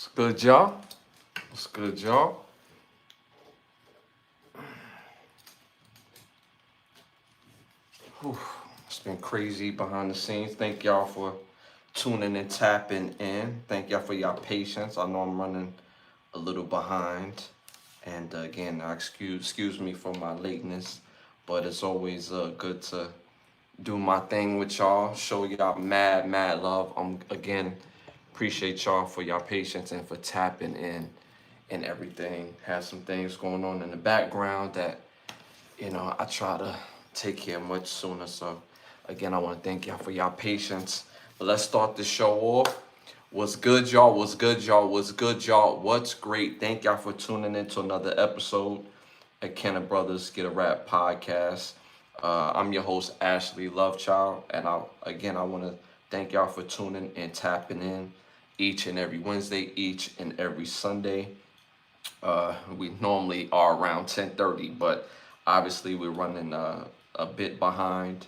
What's good, y'all? What's good, y'all? Whew. It's been crazy behind the scenes. Thank y'all for tuning and tapping in. Thank y'all for your patience. I know I'm running a little behind. And again, excuse me for my lateness, but it's always good to do my thing with y'all, show y'all mad love. Again, appreciate y'all for y'all patience and for tapping in and everything. Have some things going on in the background that I try to take care much sooner. So again, I want to thank y'all for y'all patience. But let's start the show off. What's good, y'all? What's good, y'all? What's good, y'all? What's great? Thank y'all for tuning in to another episode at Brothas Get a Rap podcast. I'm your host, Ashley Lovechild, and I want to thank y'all for tuning and tapping in each and every Wednesday, each and every Sunday. We normally are around 10:30, but obviously we're running a bit behind.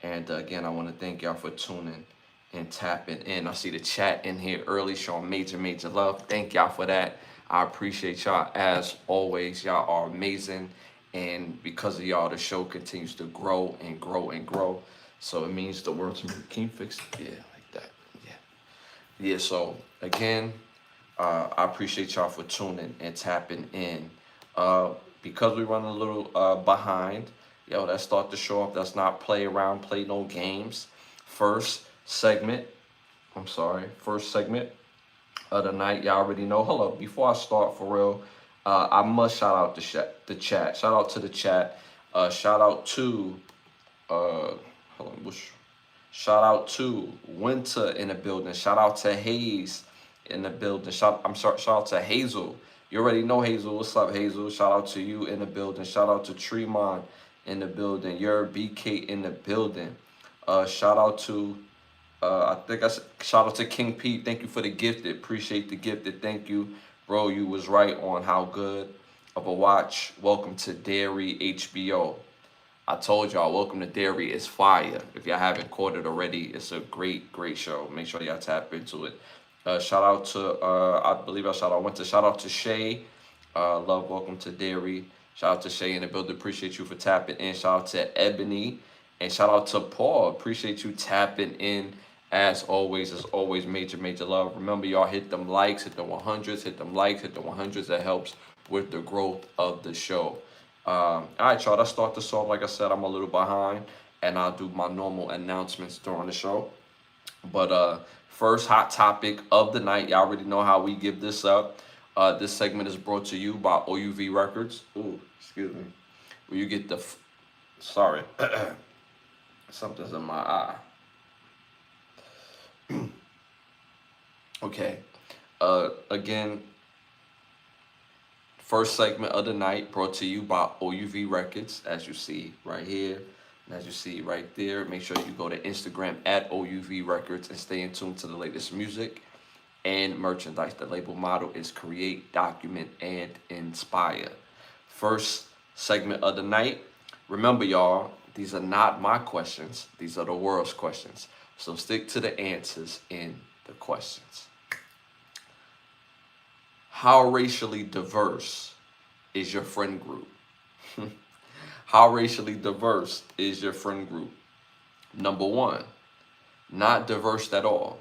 And again, I want to thank y'all for tuning and tapping in. I see the chat in here early showing major love. Thank y'all for that. I appreciate y'all as always. Y'all are amazing. And because of y'all, the show continues to grow and grow and grow. So it means the world to me. Can you fix it? Yeah, like that. Yeah, so again, I appreciate y'all for tuning and tapping in. Because we run a little behind, let's start the show off. Let's not play around, play no games. First segment of the night. Y'all already know. Hold up, before I start for real, I must shout out the chat. Shout out to the chat. Shout out to hold on, shout out to Winter in the building. Shout out to Hayes in the building. Shout out to Hazel. You already know Hazel. What's up, Hazel? Shout out to you in the building. Shout out to Tremont in the building. Your BK in the building. Shout out to shout out to King Pete. Thank you for the gifted. Appreciate the gifted. Thank you, bro. You was right on how good of a watch. Welcome to Dairy HBO. I told y'all, Welcome to Dairy is fire. If y'all haven't caught it already, it's a great show. Make sure y'all tap into it. Shout out to, shout out to Shay. Love, Welcome to Dairy. Shout out to Shay in the building. Appreciate you for tapping in. Shout out to Ebony. And shout out to Paul. Appreciate you tapping in. As always, major love. Remember, y'all hit them likes, hit the 100s, hit them likes, hit the 100s. That helps with the growth of the show. All right, y'all, let's start this off. Like I said, I'm a little behind, and I'll do my normal announcements during the show. But first hot topic of the night, y'all already know how we give this up. This segment is brought to you by OUV Records. Ooh, excuse me. Where you get the, sorry, something's in my eye. Okay. Again, first segment of the night brought to you by OUV Records, as you see right here, and as you see right there. Make sure you go to Instagram at OUV Records and stay in tune to the latest music and merchandise. The label motto is create, document, and inspire. First segment of the night. Remember, y'all, these are not my questions. These are the world's questions. So stick to the answers in the questions. How racially diverse is your friend group? How racially diverse is your friend group? Number 1, not diverse at all.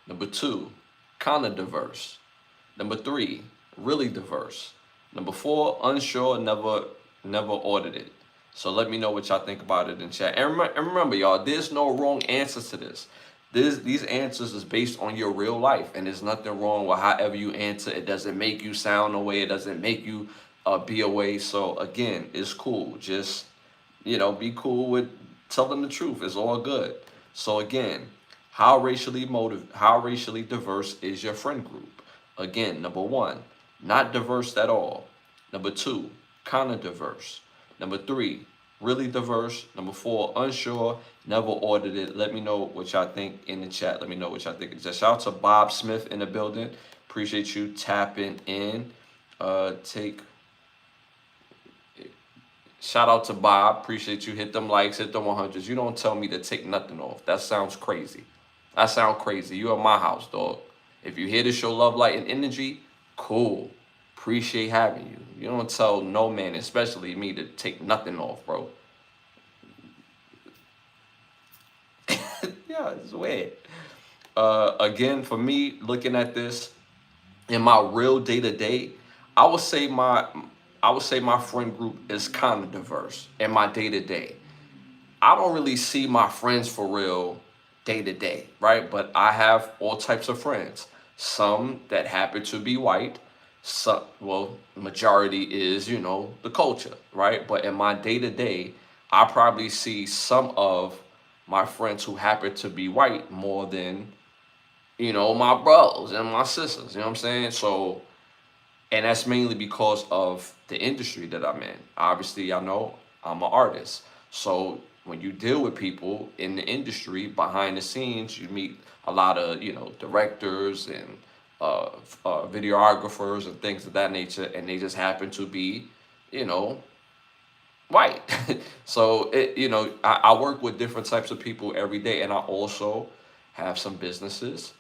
Number 2, kind of diverse. Number 3, really diverse. Number 4, unsure, never audited. So let me know what y'all think about it in chat. And remember, y'all, there's no wrong answers to this. These answers is based on your real life, and there's nothing wrong with however you answer. It doesn't make you sound away. It doesn't make you be away. So again, it's cool. Just be cool with telling the truth. It's all good. So again, how racially diverse is your friend group? Again, number 1, not diverse at all. Number 2, kind of diverse. Number 3, really diverse. Number 4, unsure, never audited. Let me know what y'all think in the chat. Let me know what y'all think. Just shout out to Bob Smith in the building. Appreciate you tapping in. Shout out to Bob. Appreciate you. Hit them likes, hit them 100s. You don't tell me to take nothing off. That sounds crazy. That sounds crazy. You at my house, dog. If you're here to show love, light, and energy, cool. Appreciate having you. You don't tell no man, especially me, to take nothing off, bro. Yeah, it's weird. Again, for me, looking at this in my real day to day, I would say my I would say my friend group is kind of diverse in my day to day. I don't really see my friends for real day to day, right? But I have all types of friends. Some that happen to be white. Some, well, majority is, the culture, right? But in my day to day, I probably see some of my friends who happen to be white more than, my brothers and my sisters. You know what I'm saying? So, and that's mainly because of the industry that I'm in. Obviously, I know I'm an artist. So when you deal with people in the industry behind the scenes, you meet a lot of, directors and videographers and things of that nature, and they just happen to be, you know, white. So I work with different types of people every day, and I also have some businesses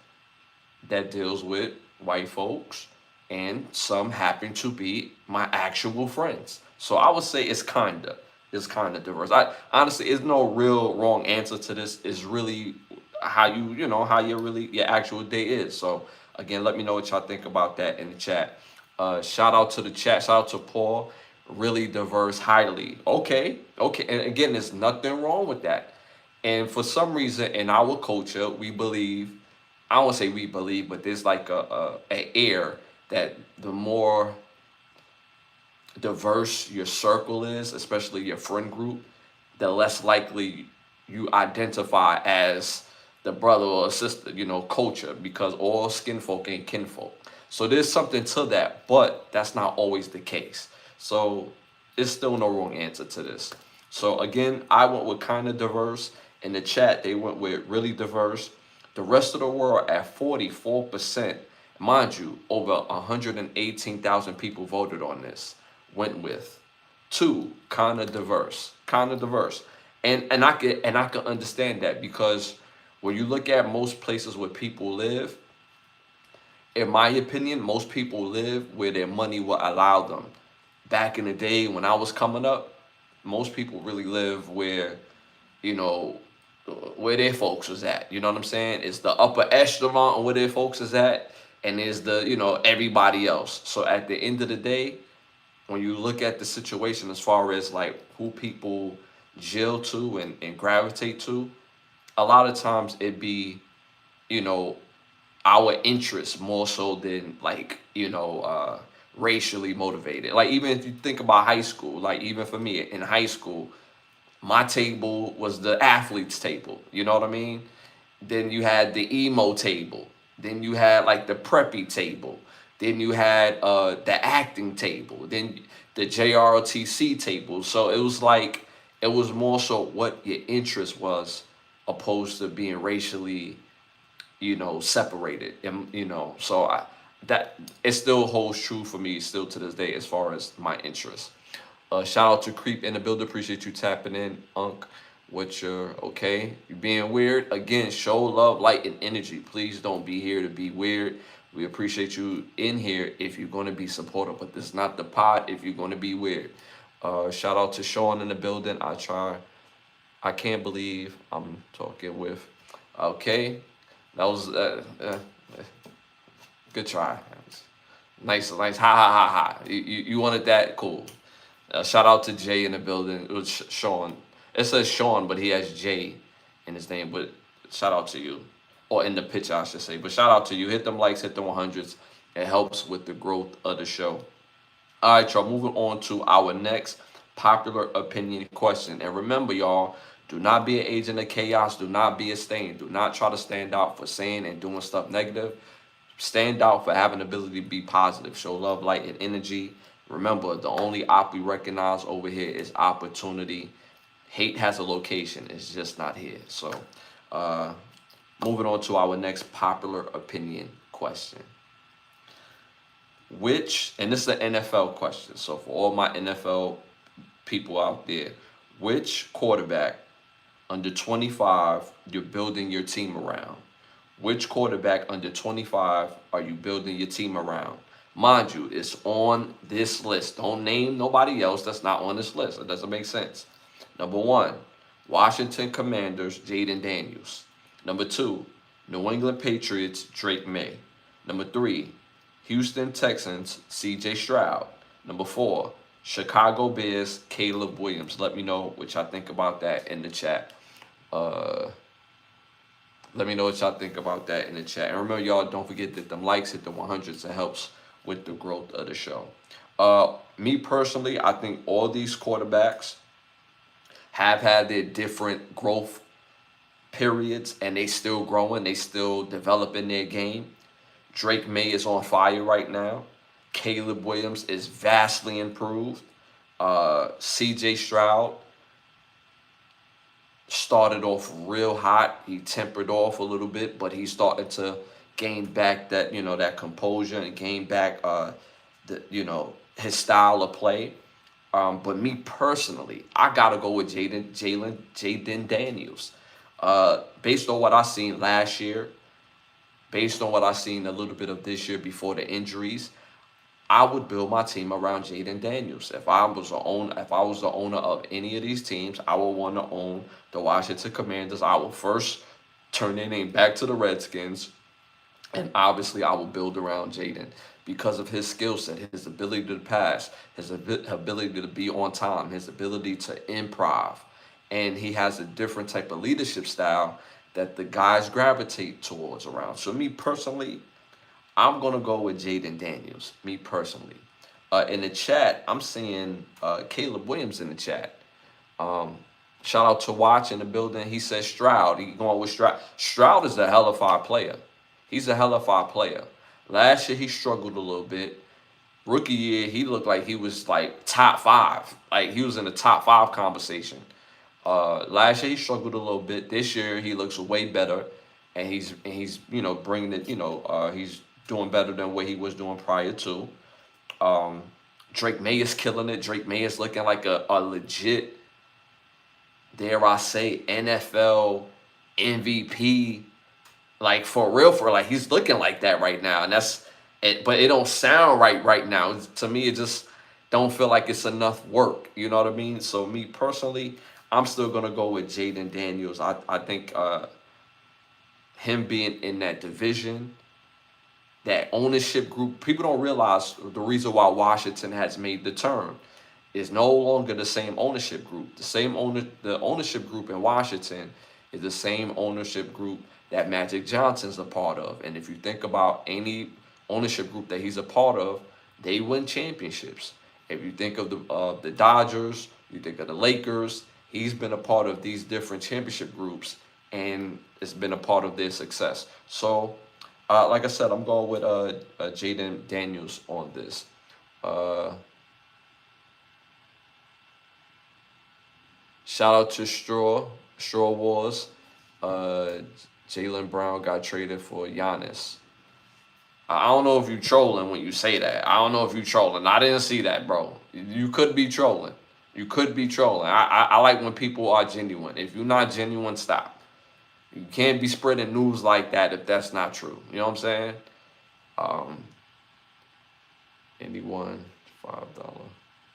that deals with white folks, and some happen to be my actual friends. So I would say it's kinda diverse. I honestly, there's no real wrong answer to this. It's really how how your actual day is. So again, let me know what y'all think about that in the chat. Shout out to the chat. Shout out to Paul. Really diverse, highly. Okay, okay. And again, there's nothing wrong with that. And for some reason, in our culture, we believe, I won't say we believe, but there's like a air that the more diverse your circle is, especially your friend group, the less likely you identify as the brother or sister, culture, because all skin folk ain't kinfolk. So there's something to that, but that's not always the case. So it's still no wrong answer to this. So again, I went with kind of diverse. In the chat, they went with really diverse. The rest of the world at 44%. Mind you, over 118,000 people voted on this. Went with two, kind of diverse, kind of diverse, and I can understand that, because when you look at most places where people live, in my opinion, most people live where their money will allow them. Back in the day when I was coming up, most people really live where, you know, where their folks was at. You know what I'm saying? It's the upper echelon of where their folks is at, and there's the, everybody else. So at the end of the day, when you look at the situation as far as like who people gel to and gravitate to, a lot of times it be, you know, our interests more so than like, racially motivated. Like even if you think about high school, like even for me in high school, my table was the athletes table. You know what I mean? Then you had the emo table. Then you had like the preppy table. Then you had the acting table. Then the JROTC table. So it was like it was more so what your interest was, opposed to being racially, separated. And so that it still holds true for me still to this day as far as my interest. Shout out to Creep in the building. Appreciate you tapping in, Unc. What your okay? You being weird again? Show love, light, and energy. Please don't be here to be weird. We appreciate you in here if you're going to be supportive, but this is not the pod if you're going to be weird. Shout out to Sean in the building. I can't believe I'm talking with. Okay, that was good try. Nice, nice. Ha ha ha ha. You wanted that? Cool. Shout out to Jay in the building. It was Sean. It says Sean, but he has Jay in his name. But shout out to you, or in the picture, I should say. But shout out to you. Hit them likes, hit them 100s. It helps with the growth of the show. All right, y'all. Moving on to our next popular opinion question. And remember, y'all, do not be an agent of chaos. Do not be a stain. Do not try to stand out for saying and doing stuff negative. Stand out for having the ability to be positive. Show love, light, and energy. Remember, the only op we recognize over here is opportunity. Hate has a location. It's just not here. So, moving on to our next popular opinion question. And this is an NFL question. So, for all my NFL people out there, which quarterback under 25 you're building your team around? Which quarterback under 25 are you building your team around? Mind you, it's on this list. Don't name nobody else that's not on this list. It doesn't make sense. Number one, Washington Commanders, Jaden Daniels. Number two, New England Patriots, Drake May. Number three, Houston Texans, CJ Stroud. Number four, Chicago Bears, Caleb Williams. Let me know what y'all think about that in the chat. Let me know what y'all think about that in the chat. And remember, y'all, don't forget that them likes hit the 100s. It helps with the growth of the show. Me personally, I think all these quarterbacks have had their different growth periods, and they still growing. They still developing their game. Drake May is on fire right now. Caleb Williams is vastly improved. CJ Stroud started off real hot. He tempered off a little bit, but he started to gain back that, that composure and gain back his style of play. But me personally, I gotta go with Jaden Daniels. Based on what I seen last year, based on what I seen a little bit of this year before the injuries, I would build my team around Jaden Daniels. If I was the owner of any of these teams, I would want to own the Washington Commanders. I will first turn their name back to the Redskins, and obviously I will build around Jaden because of his skill set, his ability to pass, his ability to be on time, his ability to improv, and he has a different type of leadership style that the guys gravitate towards around. So me personally, I'm going to go with Jaden Daniels, me personally. In the chat, I'm seeing Caleb Williams in the chat. Shout out to Watch in the building. He says Stroud. He going with Stroud. Stroud is a hell of a player. He's a hell of a player. Last year, he struggled a little bit. Rookie year, he looked like he was like top 5. Like he was in the top 5 conversation. Last year, he struggled a little bit. This year, he looks way better. And he's bringing it, he's doing better than what he was doing prior to. Drake May is killing it. Drake May is looking like a legit, dare I say, NFL MVP. Like for real, like he's looking like that right now. And that's it, but it don't sound right now. To me, it just don't feel like it's enough work. You know what I mean? So me personally, I'm still gonna go with Jaden Daniels. I think him being in that division, that ownership group, people don't realize the reason why Washington has made the turn is no longer the same ownership group. The ownership group in Washington is the same ownership group that Magic Johnson's a part of. And if you think about any ownership group that he's a part of, they win championships. If you think of the Dodgers, you think of the Lakers, he's been a part of these different championship groups, and it's been a part of their success. So, like I said, I'm going with Jaden Daniels on this. Shout out to Straw Wars. Jaylen Brown got traded for Giannis. I don't know if you trolling when you say that. I don't know if you trolling. I didn't see that, bro. You could be trolling. You could be trolling. I like when people are genuine. If you're not genuine, stop. You can't be spreading news like that if that's not true. You know what I'm saying? Anyone, $5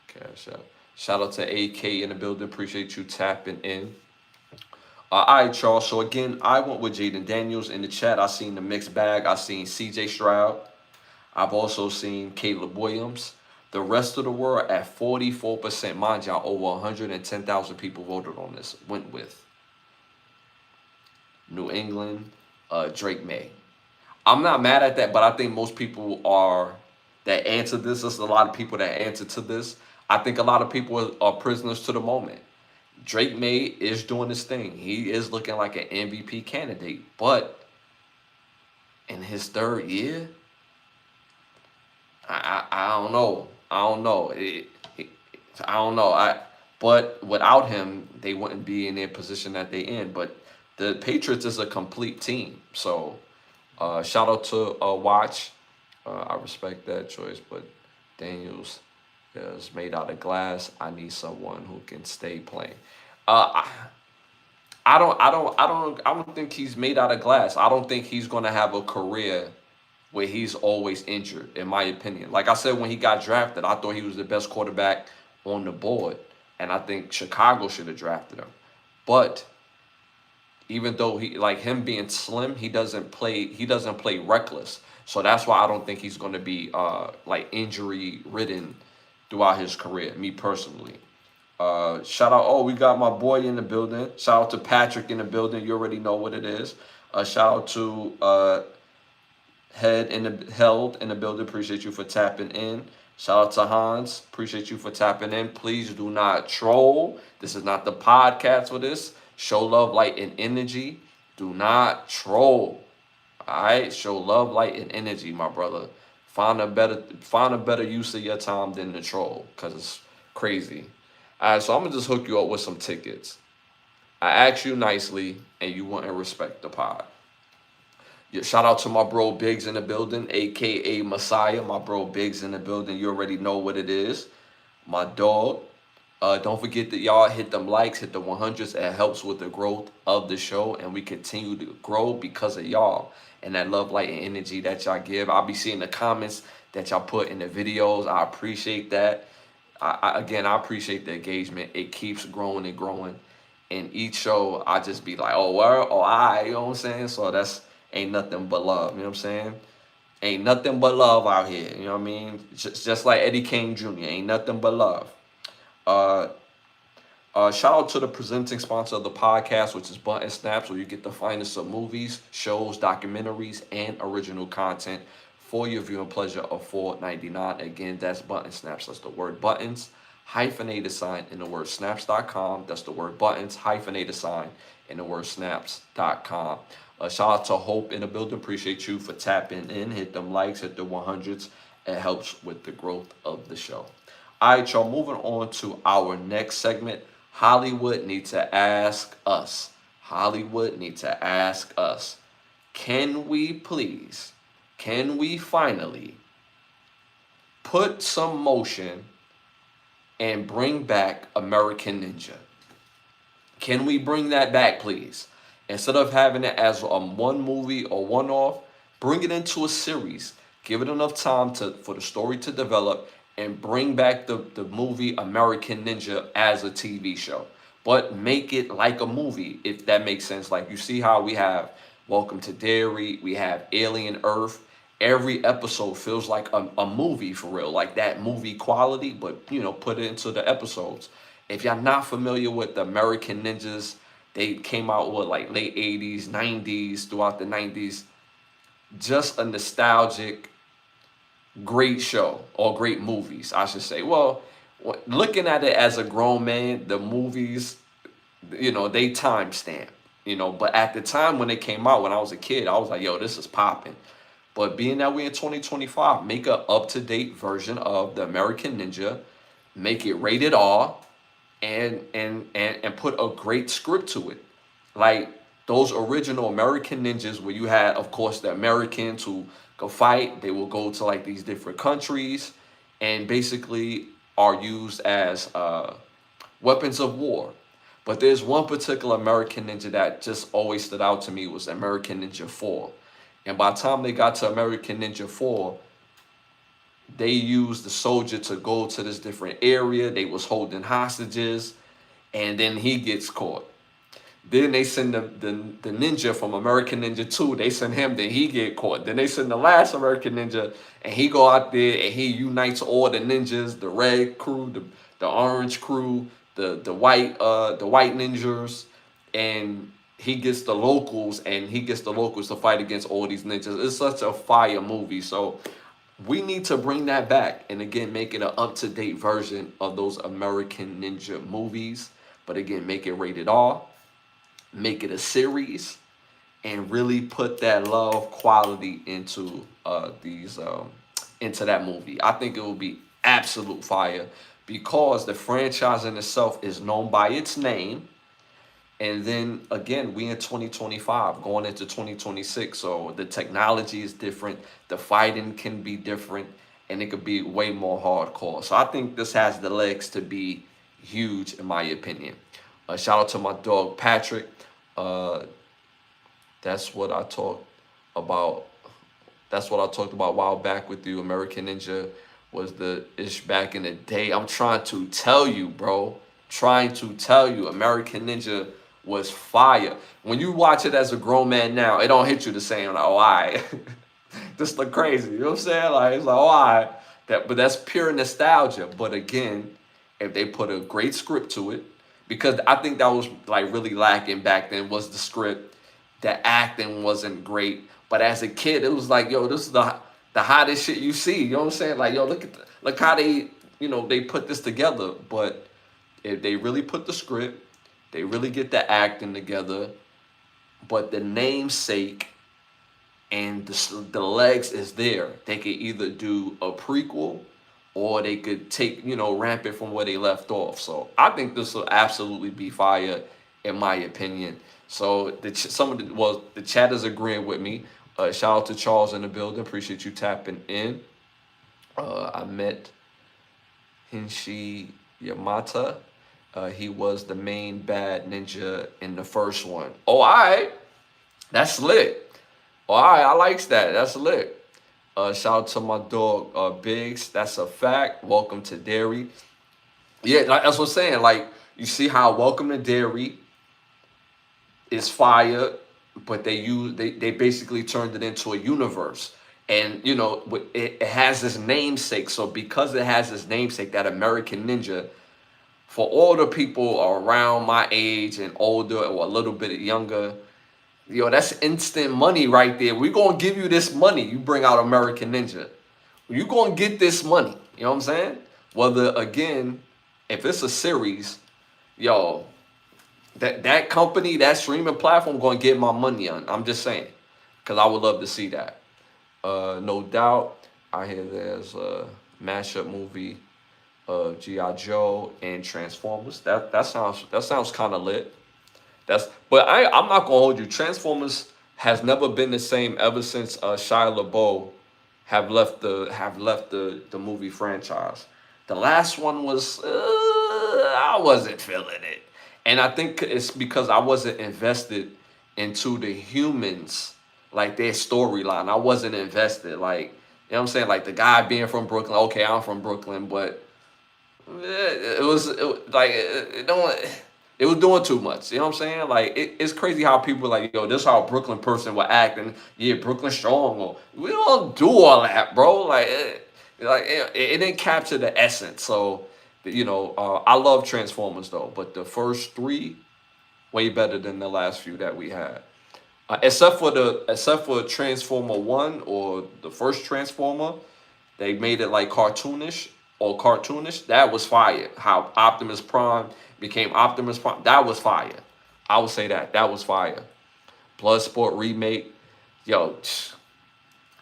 cash out. Shout out to AK in the building. Appreciate you tapping in. All right, Charles. So again, I went with Jaden Daniels in the chat. I seen the mixed bag. I seen CJ Stroud. I've also seen Caleb Williams. The rest of the world at 44%. Mind y'all, over 110,000 people voted on this. Went with New England, Drake May. I'm not mad at that, but I think most people that answer this. There's a lot of people that answer to this. I think a lot of people are prisoners to the moment. Drake May is doing this thing. He is looking like an MVP candidate. But in his third year, I don't know. I don't know. I don't know. But without him, they wouldn't be in their position that they in. But the Patriots is a complete team. So shout out to Watch. I respect that choice. But Daniels is made out of glass. I need someone who can stay playing. I I don't think he's made out of glass. I don't think he's gonna have a career where he's always injured, in my opinion. Like I said, when he got drafted, I thought he was the best quarterback on the board, and I think Chicago should have drafted him. But even though he, like him being slim, he doesn't play reckless. So that's why I don't think he's going to be like injury ridden throughout his career. Me personally. Shout out! Oh, we got my boy in the building. Shout out to Patrick in the building. You already know what it is. Shout out to Held in the building. Appreciate you for tapping in. Shout out to Hans. Appreciate you for tapping in. Please do not troll. This is not the podcast for this. Show love, light, and energy. Do not troll. All right. Show love, light, and energy, my brother. Find a better use of your time than the troll, cause it's crazy. All right. So I'm gonna just hook you up with some tickets. I asked you nicely, and you wouldn't respect the pod. Yeah, shout out to my bro Biggs in the building, aka Messiah. My bro Biggs in the building. You already know what it is. My dog. Don't forget that y'all hit them likes, hit the 100s. It helps with the growth of the show, and we continue to grow because of y'all and that love, light, and energy that y'all give. I'll be seeing the comments that y'all put in the videos. I appreciate that. Again, I appreciate the engagement. It keeps growing and growing. And each show, I just be like, oh, where? Oh, you know what I'm saying? So that's ain't nothing but love. You know what I'm saying? Ain't nothing but love out here. You know what I mean? Just like Eddie King Jr. Ain't nothing but love. Uh, Shout out to the presenting sponsor of the podcast, which is Button Snaps, where you get the finest of movies, shows, documentaries, and original content for your viewing pleasure of $4.99. Again, that's Button Snaps. That's the word buttons, hyphenated sign, in the word snaps.com. That's the word buttons, hyphenated sign, in the word snaps.com. Shout out to Hope in the building. Appreciate you for tapping in. Hit them likes, hit the 100s. It helps with the growth of the show. All right, y'all, moving on to our next segment. Hollywood need to ask us. Hollywood need to ask us. Can we finally put some motion and bring back American Ninja? Can we bring that back, please? Instead of having it as one movie or one off, bring it into a series. Give it enough time for the story to develop, and bring back the movie American Ninja as a TV show. But make it like a movie, if that makes sense. Like, you see how we have Welcome to Derry, we have Alien Earth. Every episode feels like a movie for real, like that movie quality, but, you know, put it into the episodes. If y'all not familiar with the American Ninjas, they came out with like late 80s, 90s, throughout the 90s. Just a nostalgic, great show, or great movies, I should say. Well, looking at it as a grown man, the movies, you know, they timestamp, you know, but at the time when they came out, when I was a kid, I was like, yo, this is popping. But being that we're in 2025, make a up-to-date version of the American Ninja, make it rated R, and put a great script to it. Like those original American Ninjas, where you had, of course, the Americans who go fight. They will go to like these different countries and basically are used as weapons of war. But there's one particular American Ninja that just always stood out to me, was American Ninja 4. And by the time they got to American Ninja 4, they used the soldier to go to this different area. They was holding hostages, and then he gets caught. Then they send the ninja from American Ninja 2. They send him, then he get caught. Then they send the last American Ninja, and he go out there and he unites all the ninjas, the red crew, the orange crew, the white ninjas, and he gets the locals, to fight against all these ninjas. It's such a fire movie. So we need to bring that back, and again, make it an up-to-date version of those American Ninja movies. But again, make it rated R, make it a series, and really put that love quality into into that movie. I think it will be absolute fire, because the franchise in itself is known by its name. And then again, we in 2025 going into 2026, so the technology is different, the fighting can be different, and it could be way more hardcore. So I think this has the legs to be huge, in my opinion. Shout out to my dog Patrick. Uh, that's what I talked about. That's what I talked about a while back with you. American Ninja was the ish back in the day. I'm trying to tell you, bro. Trying to tell you, American Ninja was fire. When you watch it as a grown man now, it don't hit you the same. Like, oh, I this look crazy. You know what I'm saying? Like it's like, oh, I that, but that's pure nostalgia. But again, if they put a great script to it, because I think that was like really lacking back then was the script. The acting wasn't great, but as a kid, it was like, yo, this is the hottest shit you see. You know what I'm saying? Like, yo, look how they, they put this together. But if they really put the script, they really get the acting together. But the namesake and the legs is there. They could either do a prequel or they could take, ramp it from where they left off. So I think this will absolutely be fire, in my opinion. So the chat is agreeing with me. Shout out to Charles in the building. Appreciate you tapping in. I met Hinshi Yamata. He was the main bad ninja in the first one. Oh, all right. That's lit. All right, I likes that. That's lit. Shout out to my dog Biggs. That's a fact. Welcome to Dairy. Yeah, that's what I'm saying. Like you see how Welcome to Dairy is fire, but they basically turned it into a universe, and it has this namesake. So because it has this namesake, that American Ninja, for all the people around my age and older or a little bit younger, that's instant money right there. We're gonna give you this money. You bring out American Ninja, you're gonna get this money. You know what I'm saying? Whether again, if it's a series, yo, that company, that streaming platform, gonna get my money on. I'm just saying, because I would love to see that. No doubt. I hear there's a mashup movie of G.I. Joe and Transformers. That sounds kind of lit. But I'm not gonna hold you. Transformers has never been the same ever since Shia LaBeouf have left the movie franchise. The last one was I wasn't feeling it, and I think it's because I wasn't invested into the humans, like their storyline. I wasn't invested, like what I'm saying, like the guy being from Brooklyn. Okay, I'm from Brooklyn, but it don't. It was doing too much. You know what I'm saying? Like it's crazy how people like, yo, this is how a Brooklyn person will act, and yeah, Brooklyn strong. Or we don't do all that, bro. It didn't capture the essence. So I love Transformers though, but the first three way better than the last few that we had. Except for Transformer One or the first Transformer, they made it like cartoonish. That was fire. How Optimus Prime became Optimus Prime. That was fire. I would say that was fire. Bloodsport remake. Yo,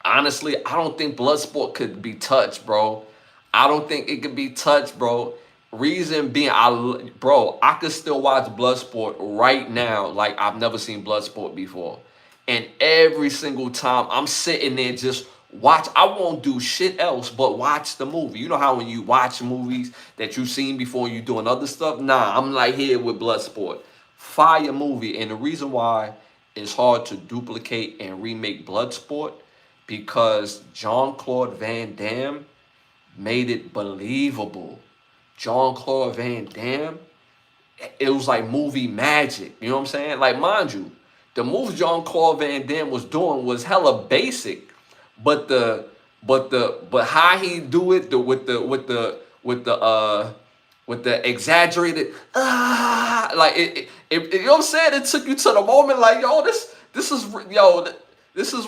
honestly, I don't think Bloodsport could be touched, bro. I don't think it could be touched, bro. Reason being, I could still watch Bloodsport right now like I've never seen Bloodsport before. And every single time I'm sitting there just watch, I won't do shit else but watch the movie. You know how when you watch movies that you've seen before, you doing other stuff? Nah, I'm like here with Bloodsport. Fire movie. And the reason why it's hard to duplicate and remake Bloodsport, because Jean-Claude Van Damme made it believable. Jean-Claude Van Damme, it was like movie magic. You know what I'm saying? Like, mind you, the moves Jean-Claude Van Damme was doing was hella basic, but but how he do it with the exaggerated like you know what I'm saying? It took you to the moment like, yo, this is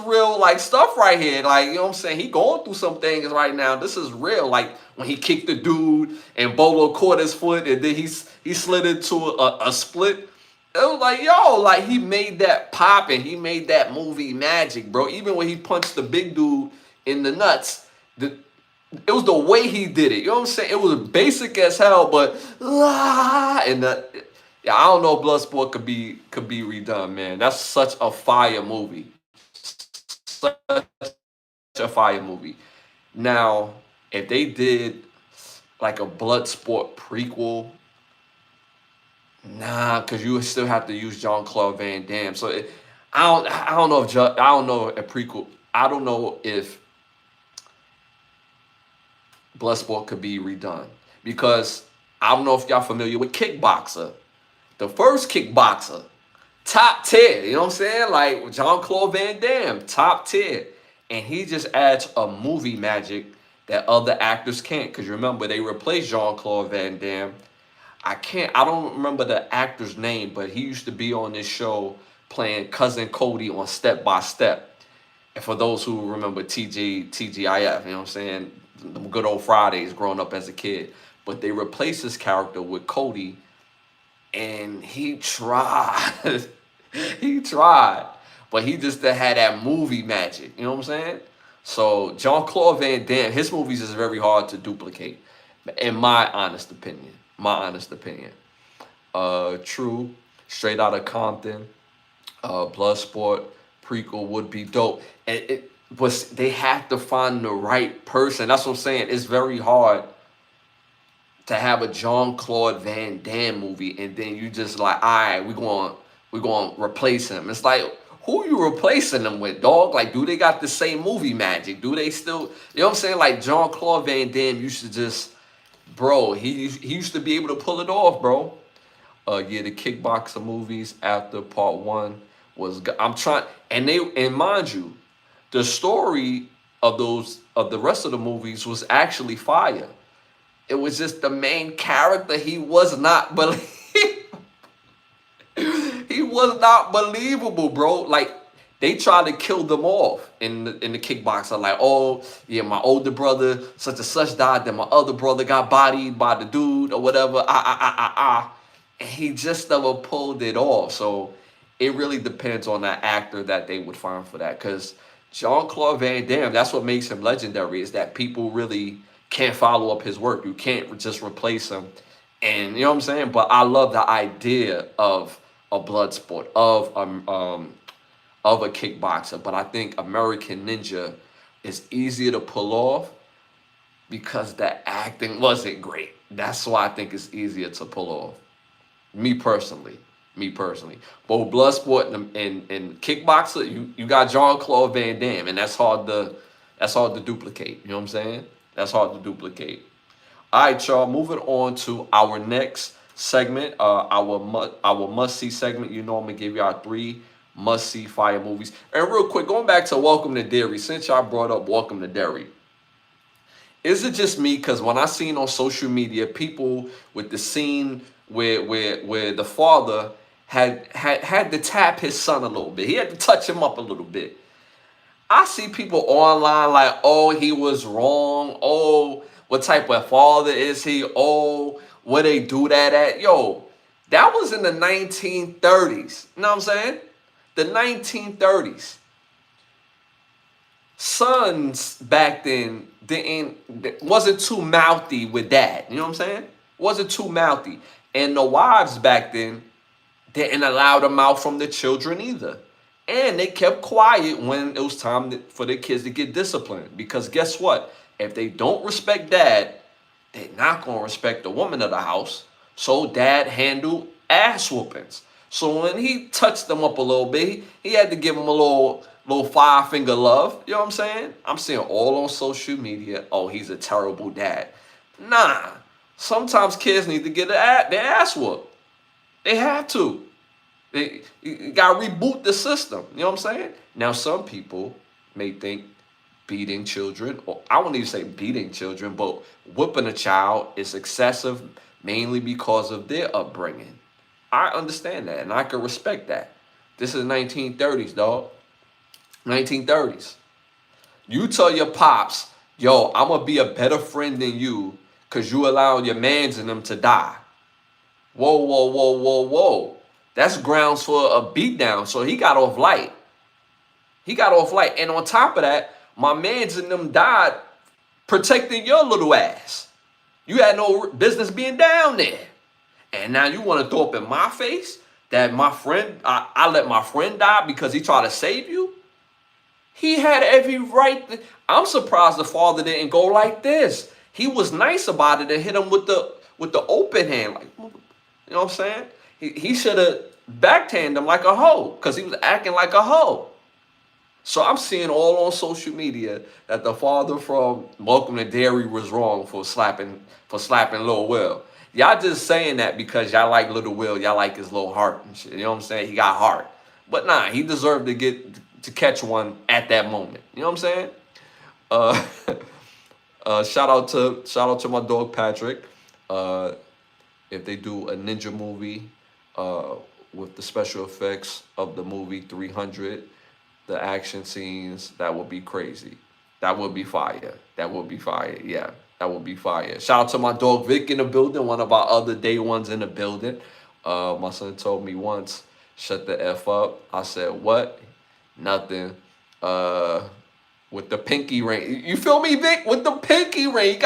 real like stuff right here. Like, you know what I'm saying? He going through some things right now. This is real. Like when he kicked the dude and Bolo caught his foot and then he slid into a split. It was like, yo, like he made that pop and he made that movie magic, bro. Even when he punched the big dude in the nuts, it was the way he did it. You know what I'm saying? It was basic as hell, but yeah, I don't know if Bloodsport could be redone, man. That's such a fire movie. Such a fire movie. Now, if they did like a Bloodsport prequel, Nah, because you still have to use Jean-Claude Van Damme. So I don't know if I don't know if prequel. I don't know if Bloodsport could be redone because I don't know if y'all familiar with Kickboxer. The first Kickboxer, top tier. You know what I'm saying? Like Jean-Claude Van Damme, top tier, and he just adds a movie magic that other actors can't. Because remember, they replaced Jean-Claude Van Damme. I don't remember the actor's name, but he used to be on this show playing Cousin Cody on Step by Step. And for those who remember TGIF, you know what I'm saying? The good old Fridays growing up as a kid. But they replaced his character with Cody, and he tried. He tried. But he just had that movie magic. You know what I'm saying? So Jean-Claude Van Damme, his movies is very hard to duplicate, in my honest opinion. My honest opinion. True, Straight Outta Compton, Bloodsport, prequel would be dope. And but they have to find the right person. That's what I'm saying. It's very hard to have a Jean-Claude Van Damme movie and then you just like, all right, we're going to replace him. It's like, who you replacing them with, dog? Like, do they got the same movie magic? Do they still, you know what I'm saying? Like, Jean-Claude Van Damme used to just, bro, he used to be able to pull it off, bro. Yeah, the Kickboxer movies after part one was, I'm trying, and mind you, the story of the rest of the movies was actually fire. It was just the main character. He was not he was not believable, bro. Like they tried to kill them off in the Kickboxer. Like, oh yeah, my older brother such and such died. Then my other brother got bodied by the dude or whatever. And he just never pulled it off. So it really depends on that actor that they would find for that. Because Jean-Claude Van Damme, that's what makes him legendary, is that people really can't follow up his work. You can't just replace him. And you know what I'm saying? But I love the idea of a blood sport, of a kickboxer. But I think American Ninja is easier to pull off because the acting wasn't great. That's why I think it's easier to pull off. Me personally. Both Bloodsport and Kickboxer, you got Jean-Claude Van Damme, and that's hard to duplicate. You know what I'm saying? That's hard to duplicate. All right, y'all. Moving on to our next segment, our must-see segment. You know I'm gonna give y'all 3 must-see fire movies. And real quick, going back to Welcome to Derry, since y'all brought up Welcome to Derry, is it just me? Because when I seen on social media people with the scene where the father had to tap his son a little bit, he had to touch him up a little bit. I see people online like, oh, he was wrong. Oh, what type of father is he? Oh, where they do that at? Yo, that was in the 1930s. You know what I'm saying? The 1930s. Sons back then wasn't too mouthy with dad. You know what I'm saying? Wasn't too mouthy. And the wives back then didn't allow them out from the children either. And they kept quiet when it was time for their kids to get disciplined. Because guess what? If they don't respect dad, they're not going to respect the woman of the house. So dad handled ass whoopings. So when he touched them up a little bit, he had to give them a little 5-finger love. You know what I'm saying? I'm seeing all on social media, oh, he's a terrible dad. Nah. Sometimes kids need to get their ass whooped. They have to. You got to reboot the system. You know what I'm saying? Now, some people may think beating children, or I won't even say beating children, but whipping a child is excessive mainly because of their upbringing. I understand that, and I can respect that. This is 1930s, dog. 1930s. You tell your pops, yo, I'm going to be a better friend than you because you allowed your mans and them to die. Whoa, whoa, whoa, whoa, whoa. That's grounds for a beatdown. So he got off light. And on top of that, my mans and them died protecting your little ass. You had no business being down there. And now you want to throw up in my face that my friend, I let my friend die because he tried to save you? He had every right. I'm surprised the father didn't go like this. He was nice about it and hit him with the open hand. Like, you know what I'm saying? He should have backtanned him like a hoe because he was acting like a hoe. So I'm seeing all on social media that the father from Welcome to Dairy was wrong for slapping Lil Will. Y'all just saying that because y'all like Little Will, y'all like his little heart and shit. You know what I'm saying? He got heart. But nah, he deserved to catch one at that moment. You know what I'm saying? Uh, shout out to my dog Patrick. Uh, if they do a ninja movie uh, with the special effects of the movie 300, the action scenes, that would be crazy. That would be fire. That would be fire. Yeah, that would be fire. Shout out to my dog Vic in the building, one of our other day ones in the building. My son told me once, shut the F up. I said, what? Nothing. Uh, with the pinky ring. You feel me, Vic? With the pinky ring.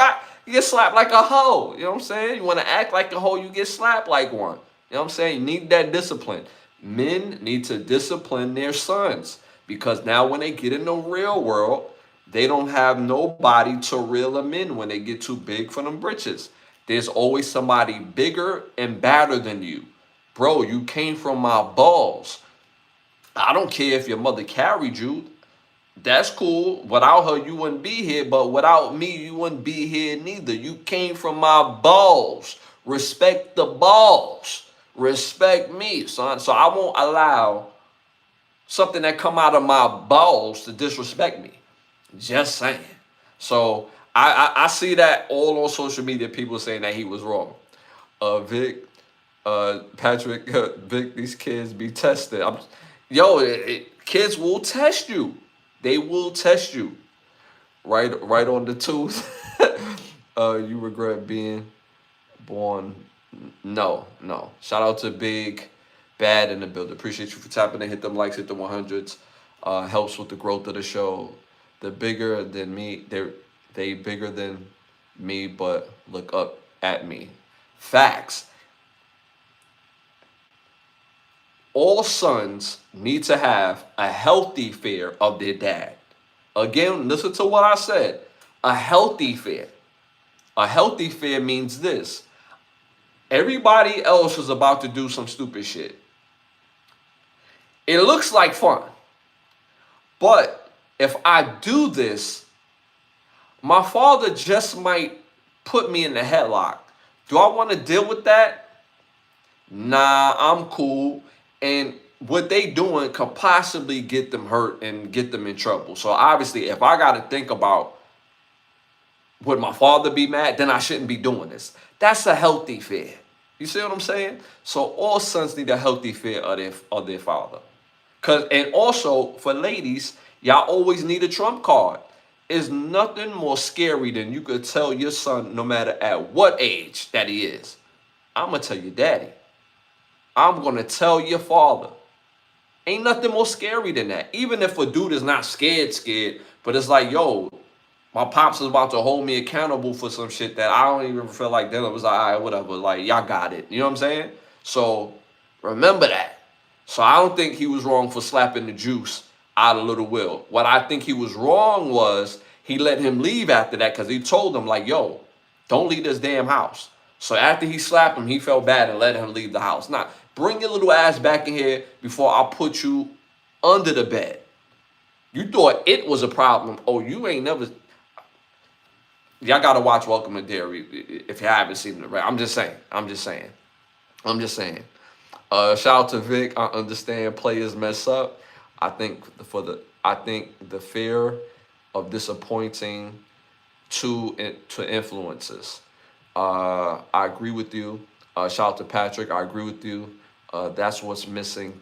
You get slapped like a hoe. You know what I'm saying? You want to act like a hoe, you get slapped like one. You know what I'm saying? You need that discipline. Men need to discipline their sons because now when they get in the real world, they don't have nobody to reel them in when they get too big for them britches. There's always somebody bigger and badder than you. Bro, you came from my balls. I don't care if your mother carried you. That's cool. Without her, you wouldn't be here. But without me, you wouldn't be here neither. You came from my balls. Respect the balls. Respect me, son. So I won't allow something that come out of my balls to disrespect me. Just saying. So I see that all on social media. People saying that he was wrong. Vic, Patrick, Vic, these kids be tested. Kids will test you. They will test you. Right on the tooth. You regret being born. No, no. Shout out to Big Bad in the building. Appreciate you for tapping in. Hit them likes, hit the 100s. Helps with the growth of the show. They're bigger than me. They bigger than me, but look up at me. Facts. All sons need to have a healthy fear of their dad. Again, listen to what I said. A healthy fear. A healthy fear means this. Everybody else is about to do some stupid shit. It looks like fun. But if I do this, my father just might put me in the headlock. Do I want to deal with that? Nah, I'm cool. And what they doing could possibly get them hurt and get them in trouble. So obviously, if I got to think about would my father be mad, then I shouldn't be doing this. That's a healthy fear. You see what I'm saying? So all sons need a healthy fear of their father. And also for ladies, y'all always need a trump card. There's nothing more scary than you could tell your son, no matter at what age that he is, I'm gonna tell your daddy. I'm gonna tell your father. Ain't nothing more scary than that. Even if a dude is not scared, but it's like, yo, my pops is about to hold me accountable for some shit that I don't even feel like dealing. It was like, all right, whatever. Like, y'all got it. You know what I'm saying? So remember that. So I don't think he was wrong for slapping the juice out of Little Will. What I think he was wrong was he let him leave after that because he told him, like, yo, don't leave this damn house. So after he slapped him, he felt bad and let him leave the house. Now, bring your little ass back in here before I put you under the bed. You thought it was a problem. Oh, you ain't never... Y'all got to watch Welcome to Dairy if you haven't seen it. Right? I'm just saying. Shout out to Vic. I understand players mess up. I think the fear of disappointing to influences. I agree with you. Shout out to Patrick. I agree with you. That's what's missing.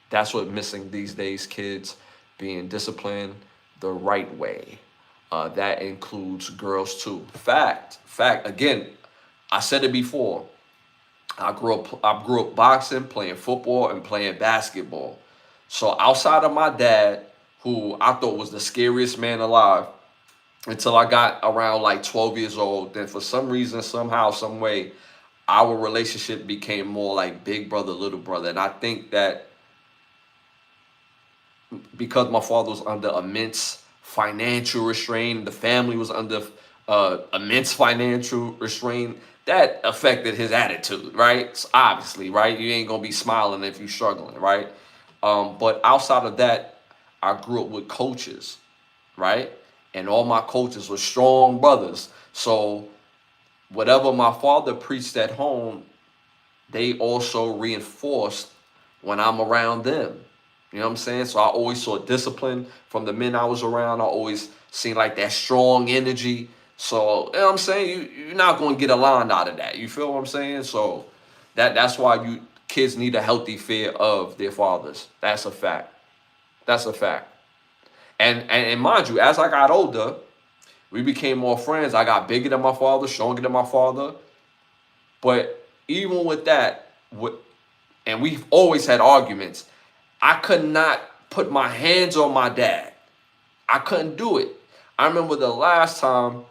That's what's missing these days, kids being disciplined the right way. That includes girls too. Fact. Again, I said it before. I grew up boxing, playing football, and playing basketball. So outside of my dad, who I thought was the scariest man alive, until I got around like 12 years old, then for some reason, somehow, some way, our relationship became more like big brother, little brother. And I think that because my father was under immense financial restraint, the family was under immense financial restraint, that affected his attitude, right? So obviously, right? You ain't gonna be smiling if you're struggling, right? But outside of that, I grew up with coaches, right? And all my coaches were strong brothers. So whatever my father preached at home, they also reinforced when I'm around them. You know what I'm saying? So I always saw discipline from the men I was around. I always seen like that strong energy. So, you know what I'm saying? You're not going to get a line out of that. You feel what I'm saying? So that's why you kids need a healthy fear of their fathers. That's a fact. That's a fact. And mind you, as I got older, we became more friends. I got bigger than my father, stronger than my father. But even with that, and we've always had arguments, I could not put my hands on my dad. I couldn't do it. I remember the last time,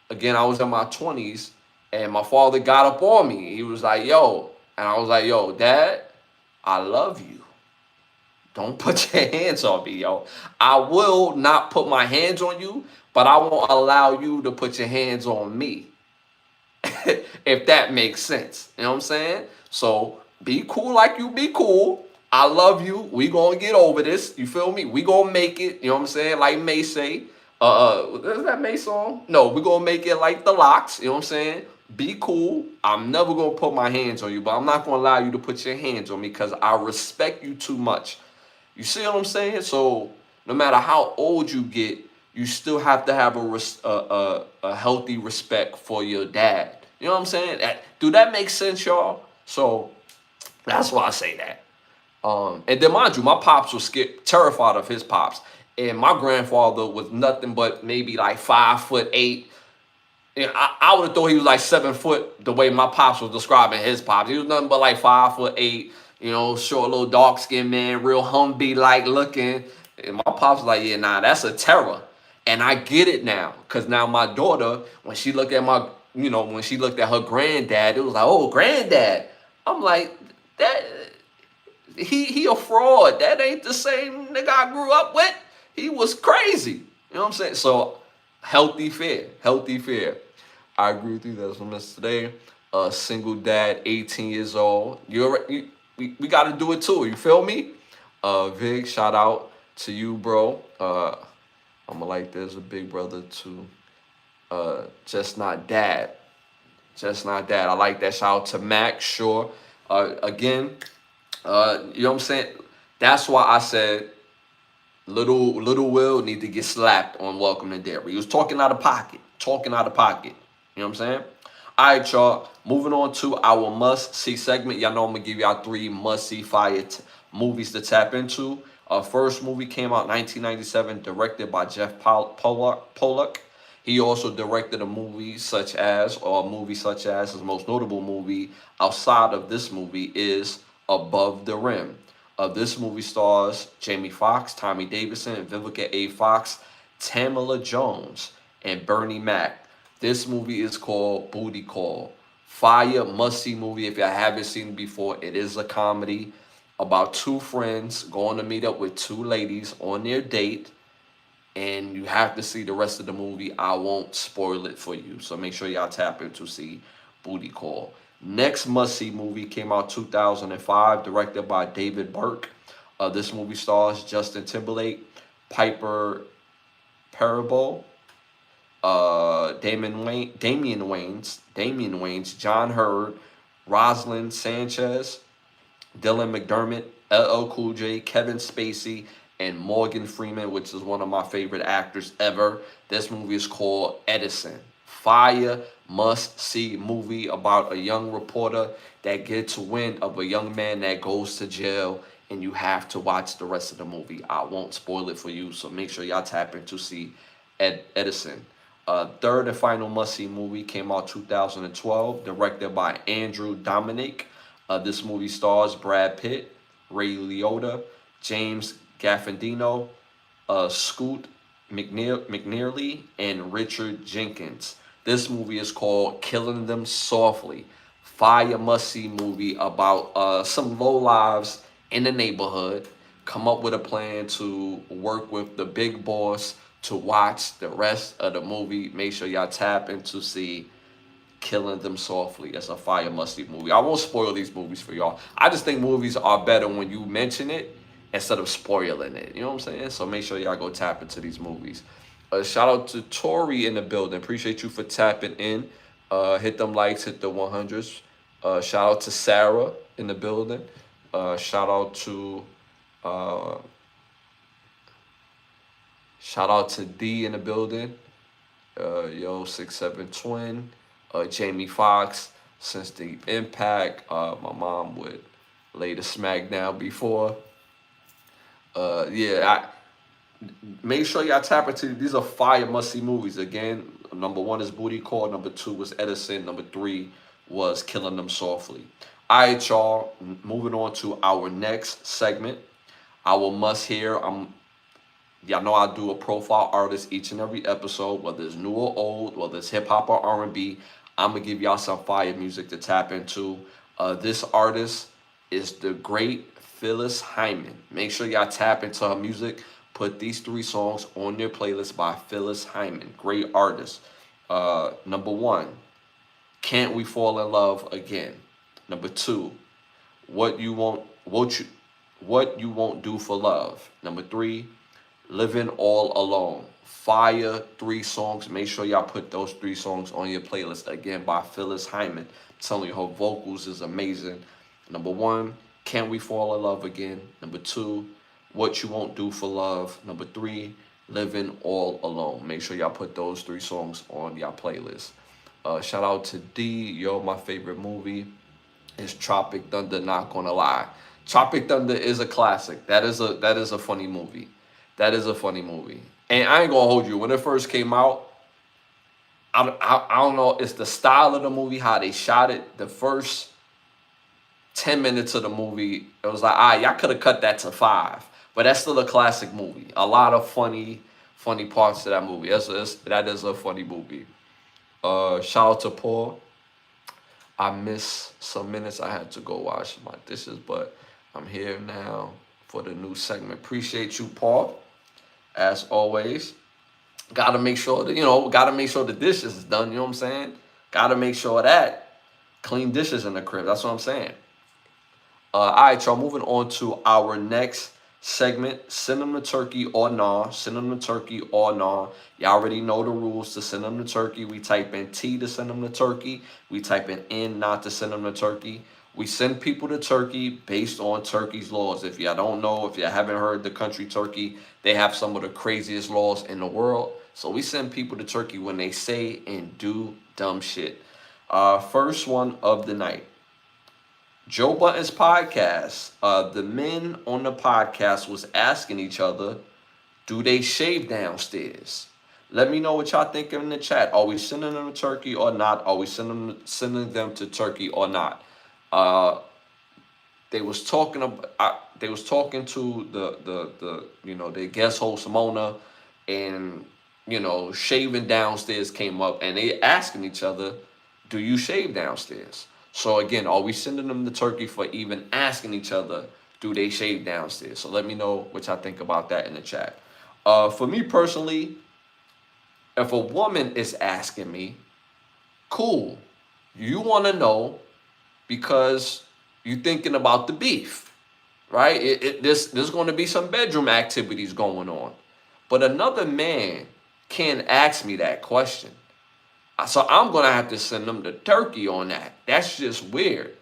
again, I was in my 20s, and my father got up on me. He was like, yo, and I was like, yo, Dad, I love you. Don't put your hands on me, yo. I will not put my hands on you, but I won't allow you to put your hands on me. If that makes sense. You know what I'm saying? So be cool like you be cool. I love you. We gonna get over this. You feel me? We gonna make it. You know what I'm saying? Like May say. Is that May song? No, we gonna make it like the Locks. You know what I'm saying? Be cool. I'm never gonna put my hands on you, but I'm not gonna allow you to put your hands on me because I respect you too much. You see what I'm saying? So no matter how old you get, you still have to have a healthy respect for your dad. You know what I'm saying? Do that make sense, y'all? So that's why I say that. And then mind you, my pops was terrified of his pops. And my grandfather was nothing but maybe like 5'8". And I would have thought he was like 7 foot the way my pops was describing his pops. He was nothing but like 5'8", you know, short little dark skinned man, real Humvee like looking. And my pops was like, yeah, nah, that's a terror. And I get it now. Cause now my daughter, when she looked at when she looked at her granddad, it was like, oh, granddad. I'm like, that he a fraud. That ain't the same nigga I grew up with. He was crazy. You know what I'm saying? So healthy fear. Healthy fear. I agree with you. That's what I missed today. Single dad, 18 years old. We got to do it too. You feel me? Vig, shout out to you, bro. I'm like, there's a big brother to just not dad. Just not dad. I like that. Shout out to Mac, sure. Again, you know what I'm saying? That's why I said Little Will need to get slapped on Welcome to Dairy. He was talking out of pocket. Talking out of pocket. You know what I'm saying? All right, y'all. Moving on to our must-see segment. Y'all know I'm going to give y'all 3 must-see fire movies to tap into. First movie came out 1997, directed by Jeff Pollock. He also directed a movie such as, his most notable movie outside of this movie is Above the Rim. This movie stars Jamie Foxx, Tommy Davidson, Vivica A. Fox, Tamala Jones, and Bernie Mac. This movie is called Booty Call. Fire, must-see movie if you haven't seen it before. It is a comedy about 2 friends going to meet up with 2 ladies on their date. And you have to see the rest of the movie. I won't spoil it for you. So make sure y'all tap in to see Booty Call. Next must-see movie came out 2005, directed by David Burke. This movie stars Justin Timberlake, Piper Perabo, Damian Wayans, John Hurd, Rosalind Sanchez, Dylan McDermott, LL Cool J, Kevin Spacey, and Morgan Freeman, which is one of my favorite actors ever. This movie is called Edison. Fire, must-see movie about a young reporter that gets wind of a young man that goes to jail, and you have to watch the rest of the movie. I won't spoil it for you, so make sure y'all tap in to see Edison. Third and final must-see movie came out 2012, directed by Andrew Dominic. This movie stars Brad Pitt, Ray Liotta, James Gandolfini, Scoot McNearly, and Richard Jenkins. This movie is called Killing Them Softly. Fire must-see movie about some lowlives in the neighborhood come up with a plan to work with the big boss to watch the rest of the movie, make sure y'all tap in to see Killing Them Softly. It's a fire musty movie. I won't spoil these movies for y'all. I just think movies are better when you mention it instead of spoiling it. You know what I'm saying? So make sure y'all go tap into these movies. Shout out to Tori in the building. Appreciate you for tapping in. Hit them likes, hit the 100s. Shout out to Sarah in the building. Shout out to uh, shout out to D in the building. Yo, 6'7" twin. Jamie Foxx, since Deep Impact. My mom would lay the smack down before. Yeah, make sure y'all tap into these are fire must see movies. Again, number one is Booty Call, number two was Edison, number three was Killing Them Softly. All right, y'all. Moving on to our next segment, our must hear. Y'all know I do a profile artist each and every episode, whether it's new or old, whether it's hip hop or R&B. I'm gonna give y'all some fire music to tap into. This artist is the great Phyllis Hyman. Make sure y'all tap into her music. Put these 3 songs on your playlist by Phyllis Hyman. Great artist. Number 1, Can't We Fall in Love Again? Number 2, What You Won't Do for Love? Number 3, Living All Alone. Fire 3 songs. Make sure y'all put those 3 songs on your playlist. Again, by Phyllis Hyman. I'm telling you, her vocals is amazing. Number 1, Can't We Fall in Love Again? Number 2, What You Won't Do for Love? Number 3, Living All Alone. Make sure y'all put those 3 songs on y'all playlist. Shout out to D. Yo, my favorite movie is Tropic Thunder, not gonna lie. Tropic Thunder is a classic. That is a funny movie. That is a funny movie. And I ain't gonna hold you. When it first came out, I don't know. It's the style of the movie, how they shot it. The first 10 minutes of the movie, it was like, y'all could have cut that to 5. But that's still a classic movie. A lot of funny parts to that movie. That is a funny movie. Shout out to Paul. I missed some minutes. I had to go wash my dishes, but I'm here now for the new segment. Appreciate you, Paul. As always, gotta make sure that the dishes is done. You know what I'm saying? Gotta make sure that clean dishes in the crib. That's what I'm saying. All right, y'all. Moving on to our next segment: send them to turkey or nah. Send them to turkey or nah. Y'all already know the rules. To send them to turkey, we type in T to send them to turkey. We type in N not to send them to turkey. We send people to Turkey based on Turkey's laws. If y'all don't know, if you haven't heard the country Turkey, they have some of the craziest laws in the world. So we send people to Turkey when they say and do dumb shit. First one of the night. Joe Budden's podcast. The men on the podcast was asking each other, do they shave downstairs? Let me know what y'all think in the chat. Are we sending them to Turkey or not? Are we sending them to Turkey or not? They was talking to the guest host Mona, and shaving downstairs came up, and they asking each other, do you shave downstairs? So again, are we sending them to Turkey for even asking each other, do they shave downstairs? So let me know what y'all think about that in the chat. For me personally, if a woman is asking me, cool, you want to know because you're thinking about the beef, right? There's going to be some bedroom activities going on. But another man can't ask me that question. So I'm going to have to send them to Turkey on that. That's just weird.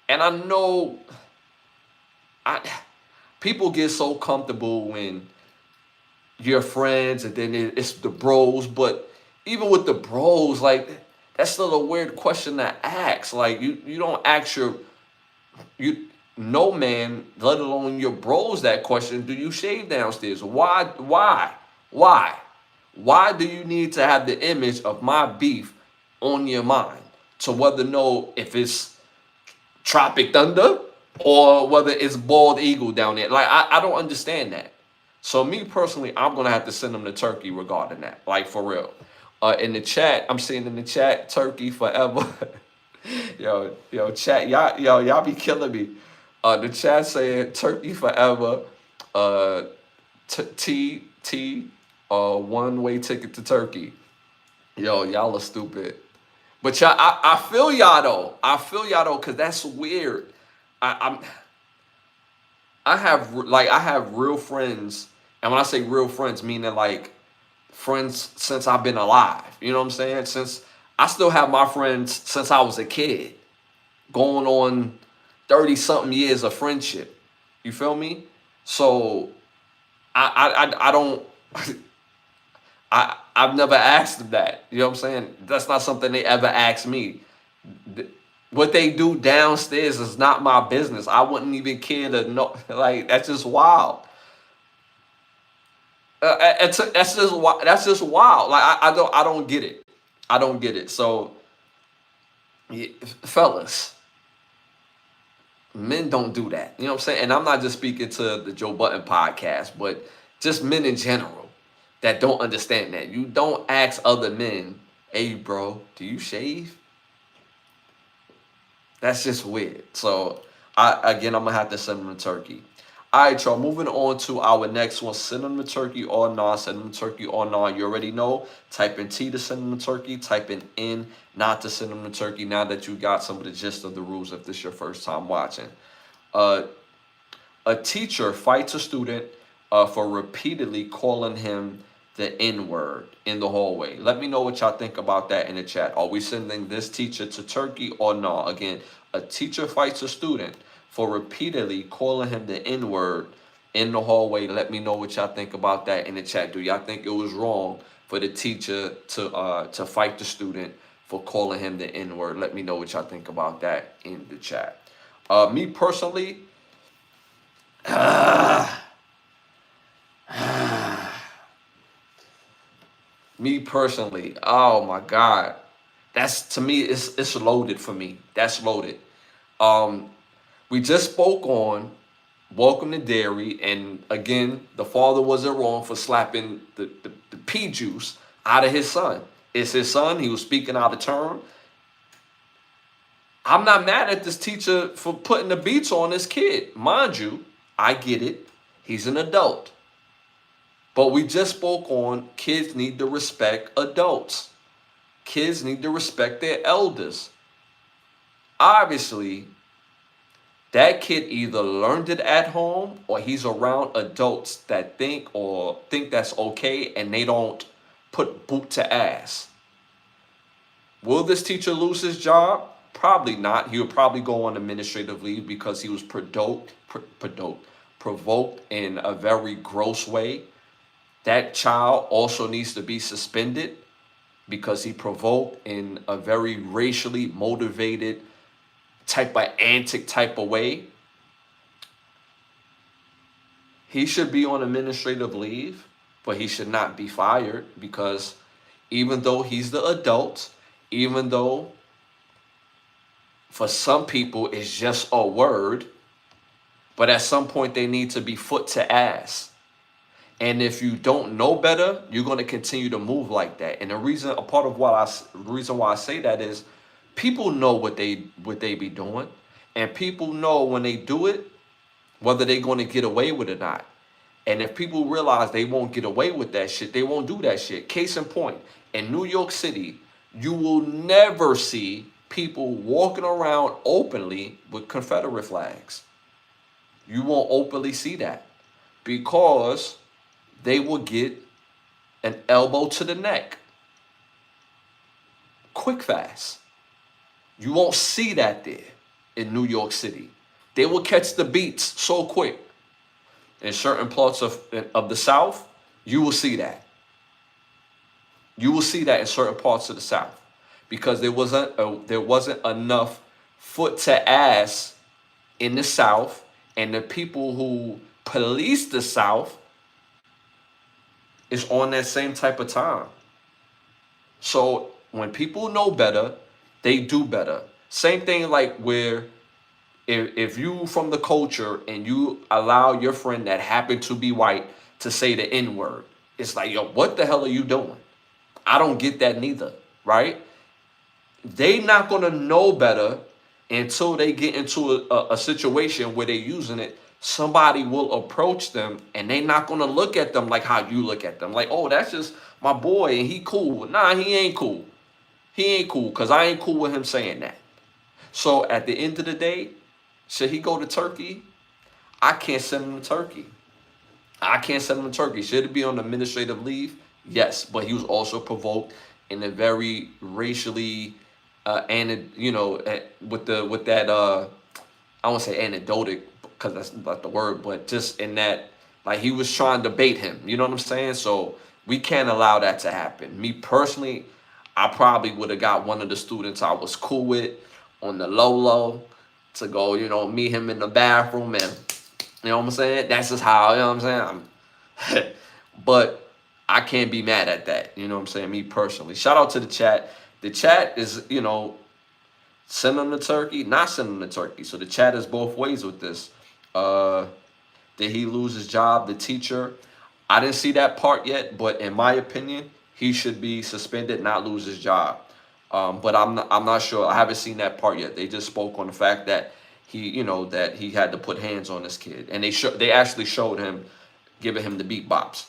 And I know people get so comfortable when you're friends and then it's the bros. But even with the bros, like, that's still a weird question to ask. Like, you don't ask no man, let alone your bros, that question, do you shave downstairs? Why? Why do you need to have the image of my beef on your mind to whether know if it's Tropic Thunder or whether it's Bald Eagle down there? Like, I don't understand that. So me personally, I'm going to have to send them to Turkey regarding that. Like, for real. In the chat, I'm seeing in the chat, Turkey forever. yo, chat, y'all be killing me. The chat saying Turkey forever. T One-way ticket to Turkey. Yo, y'all are stupid. But y'all, I feel y'all though. I feel y'all though, cause that's weird. I'm I have real friends, and when I say real friends, meaning like friends since I've been alive. You know what I'm saying? Since I still have my friends since I was a kid, going on 30 something years of friendship. You feel me? So I don't I've never asked them that. You know what I'm saying? That's not something they ever asked me. What they do downstairs is not my business. I wouldn't even care to know. Like that's just wild. That's just that's just wild. Like I don't get it. I don't get it. So, yeah, fellas, men don't do that. You know what I'm saying? And I'm not just speaking to the Joe Button podcast, but just men in general that don't understand that. You don't ask other men, "Hey, bro, do you shave?" That's just weird. So, I'm gonna have to send them to Turkey. All right, y'all. Moving on to our next one. Send them to Turkey or not. Send them to Turkey or not. You already know. Type in T to send them to Turkey. Type in N not to send them to Turkey. Now that you got some of the gist of the rules, if this is your first time watching. Uh, a teacher fights a student for repeatedly calling him the N word in the hallway. Let me know what y'all think about that in the chat. Are we sending this teacher to Turkey or not? Again, a teacher fights a student for repeatedly calling him the N word in the hallway. Let me know what y'all think about that in the chat. Do y'all think it was wrong for the teacher to fight the student for calling him the N word? Let me know what y'all think about that in the chat. Me personally, me personally, oh my God, that's to me, it's loaded for me. That's loaded. Um, we just spoke on Welcome to Dairy, and again, the father wasn't wrong for slapping the pea juice out of his son. It's his son. He was speaking out of turn. I'm not mad at this teacher for putting the beats on this kid. Mind you, I get it. He's an adult. But we just spoke on kids need to respect adults. Kids need to respect their elders. Obviously, that kid either learned it at home or he's around adults that think that's okay and they don't put boot to ass. Will this teacher lose his job? Probably not. He would probably go on administrative leave because he was provoked in a very gross way. That child also needs to be suspended because he provoked in a very racially motivated type of antic type of way. He should be on administrative leave, but he should not be fired because even though he's the adult, even though for some people it's just a word, but at some point they need to be foot to ass. And if you don't know better, you're going to continue to move like that. And the reason why I say that is people know what they be doing, and people know when they do it whether they're going to get away with it or not. And if people realize they won't get away with that shit, they won't do that shit. Case in point, in New York City, you will never see people walking around openly with Confederate flags. You won't openly see that because they will get an elbow to the neck. Quick, fast. You won't see that there in New York City. They will catch the beats so quick. In certain parts of the South, you will see that. You will see that in certain parts of the South because there wasn't enough foot to ass in the South, and the people who police the South is on that same type of time. So when people know better, they do better. Same thing like where if you from the culture and you allow your friend that happened to be white to say the N-word, it's like, yo, what the hell are you doing? I don't get that neither, right? They not gonna know better until they get into a situation where they're using it somebody will approach them and they not gonna look at them like how you look at them. Like, oh, that's just my boy and he cool. Nah, he ain't cool. He ain't cool because I ain't cool with him saying that. So at the end of the day, should he go to Turkey? I can't send him to Turkey. I can't send him to Turkey. Should he be on administrative leave? Yes, but he was also provoked in a very racially, and with that I won't say anecdotic because that's not the word, but just in that, like, he was trying to bait him. You know what I'm saying? So we can't allow that to happen. Me personally, I probably would have got one of the students I was cool with on the low to go, meet him in the bathroom and, you know what I'm saying? That's just how, you know what I'm saying? But I can't be mad at that. You know what I'm saying? Me personally. Shout out to the chat. The chat is, send them to Turkey, not send them to Turkey. So the chat is both ways with this. Did he lose his job, the teacher? I didn't see that part yet, but in my opinion, he should be suspended, not lose his job. But I'm not sure. I haven't seen that part yet. They just spoke on the fact that that he had to put hands on this kid, and they actually showed him giving him the beat bops.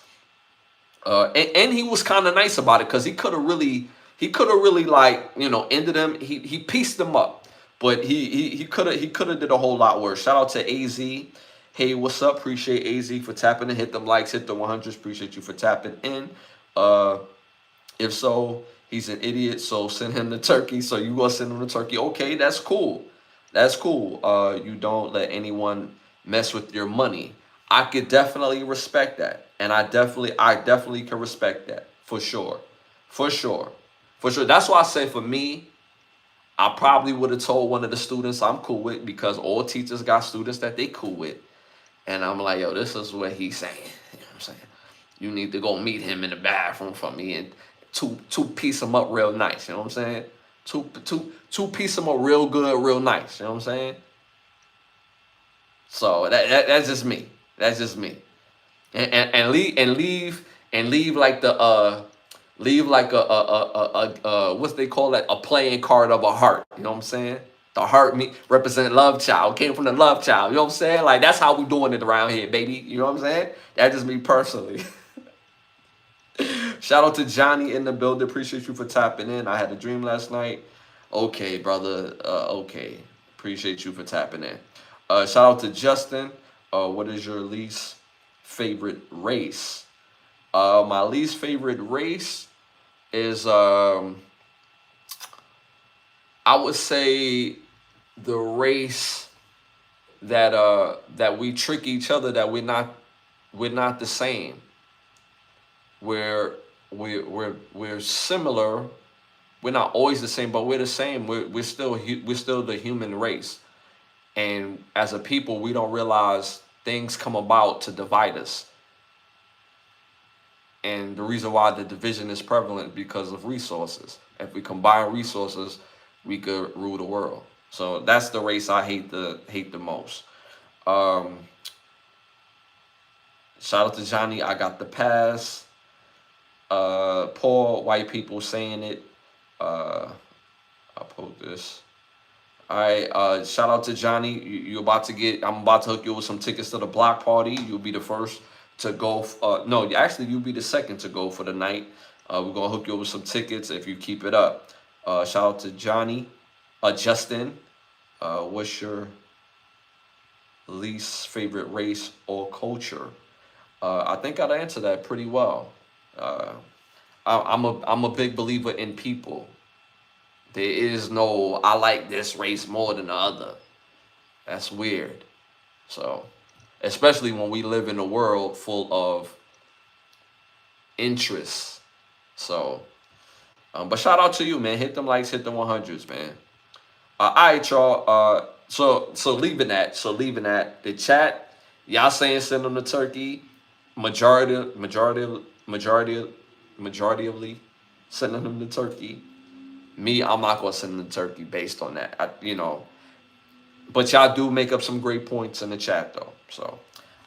And he was kind of nice about it because he could have really like ended him. He pieced them up, but he could have did a whole lot worse. Shout out to AZ. Hey, what's up? Appreciate AZ for tapping in. Hit them likes, hit the 100s. Appreciate you for tapping in. If so, he's an idiot. So send him to Turkey. So you gonna send him to Turkey? Okay, that's cool. That's cool. You don't let anyone mess with your money. I could definitely respect that, and I definitely can respect that for sure, for sure, for sure. That's why I say for me, I probably would have told one of the students I'm cool with because all teachers got students that they cool with, and I'm like, yo, this is what he's saying. You know what I'm saying? You need to go meet him in the bathroom for me and two piece him up real nice. You know what I'm saying? Two piece him up real good, real nice. You know what I'm saying? So that's just me. That's just me. And leave like the leave like what's they call that, a playing card of a heart. You know what I'm saying? The heart me represent Lovechild. Came from the Lovechild. You know what I'm saying? Like that's how we doing it around here, baby. You know what I'm saying? That's just me personally. Shout out to Johnny in the building. Appreciate you for tapping in. I had a dream last night. Okay, brother. Okay. Appreciate you for tapping in. Shout out to Justin. What is your least favorite race? My least favorite race is I would say the race that we trick each other that we're not the same. We're similar. We're not always the same, but we're the same. We're still the human race. And as a people, we don't realize things come about to divide us. And the reason why the division is prevalent because of resources. If we combine resources, we could rule the world. So that's the race I hate the most. Shout out to Johnny. I got the pass. Poor white people saying it. I'll post this. All right, shout out to Johnny. I'm about to hook you with some tickets to the block party. You'll be the first to go. No, actually, you'll be the second to go for the night. We're gonna hook you up with some tickets if you keep it up. Shout out to Johnny, Justin. What's your least favorite race or culture? I think I'd answer that pretty well. I'm a big believer in people. There is no, I like this race more than the other. That's weird. So, especially when we live in a world full of interests. So, but shout out to you, man. Hit them likes, hit them 100s, man. All right, y'all. So leaving that. The chat, y'all saying send them to Turkey. Majoritively sending them to Turkey. Me, I'm not gonna send them to Turkey based on that. But y'all do make up some great points in the chat though. So,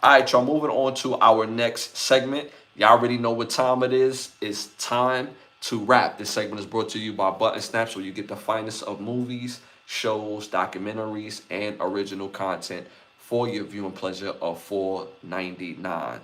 all right, y'all. Moving on to our next segment. Y'all already know what time it is. It's time to wrap. This segment is brought to you by Button Snaps, where you get the finest of movies, shows, documentaries, and original content for your viewing pleasure of $4.99.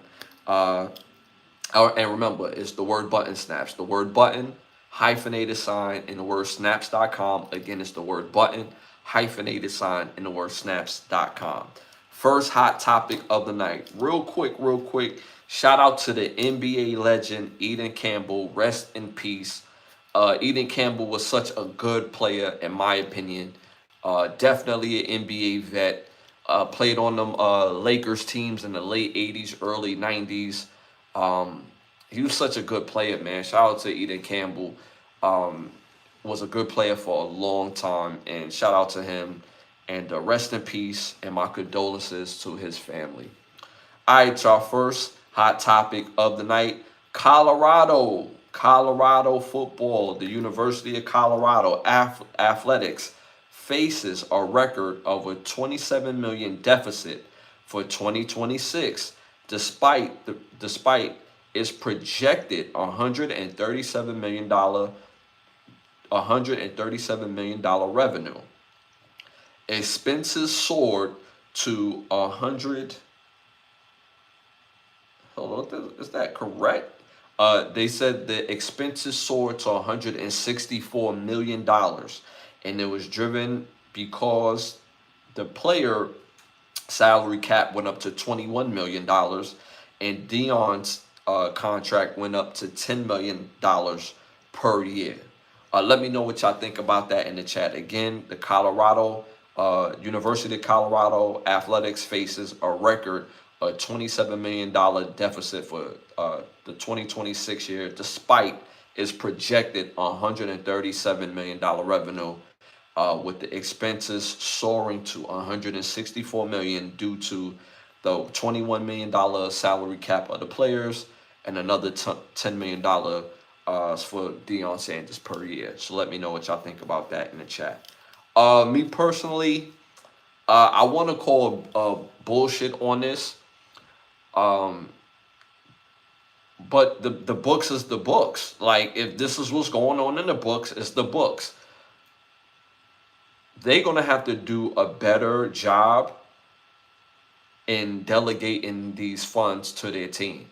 And remember, it's the word button snaps. The word button, hyphenated sign, in the word snaps.com. Again, it's the word button, hyphenated sign, in the word snaps.com. First hot topic of the night. Real quick. Shout out to the NBA legend, Eden Campbell. Rest in peace. Eden Campbell was such a good player, in my opinion. Definitely an NBA vet. Played on them Lakers teams in the late 80s, early 90s. He was such a good player, man. Shout out to Eden Campbell. Was a good player for a long time, and shout out to him. And rest in peace, and my condolences to his family. All right, y'all. First hot topic of the night: Colorado football. The University of Colorado athletics faces a record of a $27 million deficit for 2026, despite its projected $137 million revenue. Expenses soared to 100. Hold on, is that correct? They said the expenses soared to $164 million, and it was driven because the player salary cap went up to $21 million, and Dion's contract went up to $10 million per year. Let me know what y'all think about that in the chat. Again, the University of Colorado athletics faces a record a $27 million deficit for the 2026 year, despite its projected $137 million revenue, with the expenses soaring to $164 million due to the $21 million salary cap of the players and another $10 million for Deion Sanders per year. So let me know what y'all think about that in the chat. Me personally, I want to call bullshit on this. But the books is the books. Like, if this is what's going on in the books, it's the books. They're going to have to do a better job in delegating these funds to their team.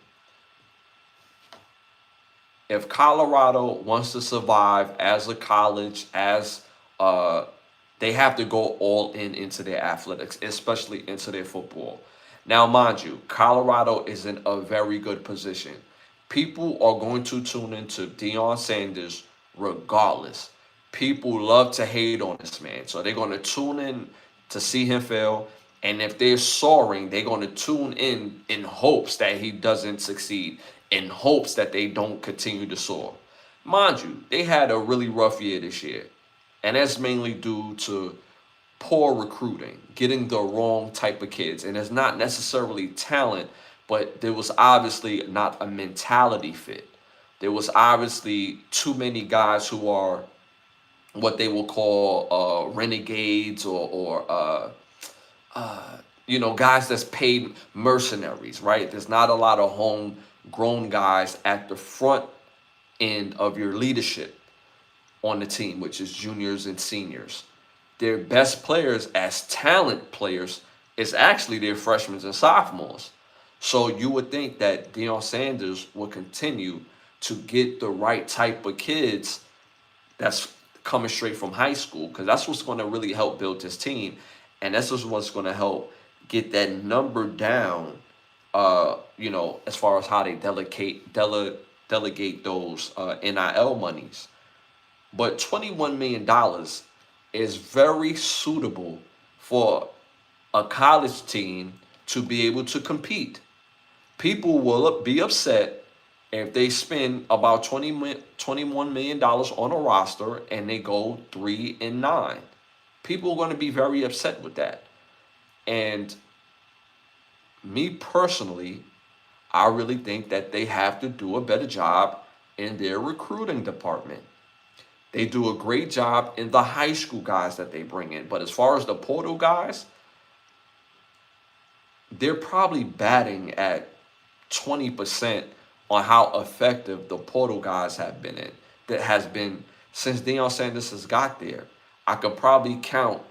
If Colorado wants to survive as a college, they have to go all into their athletics, especially into their football. Now, mind you, Colorado is in a very good position. People are going to tune into Deion Sanders regardless. People love to hate on this man, so they're going to tune in to see him fail. And if they're soaring, they're going to tune in hopes that he doesn't succeed, in hopes that they don't continue to soar. Mind you, they had a really rough year this year, and that's mainly due to poor recruiting, getting the wrong type of kids. And it's not necessarily talent, but there was obviously not a mentality fit. There was obviously too many guys who are what they will call renegades or guys that's paid mercenaries, right? There's not a lot of homegrown guys at the front end of your leadership on the team, which is juniors and seniors. Their best players as talent players is actually their freshmen and sophomores. So you would think that Deion Sanders will continue to get the right type of kids that's coming straight from high school, because that's what's going to really help build his team. And that's just what's going to help get that number down, as far as how they delegate those NIL monies. But $21 million is very suitable for a college team to be able to compete. People will be upset if they spend about $21 million on a roster and they go 3-9. People are going to be very upset with that. And me personally, I really think that they have to do a better job in their recruiting department. They do a great job in the high school guys that they bring in. But as far as the portal guys, they're probably batting at 20% on how effective the portal guys have been in. That has been since Deion Sanders has got there. I could probably count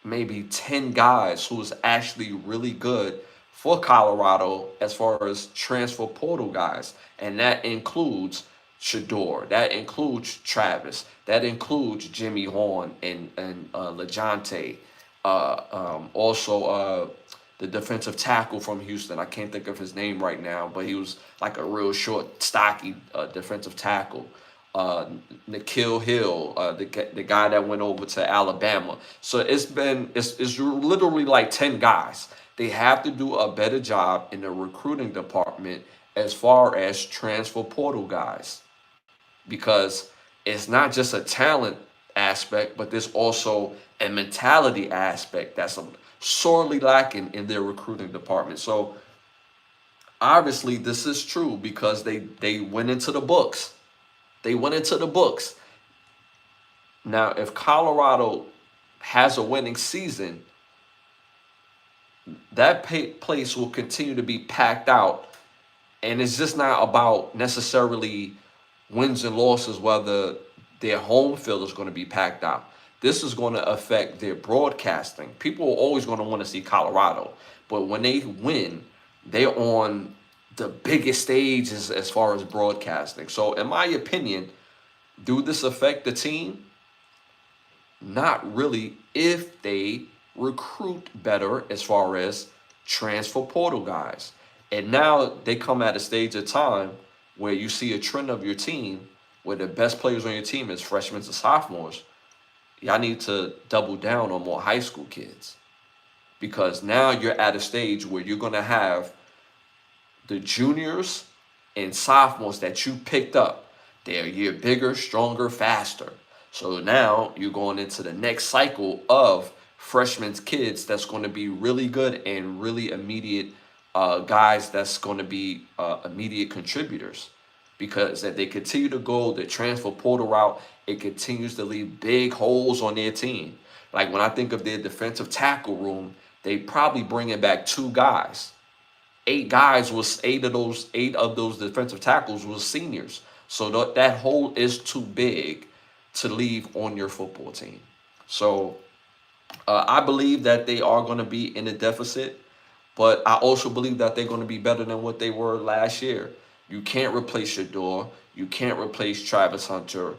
maybe 10 guys who is actually really good for Colorado as far as transfer portal guys. And that includes Shador, that includes Travis, that includes Jimmy Horn and LeJounte. Also, the defensive tackle from Houston. I can't think of his name right now, but he was like a real short, stocky defensive tackle. Nikhil Hill, the guy that went over to Alabama. So it's literally like 10 guys. They have to do a better job in the recruiting department as far as transfer portal guys, because it's not just a talent aspect, but there's also a mentality aspect that's sorely lacking in their recruiting department. So obviously this is true because they went into the books. They went into the books. Now, if Colorado has a winning season, that place will continue to be packed out. And it's just not about necessarily wins and losses, whether their home field is going to be packed out. This is going to affect their broadcasting. People are always going to want to see Colorado. But when they win, they're on the biggest stage as far as broadcasting. So in my opinion, do this affect the team? Not really, if they recruit better as far as transfer portal guys. And now they come at a stage of time where you see a trend of your team where the best players on your team is freshmen and sophomores. Y'all need to double down on more high school kids, because now you're at a stage where you're going to have the juniors and sophomores that you picked up. They're a year bigger, stronger, faster. So now you're going into the next cycle of freshman kids that's going to be really good and really immediate guys that's going to be immediate contributors. Because if they continue to go the transfer portal route, it continues to leave big holes on their team. Like when I think of their defensive tackle room, they probably bringing back 2 guys. 8 guys was 8 of those defensive tackles was seniors. So that hole is too big to leave on your football team. So I believe that they are going to be in a deficit, but I also believe that they're going to be better than what they were last year. You can't replace Shador. You can't replace Travis Hunter.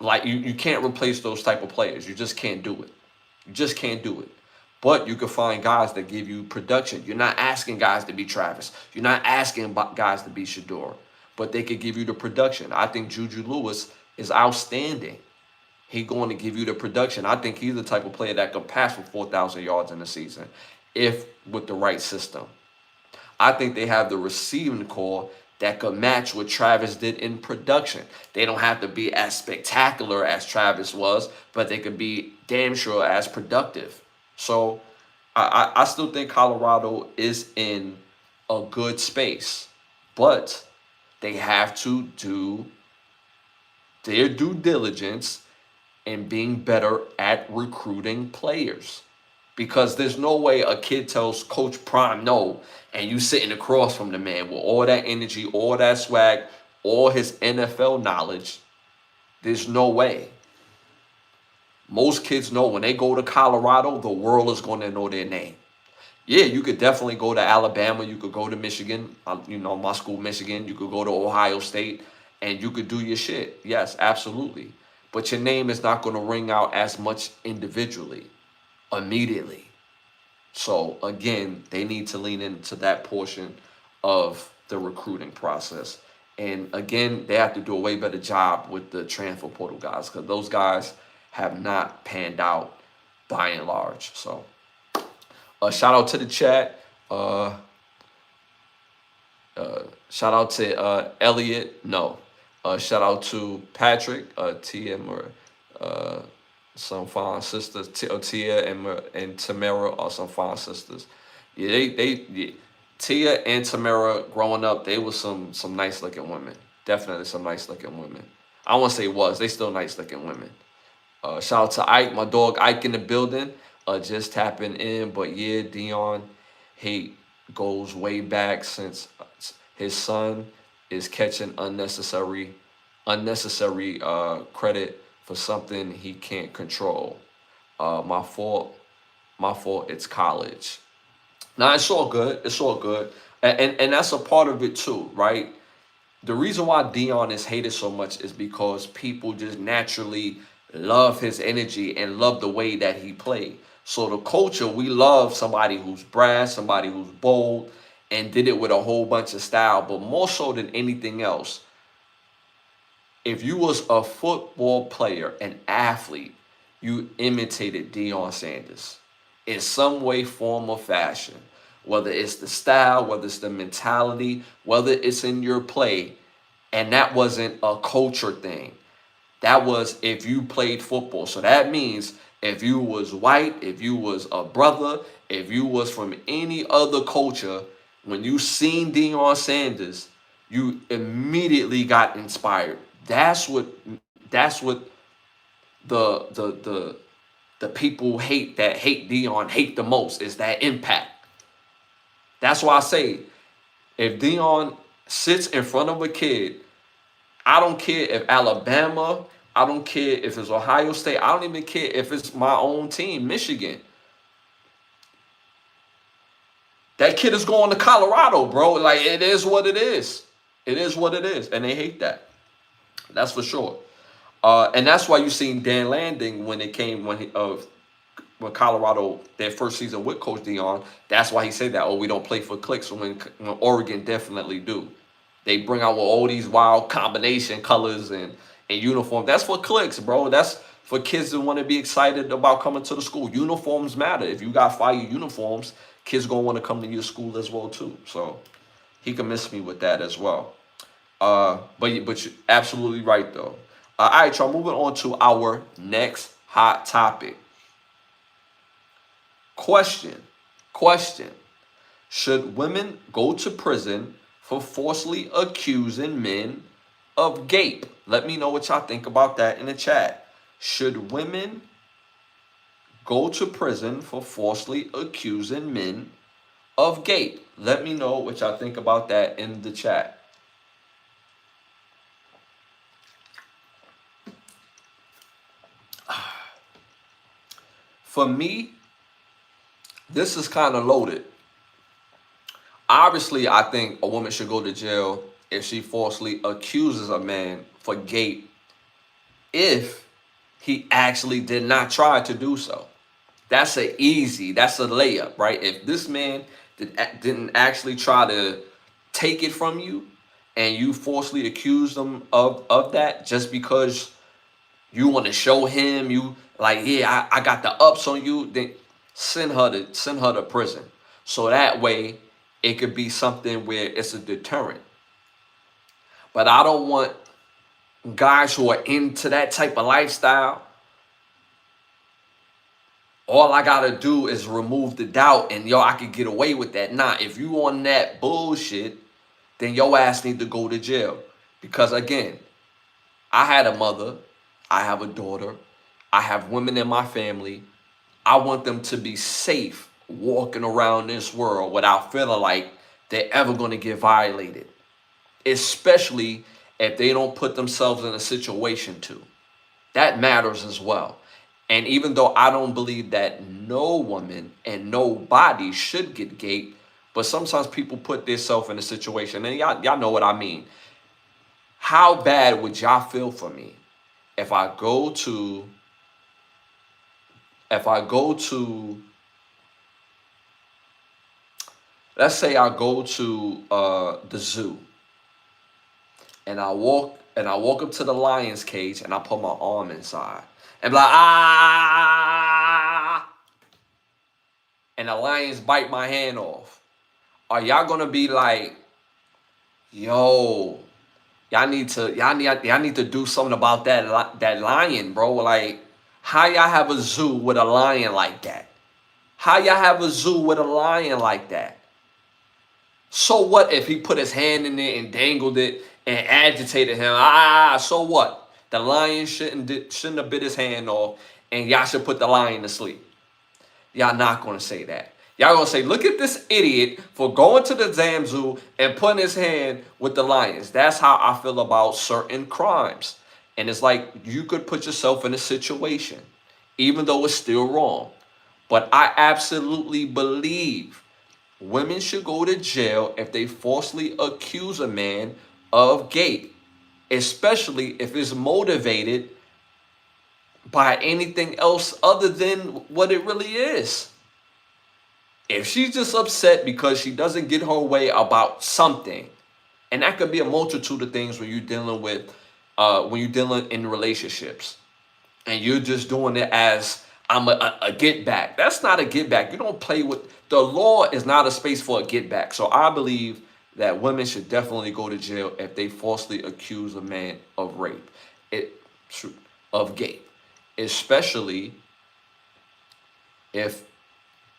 Like you can't replace those type of players. You just can't do it. You just can't do it. But you can find guys that give you production. You're not asking guys to be Travis. You're not asking guys to be Shador. But they could give you the production. I think Juju Lewis is outstanding. He's going to give you the production. I think he's the type of player that could pass for 4,000 yards in a season, if with the right system. I think they have the receiving core that could match what Travis did in production. They don't have to be as spectacular as Travis was, but they could be damn sure as productive. So I still think Colorado is in a good space, but they have to do their due diligence in being better at recruiting players. Because there's no way a kid tells Coach Prime no, and you sitting across from the man with all that energy, all that swag, all his NFL knowledge. There's no way. Most kids know when they go to Colorado, the world is going to know their name. Yeah, you could definitely go to Alabama. You could go to Michigan. My school, Michigan. You could go to Ohio State, and you could do your shit. Yes, absolutely. But your name is not going to ring out as much individually, immediately. So again, they need to lean into that portion of the recruiting process. And again, they have to do a way better job with the transfer portal guys, because those guys have not panned out by and large. So shout out to the chat. Shout out to Elliot. No. Shout out to Patrick, TM, or some fine sisters. Tia and Tamara are some fine sisters. Yeah, Tia and Tamara growing up, they were some nice looking women. Definitely some nice looking women. I won't say was. They still nice looking women. Shout out to Ike, my dog Ike in the building. Just tapping in. But yeah, Dion hate goes way back, since his son is catching unnecessary credit for something he can't control. My fault. My fault. It's college. Now it's all good. It's all good. And that's a part of it too, right? The reason why Dion is hated so much is because people just naturally love his energy and love the way that he played. So the culture, we love somebody who's brash, somebody who's bold, and did it with a whole bunch of style. But more so than anything else, if you was a football player, an athlete, you imitated Deion Sanders in some way, form, or fashion. Whether it's the style, whether it's the mentality, whether it's in your play, and that wasn't a culture thing. That was if you played football. So that means if you was white, if you was a brother, if you was from any other culture, when you seen Deion Sanders, you immediately got inspired. That's what the people hate Deion hate the most is that impact. That's why I say if Deion sits in front of a kid, I don't care if Alabama, I don't care if it's Ohio State, I don't even care if it's my own team, Michigan. That kid is going to Colorado, bro. Like, it is what it is. It is what it is. And they hate that. That's for sure. And that's why you seen Dan Landing when Colorado, their first season with Coach Dion, that's why he said that, oh, we don't play for clicks when Oregon definitely do. They bring out with all these wild combination colors and uniforms. That's for clicks, bro. That's for kids that want to be excited about coming to the school. Uniforms matter. If you got fire uniforms, kids gonna want to come to your school as well too. So he can miss me with that as well. But you're absolutely right though. All right, y'all. Moving on to our next hot topic. Question. Should women go to prison for falsely accusing men of gape? Let me know what y'all think about that in the chat. Should women go to prison for falsely accusing men of gape? Let me know what y'all think about that in the chat. For me, this is kind of loaded. Obviously, I think a woman should go to jail if she falsely accuses a man for gape if he actually did not try to do so. That's that's a layup, right? If this man didn't actually try to take it from you and you falsely accuse them of that just because you want to show him you like, yeah, I got the ups on you, then send her to prison. So that way it could be something where it's a deterrent. But I don't want guys who are into that type of lifestyle. All I gotta do is remove the doubt and I could get away with that. Nah, if you on that bullshit, then your ass need to go to jail. Because again, I had a mother, I have a daughter, I have women in my family. I want them to be safe walking around this world without feeling like they're ever going to get violated, especially if they don't put themselves in a situation to. That matters as well. And even though I don't believe that no woman and nobody should get gaped, but sometimes people put themselves in a situation, and y'all know what I mean. How bad would y'all feel for me if I go to let's say I go to the zoo and I walk up to the lion's cage and I put my arm inside and be like, ah, and the lions bite my hand off. Are y'all gonna be like, yo, y'all need to do something about that lion, bro? Like, how y'all have a zoo with a lion like that? How y'all have a zoo with a lion like that? So what if he put his hand in there and dangled it and agitated him? So what? The lion shouldn't have bit his hand off, and y'all should put the lion to sleep. Y'all not gonna say that. Y'all gonna say, look at this idiot for going to the damn zoo and putting his hand with the lions. That's how I feel about certain crimes. And it's like you could put yourself in a situation, even though it's still wrong. But I absolutely believe women should go to jail if they falsely accuse a man of gape, especially if it's motivated by anything else other than what it really is. If she's just upset because she doesn't get her way about something, and that could be a multitude of things when you're dealing with, when you're dealing in relationships, and you're just doing it as I'm a get back. That's not a get back. You don't play with the law. Is not a space for a get back. So I believe that women should definitely go to jail if they falsely accuse a man of rape, it of gape, especially if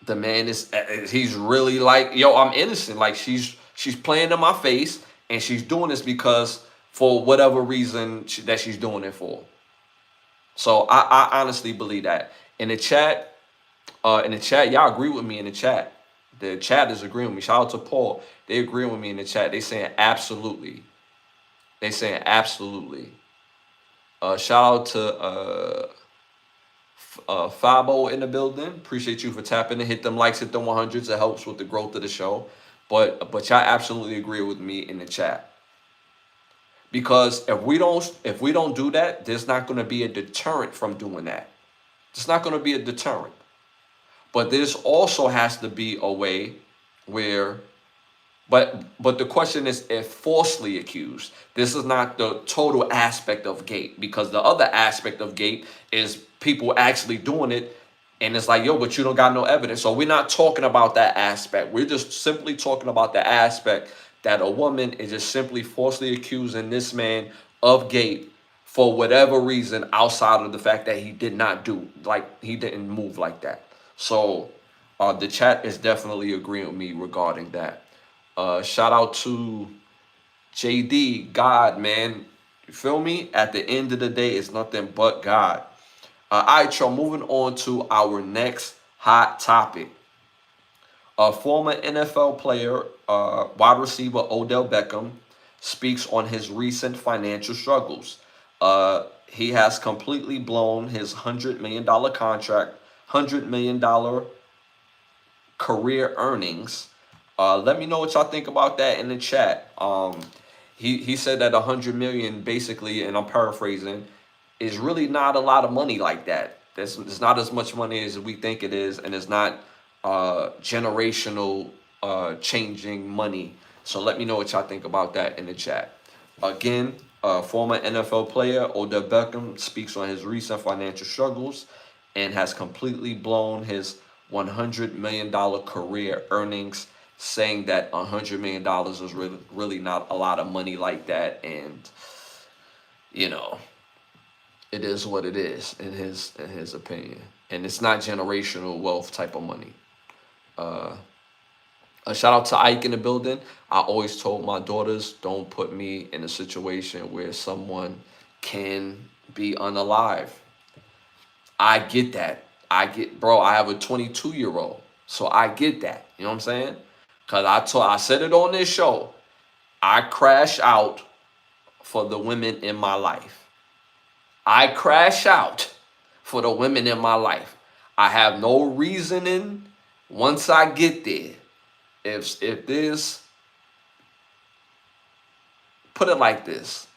the man is, he's really like, yo, I'm innocent. Like she's playing in my face, and she's doing this because for whatever reason that she's doing it for. So I honestly believe that. In the chat, y'all agree with me in the chat. The chat is agreeing with me. Shout out to Paul. They agree with me in the chat. They saying absolutely. They saying absolutely. Shout out to Fabo in the building. Appreciate you for tapping and hit them likes, hit them 100s. It helps with the growth of the show. But y'all absolutely agree with me in the chat. Because if we don't do that, there's not going to be a deterrent from doing that. It's not going to be a deterrent. But this also has to be a way where, but the question is, if falsely accused, this is not the total aspect of gape, because the other aspect of gape is people actually doing it, and it's like, yo, but you don't got no evidence. So we're not talking about that aspect. We're just simply talking about the aspect that a woman is just simply falsely accusing this man of gape for whatever reason outside of the fact that he did not do, like he didn't move like that. So the chat is definitely agreeing with me regarding that. Shout out to JD, God, man. You feel me? At the end of the day, it's nothing but God. All right, y'all, moving on to our next hot topic. A former NFL player, wide receiver Odell Beckham, speaks on his recent financial struggles. He has completely blown his $100 million contract, $100 million career earnings. Let me know what y'all think about that in the chat. He said that 100 million, basically, and I'm paraphrasing, is really not a lot of money like that. It's not as much money as we think it is, and it's not generational changing money. So let me know what y'all think about that in the chat. Again, former NFL player Odell Beckham speaks on his recent financial struggles and has completely blown his $100 million career earnings, saying that $100 million is really not a lot of money like that. And, you know, it is what it is in his opinion. And it's not generational wealth type of money. A shout out to Ike in the building. I always told my daughters, don't put me in a situation where someone can be unalive. I get that. I have a 22-year-old. So I get that. You know what I'm saying? Because I said it on this show. I crash out for the women in my life. I crash out for the women in my life. I have no reasoning once I get there. If this, put it like this.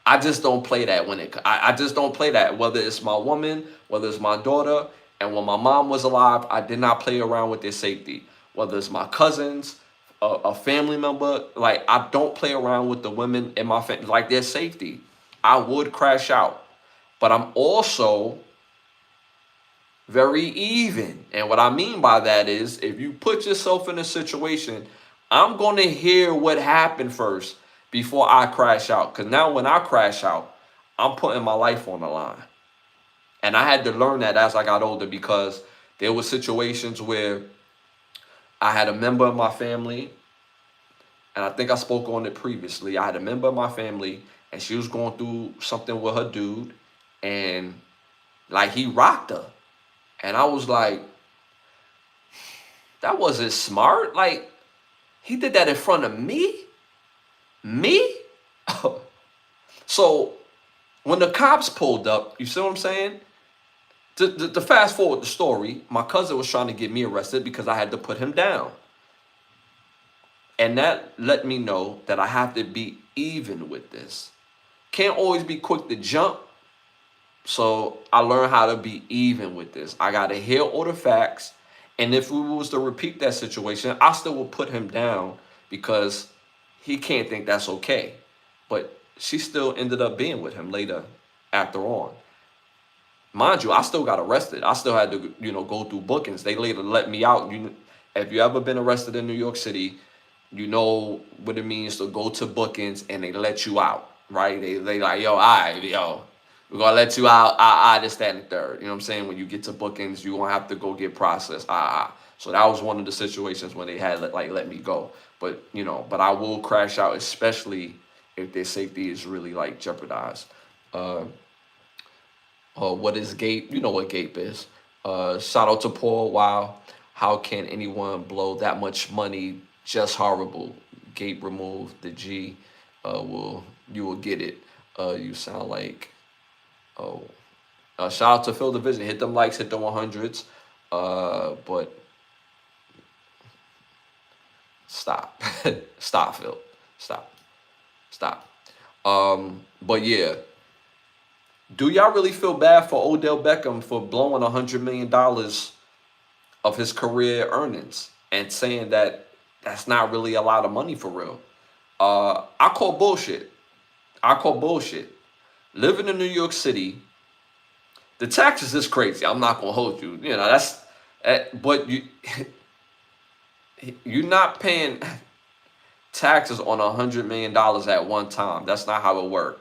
I just don't play that I just don't play that, whether it's my woman, whether it's my daughter. And when my mom was alive, I did not play around with their safety. Whether it's my cousins, a family member, like I don't play around with the women in my family, like their safety. I would crash out. But I'm also very even. And what I mean by that is, if you put yourself in a situation, I'm going to hear what happened first before I crash out. Because now when I crash out, I'm putting my life on the line. And I had to learn that as I got older, because there were situations where I had a member of my family, and I think I spoke on it previously. I had a member of my family, and she was going through something with her dude, and like he rocked her. And I was like, that wasn't smart. Like, he did that in front of me? Me? So when the cops pulled up, you see what I'm saying? To fast forward the story, my cousin was trying to get me arrested because I had to put him down. And that let me know that I have to be even with this. Can't always be quick to jump. So I learned how to be even with this. I got to hear all the facts. And if we was to repeat that situation, I still would put him down because he can't think that's okay. But she still ended up being with him later after on. Mind you, I still got arrested. I still had to, go through bookings. They later let me out. If you ever been arrested in New York City, you know what it means to go to bookings and they let you out, right? They like, yo, all right, yo, we're gonna let you out. This, that, and the third. You know what I'm saying? When you get to bookings, you gonna have to go get processed. So that was one of the situations when they had let me go. But but I will crash out, especially if their safety is really jeopardized. What is GAPE? You know what GAPE is. Shout out to Paul. Wow, how can anyone blow that much money? Just horrible. GAPE removed the G. You will get it. You sound like shout out to Phil Division. Hit them likes, hit the 100s. But stop, stop, Phil, stop. But yeah. Do y'all really feel bad for Odell Beckham for blowing $100 million of his career earnings and saying that that's not really a lot of money for real? I call bullshit. Living in New York City, the taxes is crazy. I'm not gonna hold you. But you're not paying taxes on $100 million at one time. That's not how it works.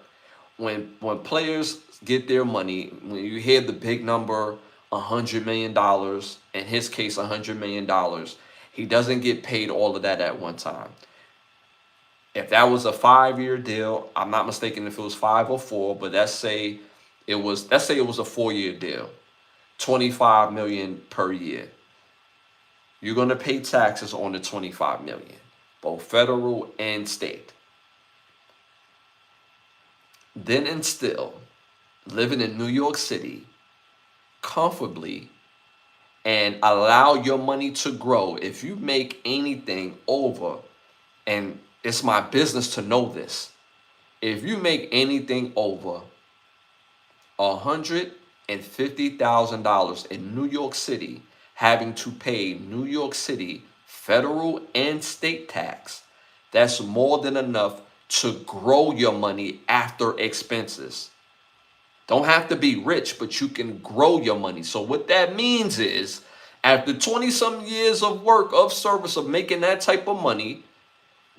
When players get their money, when you hear the big number, $100 million, in his case, $100 million, he doesn't get paid all of that at one time. If that was a 5-year deal, I'm not mistaken if it was 5 or 4, but let's say it was a 4-year deal, $25 million per year. You're gonna pay taxes on the $25 million, both federal and state. Then and still, living in New York City comfortably and allow your money to grow. If you make anything over, and it's my business to know this, if you make anything over $150,000 in New York City, having to pay New York City federal and state tax, that's more than enough to grow your money after expenses. Don't have to be rich, but you can grow your money. So what that means is, after 20-some years of work, of service, of making that type of money,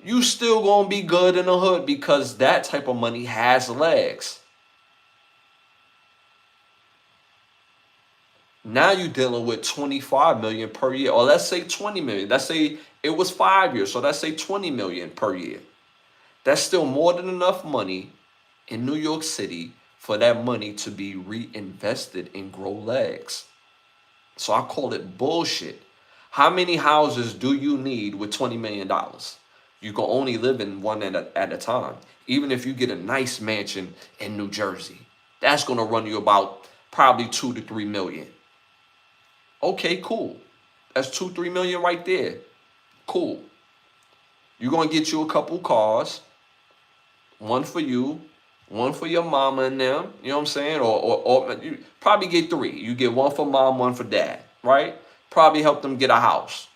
you still gonna be good in the hood because that type of money has legs. Now you're dealing with $25 million per year, or let's say $20 million. Let's say it was 5 years, so let's say $20 million per year. That's still more than enough money in New York City for that money to be reinvested and grow legs. So I call it bullshit. How many houses do you need with $20 million? You can only live in one at a time. Even if you get a nice mansion in New Jersey, that's going to run you about probably $2 to $3 million. Okay, cool. That's $2-3 million right there. Cool. You're going to get you a couple cars. One for you, one for your mama and them, you know what I'm saying? Or you probably get 3. You get one for mom, one for dad, right? Probably help them get a house.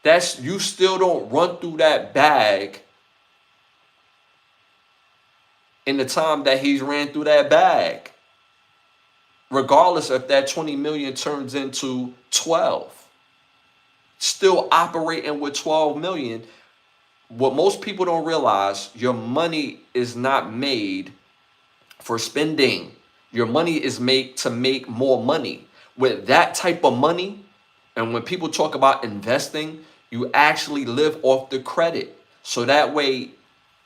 You still don't run through that bag in the time that he's ran through that bag. Regardless if that 20 million turns into 12. Still operating with 12 million. What most people don't realize, your money is not made for spending. Your money is made to make more money. With that type of money, and when people talk about investing, you actually live off the credit. So that way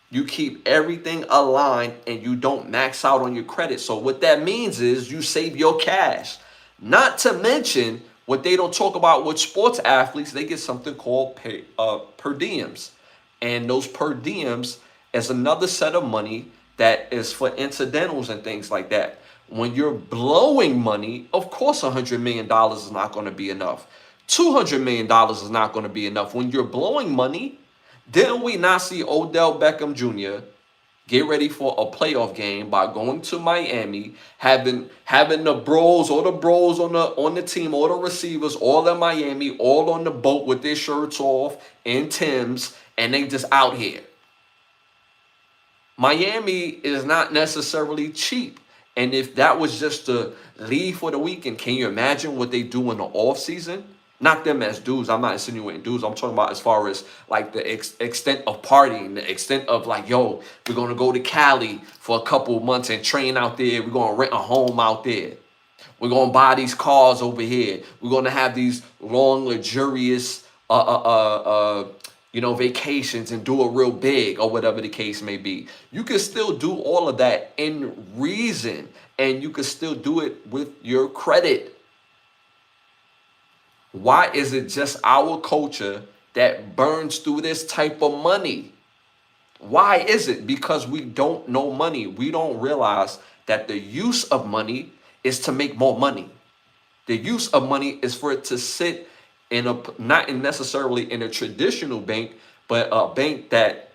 you keep everything aligned and you don't max out on your credit. So what that means is you save your cash. Not to mention what they don't talk about with sports athletes, they get something called per diems. And those per diems is another set of money that is for incidentals and things like that. When you're blowing money, of course $100 million is not going to be enough. $200 million is not going to be enough. When you're blowing money, didn't we not see Odell Beckham Jr. get ready for a playoff game by going to Miami, having the bros, all the bros on the team, all the receivers, all in Miami, all on the boat with their shirts off in Timbs, and they just out here. Miami is not necessarily cheap. And if that was just to leave for the weekend, can you imagine what they do in the off season? Not them as dudes. I'm not insinuating dudes. I'm talking about as far as like the extent of partying, the extent of like, yo, we're going to go to Cali for a couple of months and train out there. We're going to rent a home out there. We're going to buy these cars over here. We're going to have these long, luxurious, vacations and do it real big or whatever the case may be. You can still do all of that in reason, and you can still do it with your credit. Why is it just our culture that burns through this type of money? Why is it? Because we don't know money. We don't realize that the use of money is to make more money. The use of money is for it to sit in not necessarily in a traditional bank, but a bank that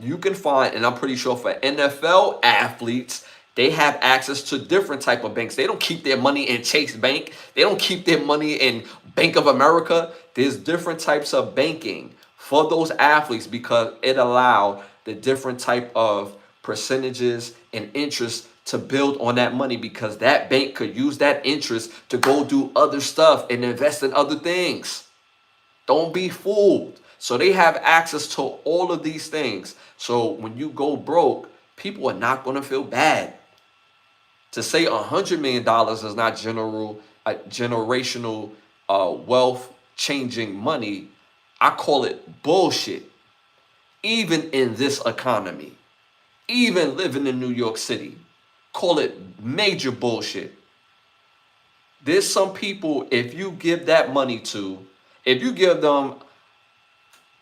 you can find. And I'm pretty sure for NFL athletes, they have access to different type of banks. They don't keep their money in Chase Bank. They don't keep their money in Bank of America. There's different types of banking for those athletes because it allowed the different type of percentages and interest to build on that money, because that bank could use that interest to go do other stuff and invest in other things. Don't be fooled. So they have access to all of these things. So when you go broke, people are not going to feel bad. To say $100 million is not generational wealth changing money, I call it bullshit. Even in this economy, even living in New York City, call it major bullshit. There's some people, if you give that money to, if you give them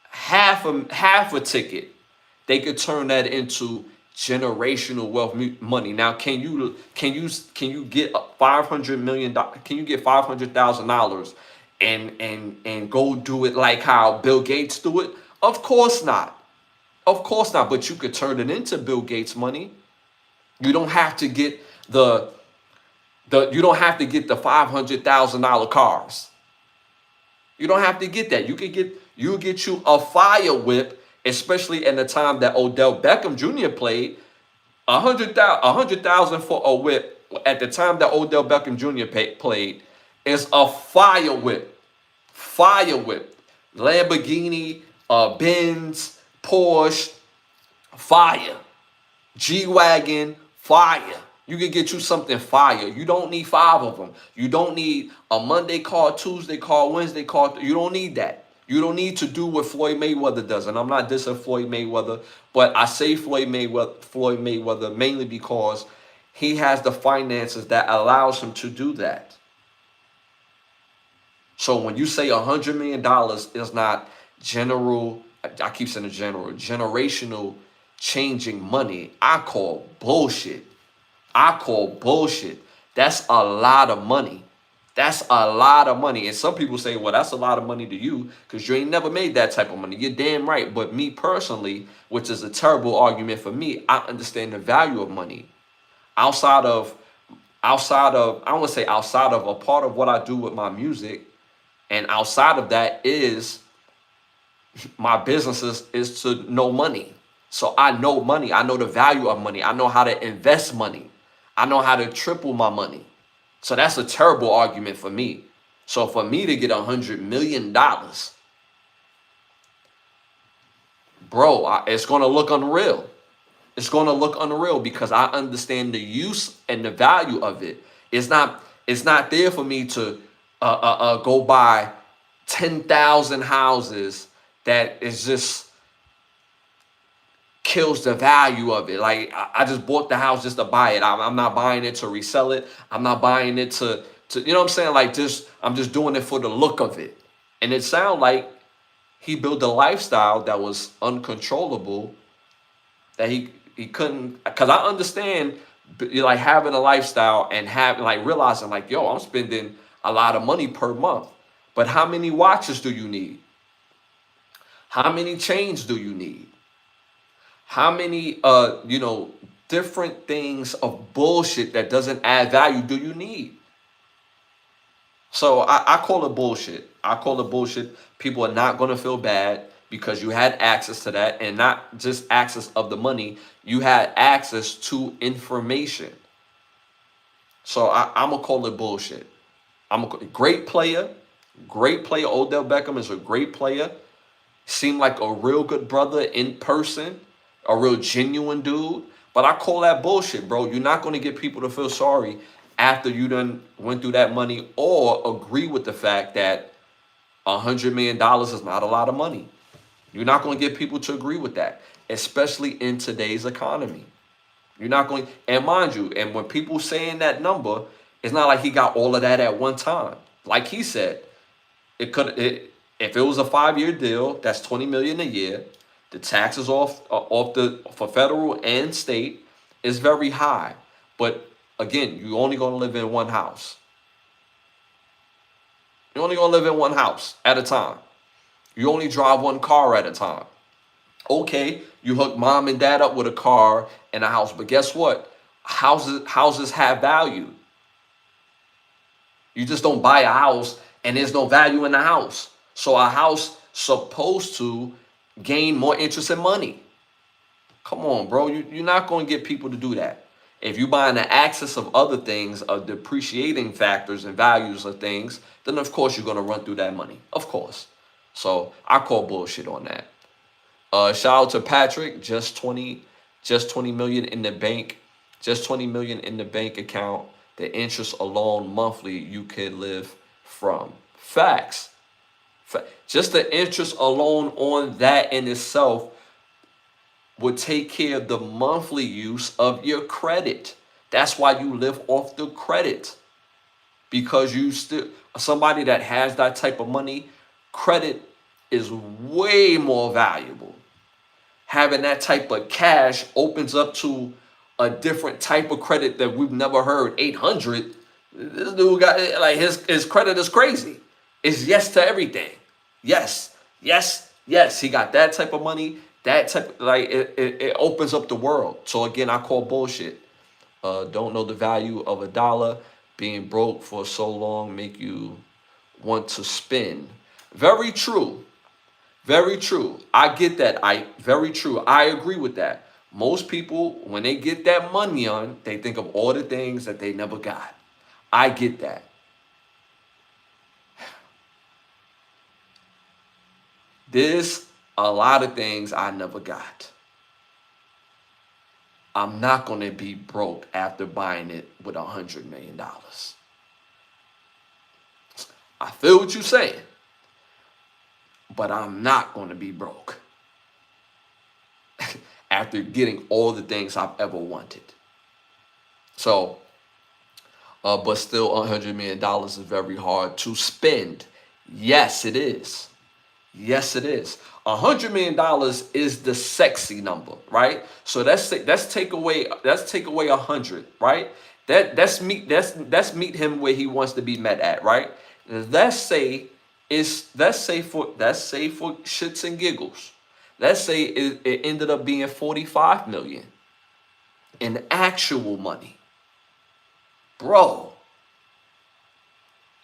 half a ticket, they could turn that into generational wealth money. Now, can you get $500 million? Can you get $500,000 and go do it like how Bill Gates do it? Of course not. Of course not. But you could turn it into Bill Gates money. You don't have to get the $500,000 cars. You don't have to get that. You'll get you a fire whip, especially in the time that Odell Beckham Jr. played. $100,000 for a whip at the time that Odell Beckham Jr. played is a fire whip. Fire whip. Lamborghini, Benz, Porsche, fire. G-Wagon, fire. You can get you something fire. You don't need 5 of them. You don't need a Monday car, Tuesday car, Wednesday car. You don't need that. You don't need to do what Floyd Mayweather does. And I'm not dissing Floyd Mayweather, but I say Floyd Mayweather mainly because he has the finances that allows him to do that. So when you say $100 million is not I keep saying generational changing money, I call bullshit. That's a lot of money. That's a lot of money. And some people say, well, that's a lot of money to you because you ain't never made that type of money. You're damn right. But me personally, which is a terrible argument for me, I understand the value of money. Outside of I want to say outside of a part of what I do with my music, and outside of that is my businesses is to know money. So I know money. I know the value of money. I know how to invest money. I know how to triple my money. So that's a terrible argument for me. So for me to get $100 million, bro, it's going to look unreal. It's going to look unreal because I understand the use and the value of it. It's not there for me to go buy 10,000 houses that is just kills the value of it. Like I just bought the house just to buy it. I'm not buying it to resell it. I'm not buying it to you know what I'm saying? Like I'm just doing it for the look of it. And it sounded like he built a lifestyle that was uncontrollable, that he couldn't, because I understand you're like having a lifestyle and having like realizing like, yo, I'm spending a lot of money per month. But how many watches do you need? How many chains do you need? How many different things of bullshit that doesn't add value do you need? So I call it bullshit. I call it bullshit. People are not going to feel bad because you had access to that, and not just access of the money. You had access to information. So I'm going to call it bullshit. I'm a great player. Great player. Odell Beckham is a great player. Seemed like a real good brother in person. A real genuine dude. But I call that bullshit, bro. You're not going to get people to feel sorry after you done went through that money, or agree with the fact that $100 million is not a lot of money. You're not going to get people to agree with that, especially in today's economy. You're not going, and mind you, and when people saying that number, it's not like he got all of that at one time. Like he said, if it was a 5-year deal, that's 20 million a year. The taxes for federal and state is very high. But again, you're only going to live in one house. You're only going to live in one house at a time. You only drive one car at a time. Okay, you hook mom and dad up with a car and a house, but guess what? Houses have value. You just don't buy a house and there's no value in the house. So a house supposed to gain more interest in money. Come on, bro. You're not going to get people to do that. If you buying the access of other things, of depreciating factors and values of things, then of course you're going to run through that money. Of course. So I call bullshit on that. Shout out to Patrick, just 20 million in the bank, just 20 million in the bank account. The interest alone monthly you could live from. Facts. Just the interest alone on that in itself would take care of the monthly use of your credit. That's why you live off the credit, because you still, somebody that has that type of money, credit is way more valuable. Having that type of cash opens up to a different type of credit that we've never heard. 800. This dude got, like, his credit is crazy. It's yes to everything. Yes, yes, yes. He got that type of money. That type, like, it opens up the world. So again, I call bullshit. Don't know the value of a dollar. Being broke for so long make you want to spend. Very true. Very true. I get that. Very true. I agree with that. Most people, when they get that money on, they think of all the things that they never got. I get that. There's a lot of things I never got. I'm not going to be broke after buying it with $100 million. I feel what you're saying, but I'm not going to be broke after getting all the things I've ever wanted. So, but still $100 million is very hard to spend. Yes, it is. Yes, it is. $100 million is the sexy number, right? So let's take away 100, right? That's meet him where he wants to be met at, right? Let's say for shits and giggles, let's say it ended up being 45 million in actual money. Bro,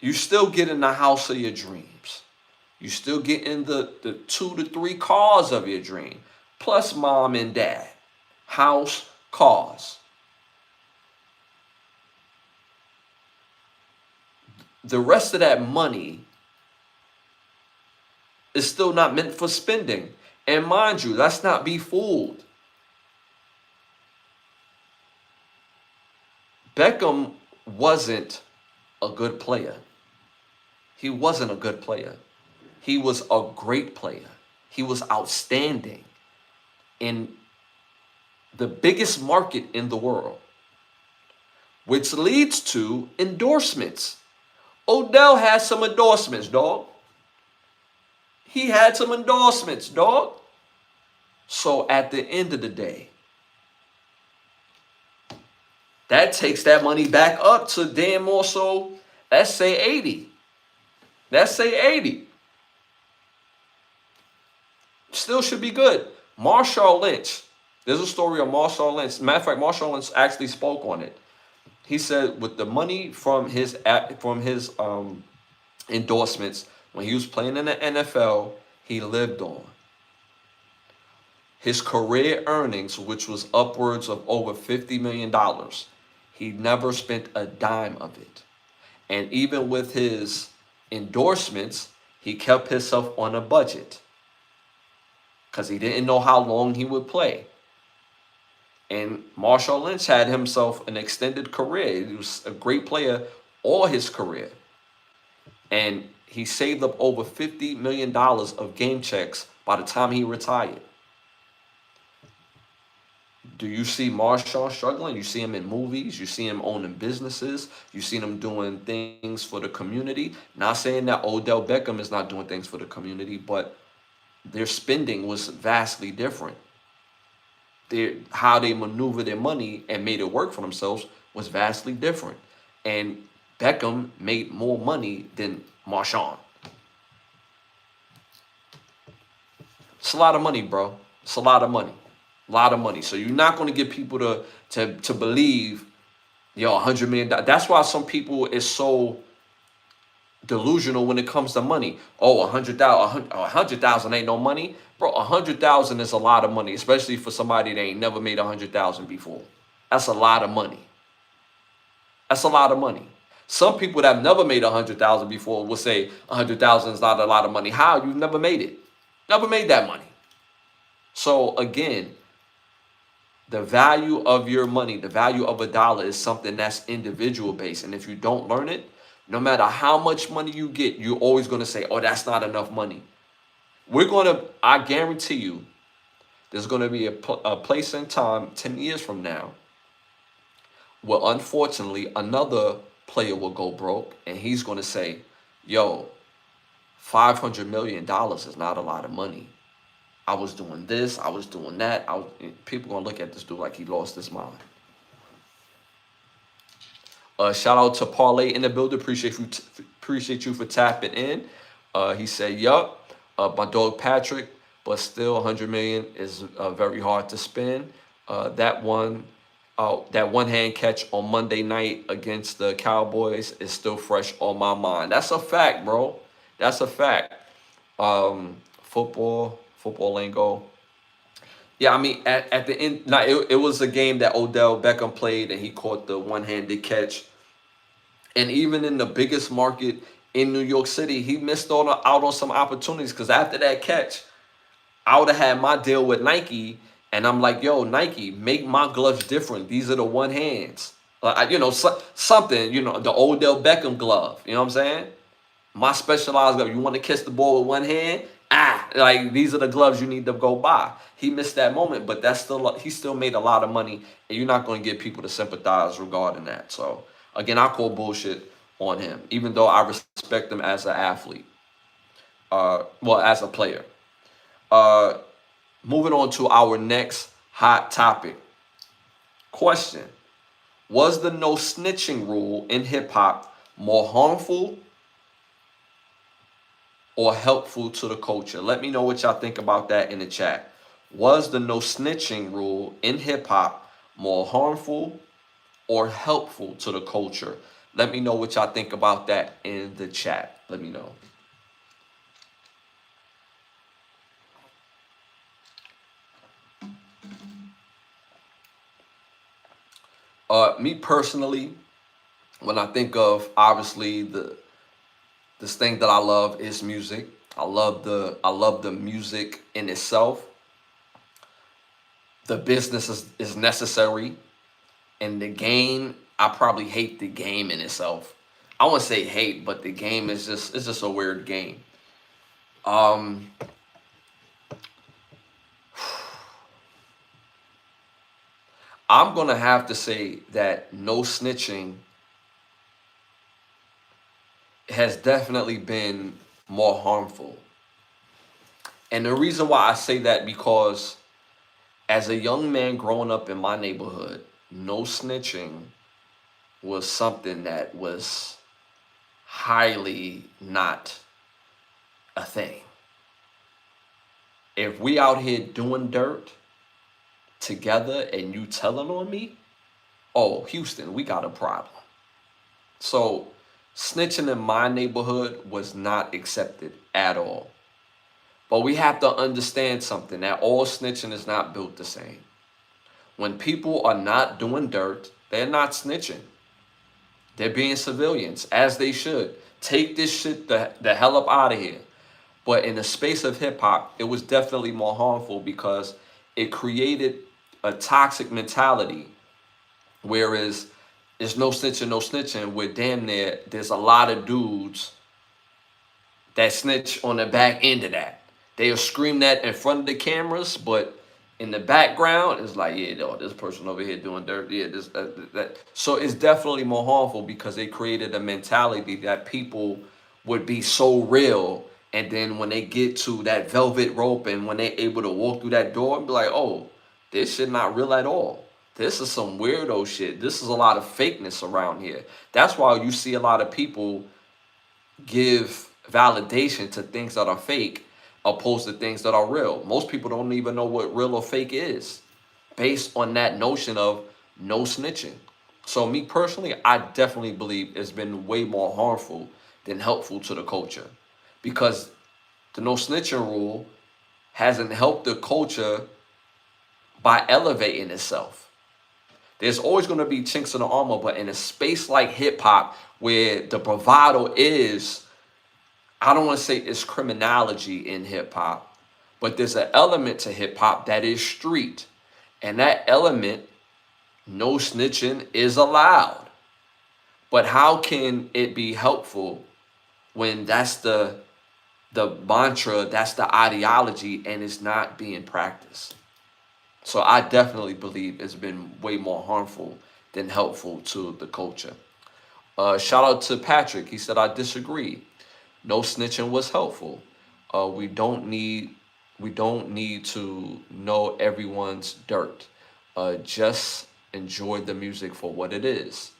you still get in the house of your dreams. You still get in the 2 to 3 cars of your dream, plus mom and dad, house, cars. The rest of that money is still not meant for spending. And mind you, let's not be fooled. Beckham wasn't a good player. He wasn't a good player. He was a great player. He was outstanding in the biggest market in the world, which leads to endorsements. Odell has some endorsements, dog. He had some endorsements, dog. So at the end of the day, that takes that money back up to damn also, let's say 80. Let's say 80. Still should be good. Marshawn Lynch. There's a story of Marshawn Lynch. Matter of fact, Marshawn Lynch actually spoke on it. He said with the money from his endorsements when he was playing in the NFL, he lived on. His career earnings, which was upwards of over $50 million, he never spent a dime of it. And even with his endorsements, he kept himself on a budget because he didn't know how long he would play. And Marshawn Lynch had himself an extended career. He was a great player all his career. And he saved up over $50 million of game checks by the time he retired. Do you see Marshawn struggling? You see him in movies. You see him owning businesses. You see him doing things for the community. Not saying that Odell Beckham is not doing things for the community, but their spending was vastly different. How they maneuver their money and made it work for themselves was vastly different. And Beckham made more money than Marshawn. It's a lot of money, bro. It's a lot of money. A lot of money. So you're not going to get people to believe, yo, $100 million. That's why some people is so delusional when it comes to money. Oh, 100,000 ain't no money. Bro, 100,000 is a lot of money, especially for somebody that ain't never made 100,000 before. That's a lot of money. That's a lot of money. Some people that have never made 100,000 before will say 100,000 is not a lot of money. How? You've never made it. Never made that money. So again, the value of your money, the value of a dollar is something that's individual based. And if you don't learn it, no matter how much money you get, you're always going to say, oh, that's not enough money. I guarantee you, there's going to be a place and time 10 years from now where unfortunately another player will go broke and he's going to say, yo, $500 million is not a lot of money. I was doing this, I was doing that. People going to look at this dude like he lost his mind. Shout out to Parlay in the building. Appreciate you for tapping in. He said, yup. My dog Patrick, but still 100 million is very hard to spend. That one hand catch on Monday night against the Cowboys is still fresh on my mind. That's a fact, bro. That's a fact. Football lingo. Yeah, I mean, at the end, it was a game that Odell Beckham played, and he caught the one-handed catch. And even in the biggest market in New York City, he missed out on some opportunities because after that catch, I would have had my deal with Nike, and I'm like, yo, Nike, make my gloves different. These are the one hands. Something, the Odell Beckham glove. You know what I'm saying? My specialized glove. You want to kiss the ball with one hand? These are the gloves you need to go buy. He missed that moment, but he still made a lot of money, and you're not going to get people to sympathize regarding that. So again, I call bullshit on him, even though I respect him as an athlete. As a player. Moving on to our next hot topic. Question: was the no snitching rule in hip hop more harmful or helpful to the culture? Let me know what y'all think about that in the chat. Was the no snitching rule in hip hop more harmful or helpful to the culture? Let me know what y'all think about that in the chat. Let me know. Me personally, when I think of obviously this thing that I love is music. I love the music in itself. The business is necessary, and the game, I probably hate the game in itself. I won't say hate, but the game is just a weird game. I'm gonna have to say that no snitching has definitely been more harmful. And the reason why I say that, because as a young man growing up in my neighborhood, no snitching was something that was highly not a thing. If we out here doing dirt together and you telling on me, oh, Houston, we got a problem. So snitching in my neighborhood was not accepted at all. But we have to understand something, that all snitching is not built the same. When people are not doing dirt, they're not snitching. They're being civilians, as they should. Take this shit the hell up out of here. But in the space of hip hop, it was definitely more harmful because it created a toxic mentality. Whereas it's no snitching, no snitching, where damn near there's a lot of dudes that snitch on the back end of that. They'll scream that in front of the cameras, but in the background, it's like, yeah, no, this person over here doing dirt, yeah, this, that. So it's definitely more harmful because they created a mentality that people would be so real, and then when they get to that velvet rope and when they're able to walk through that door and be like, oh, this shit not real at all. This is some weirdo shit. This is a lot of fakeness around here. That's why you see a lot of people give validation to things that are fake opposed to things that are real. Most people don't even know what real or fake is based on that notion of no snitching. So me personally, I definitely believe it's been way more harmful than helpful to the culture, because the no snitching rule hasn't helped the culture by elevating itself. There's always going to be chinks in the armor, but in a space like hip hop where the bravado is, I don't want to say it's criminology in hip hop, but there's an element to hip hop that is street. And that element, no snitching, is allowed. But how can it be helpful when that's the mantra, that's the ideology, and it's not being practiced? So I definitely believe it's been way more harmful than helpful to the culture. Shout out to Patrick. He said, I disagree. No snitching was helpful. We don't need to know everyone's dirt. Just enjoy the music for what it is.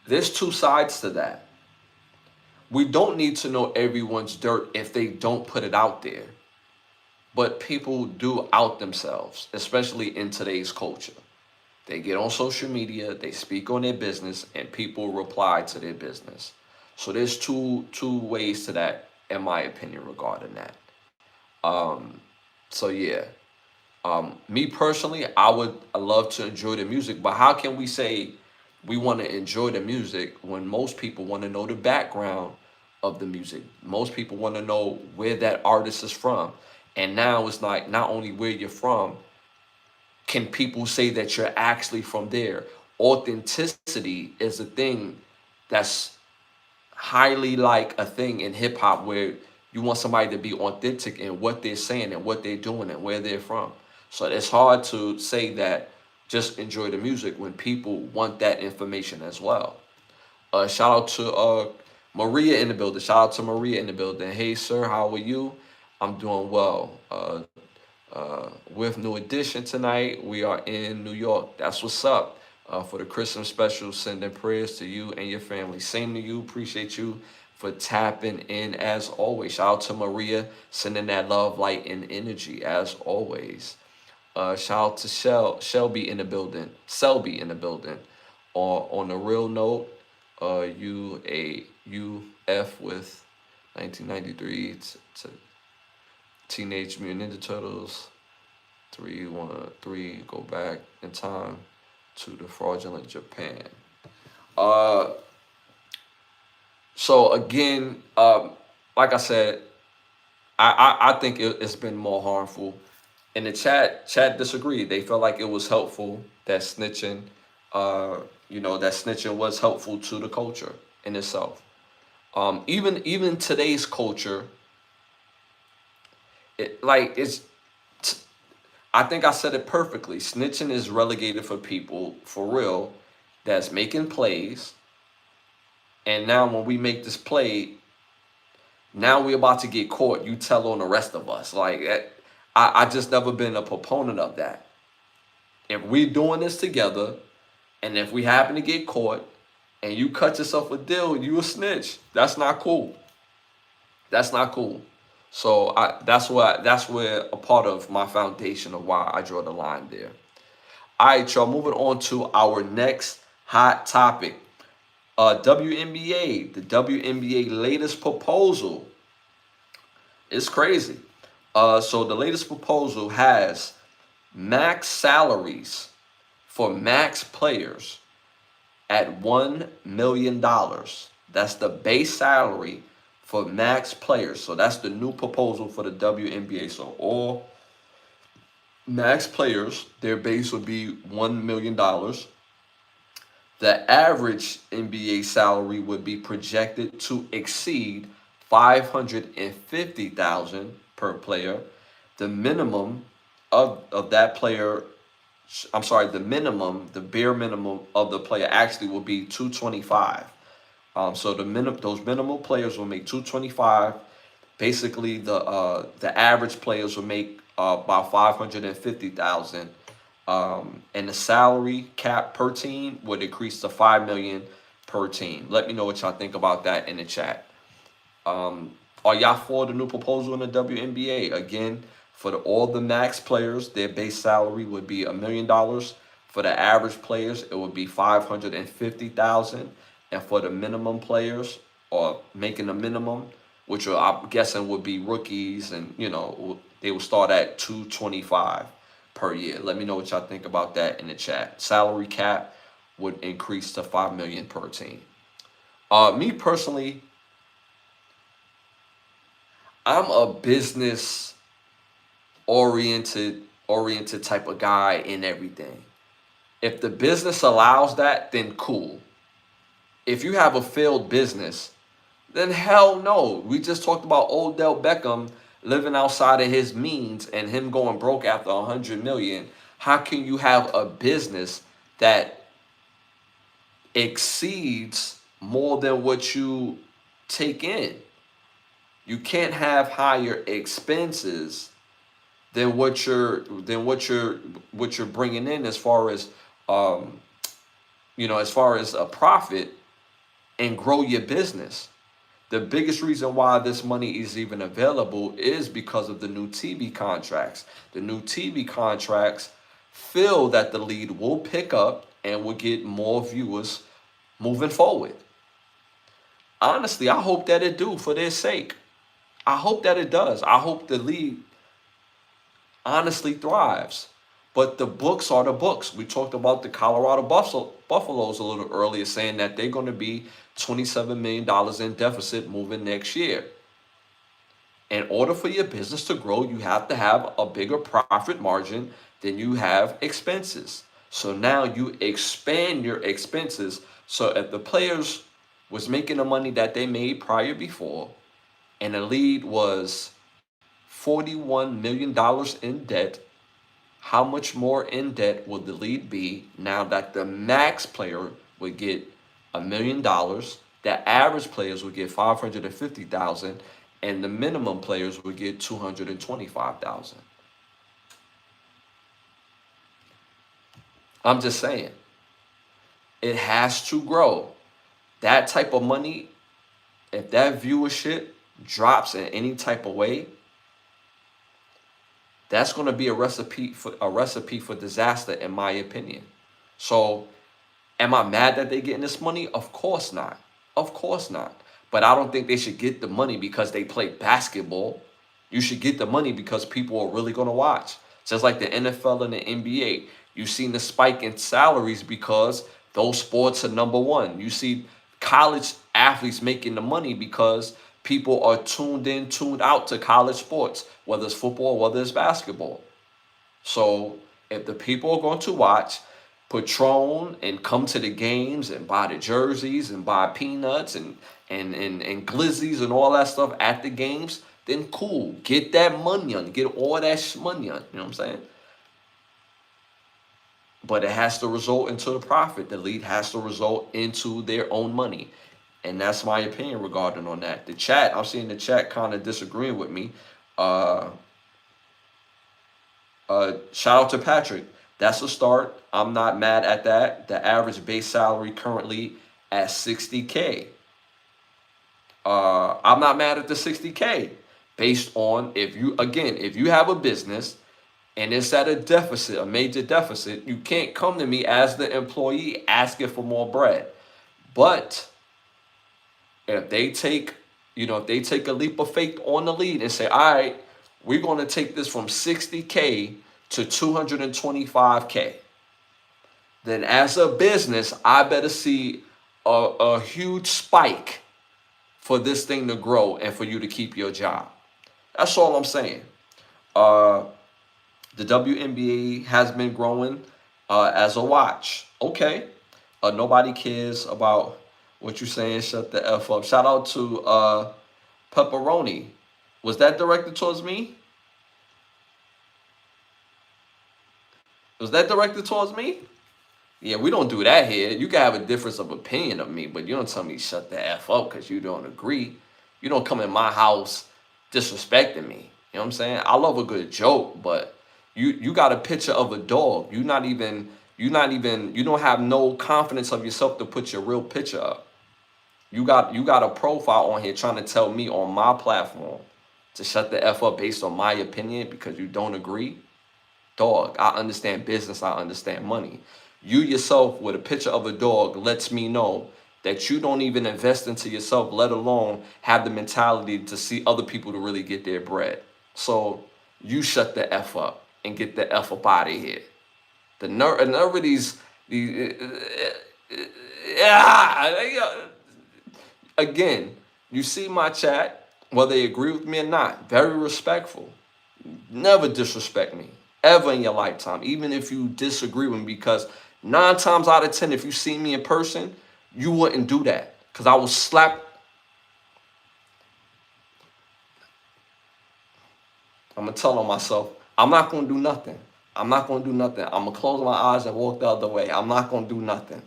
There's two sides to that. We don't need to know everyone's dirt if they don't put it out there. But people do out themselves, especially in today's culture. They get on social media, they speak on their business, and people reply to their business. So there's two ways to that, in my opinion, regarding that. So yeah, me personally, I love to enjoy the music, but how can we say we want to enjoy the music when most people want to know the background of the music? Most people want to know where that artist is from. And now it's like not only where you're from, can people say that you're actually from there? Authenticity is a thing that's highly like a thing in hip hop, where you want somebody to be authentic in what they're saying and what they're doing and where they're from. So it's hard to say that just enjoy the music when people want that information as well. Shout out to Maria in the building. Shout out to Maria in the building. Hey, sir, how are you? I'm doing well. With New Edition tonight, we are in New York. That's what's up. For the Christmas special, sending prayers to you and your family. Same to you. Appreciate you for tapping in as always. Shout out to Maria, sending that love, light, and energy as always. Shout out to Shelby in the building. Selby in the building. On a real note, UF with 1993 to Teenage Mutant Ninja Turtles 3 go back in time to the fraudulent Japan. So again, like I said, I think it's been more harmful. In the chat disagreed. They felt like it was helpful that snitching, that snitching was helpful to the culture in itself. Even today's culture, I think I said it perfectly. Snitching is relegated for people, for real, that's making plays. And now when we make this play, now we're about to get caught. You tell on the rest of us. Like, I just never been a proponent of that. If we doing this together, and if we happen to get caught, and you cut yourself a deal, you a snitch. That's not cool. That's not cool. So that's where a part of my foundation of why I draw the line there. All right, y'all. Moving on to our next hot topic. WNBA, the WNBA latest proposal. It's crazy. So the latest proposal has max salaries for max players at $1 million. That's the base salary for max players. So that's the new proposal for the WNBA. So all max players, their base would be $1 million. The average NBA salary would be projected to exceed 550,000 per player. The minimum of that player, I'm sorry, the bare minimum of the player actually will be 225. So those minimal players will make 225. Basically, the average players will make about 550,000. And the salary cap per team would increase to 5 million per team. Let me know what y'all think about that in the chat. Are y'all for the new proposal in the WNBA? Again, for all the max players, their base salary would be $1 million. For the average players, it would be 550,000. And for the minimum players, or making the minimum, which I'm guessing would be rookies, and they will start at 225 per year. Let me know what y'all think about that in the chat. Salary cap would increase to 5 million per team. Me personally, I'm a business oriented type of guy in everything. If the business allows that, then cool. If you have a failed business, then hell no. We just talked about Odell Beckham living outside of his means and him going broke after 100 million. How can you have a business that exceeds more than what you take in? You can't have higher expenses than what you're bringing in as far as as far as a profit, and grow your business. The biggest reason why this money is even available is because of the new TV contracts. The new TV contracts feel that the league will pick up and will get more viewers moving forward. Honestly, I hope that it do, for their sake. I hope that it does. I hope the league honestly thrives. But the books are the books. We talked about the Colorado Buffaloes a little earlier, saying that they're going to be $27 million in deficit moving next year. In order for your business to grow, you have to have a bigger profit margin than you have expenses. So now you expand your expenses. So if the players was making the money that they made prior before, and the league was $41 million in debt, how much more in debt would the league be now that the max player would get $1 million, the average players would get 550,000, and the minimum players would get 225,000? I'm just saying, it has to grow. That type of money, if that viewership drops in any type of way, that's going to be a recipe for disaster, in my opinion. So, am I mad that they're getting this money? Of course not. Of course not. But I don't think they should get the money because they play basketball. You should get the money because people are really going to watch. Just like the NFL and the NBA. You've seen the spike in salaries because those sports are number one. You see college athletes making the money because people are tuned out to college sports, whether it's football, whether it's basketball. So if the people are going to watch Patron and come to the games and buy the jerseys and buy peanuts and glizzies and all that stuff at the games, then cool. Get that money on. Get all that money on. You know what I'm saying? But it has to result into the profit. The league has to result into their own money. And that's my opinion regarding on that. The chat, I'm seeing the chat kind of disagreeing with me. Shout out to Patrick. That's a start. I'm not mad at that. The average base salary currently at 60K. I'm not mad at the 60K based on if you have a business and it's at a deficit, a major deficit, you can't come to me as the employee asking for more bread. But if they take, if they take a leap of faith on the lead and say, all right, we're going to take this from 60K to 225K, then as a business, I better see a huge spike for this thing to grow and for you to keep your job. That's all I'm saying. Uh, the WNBA has been growing as a watch. Okay. Nobody cares about what you're saying. Shut the F up. Shout out to Pepperoni. Was that directed towards me? Was that directed towards me? Yeah, we don't do that here. You can have a difference of opinion of me, but you don't tell me shut the F up because you don't agree. You don't come in my house disrespecting me. You know what I'm saying? I love a good joke, but you got a picture of a dog. You don't have no confidence of yourself to put your real picture up. You got a profile on here trying to tell me on my platform to shut the F up based on my opinion because you don't agree. Dog, I understand business, I understand money. You yourself with a picture of a dog lets me know that you don't even invest into yourself, let alone have the mentality to see other people to really get their bread. So you shut the F up and get the F up out of here. The nerve of these again, you see my chat, whether they agree with me or not, very respectful. Never disrespect me, ever in your lifetime, even if you disagree with me, because 9 times out of 10, if you see me in person, you wouldn't do that, because I will slap. I'm going to tell on myself, I'm not going to do nothing. I'm not going to do nothing. I'm going to close my eyes and walk the other way. I'm not going to do nothing.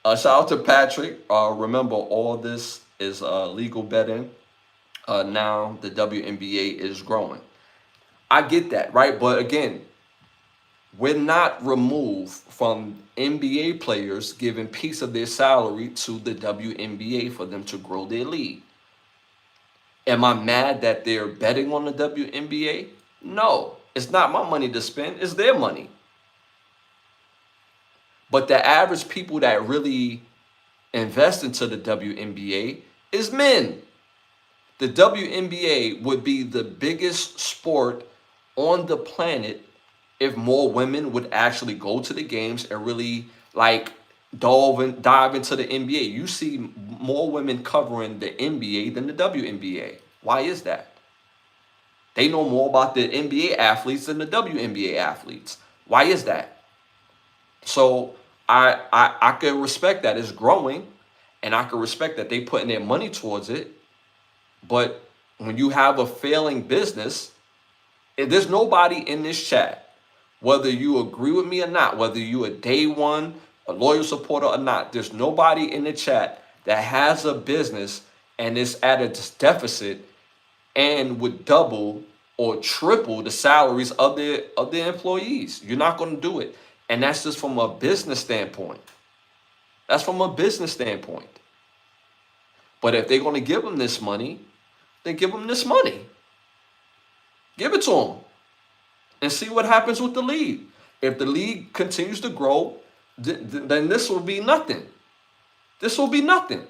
Shout out to Patrick. Remember, all this is legal betting. Now the WNBA is growing. I get that, right? But again, we're not removed from NBA players giving piece of their salary to the WNBA for them to grow their league. Am I mad that they're betting on the WNBA? No, it's not my money to spend. It's their money. But the average people that really invest into the WNBA is men. The WNBA would be the biggest sport on the planet if more women would actually go to the games and really dive into the NBA. You see more women covering the NBA than the WNBA. Why is that? They know more about the NBA athletes than the WNBA athletes. Why is that? So I can respect that it's growing, and I can respect that they putting their money towards it. But when you have a failing business, there's nobody in this chat, whether you agree with me or not, whether you a day one, a loyal supporter or not, there's nobody in the chat that has a business and is at a deficit and would double or triple the salaries of their employees. You're not going to do it. And that's just from a business standpoint. That's from a business standpoint. But if they're going to give them this money, then give them this money. Give it to them. And see what happens with the league. If the league continues to grow, then this will be nothing. This will be nothing.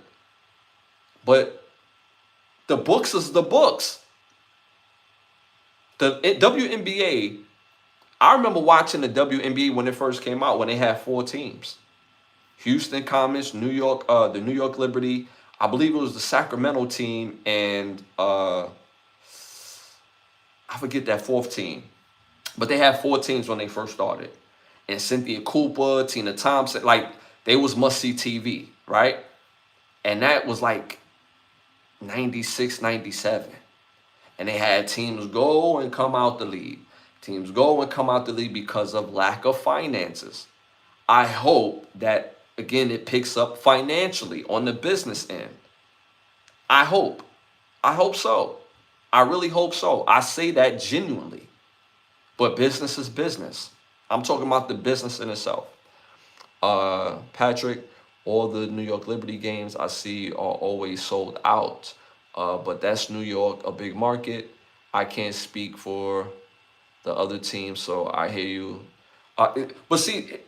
But the books is the books. The WNBA, I remember watching the WNBA when it first came out, when they had 4 teams. Houston Comets, New York, the New York Liberty, I believe it was the Sacramento team, and I forget that 4th team. But they had 4 teams when they first started. And Cynthia Cooper, Tina Thompson, they was must-see TV, right? And that was 96, 97. And they had teams go and come out the league. Teams go and come out the league because of lack of finances. I hope that, again, it picks up financially on the business end. I hope. I hope so. I really hope so. I say that genuinely. But business is business. I'm talking about the business in itself. Patrick, all the New York Liberty games I see are always sold out. But that's New York, a big market. I can't speak for the other team, so I hear you. But see,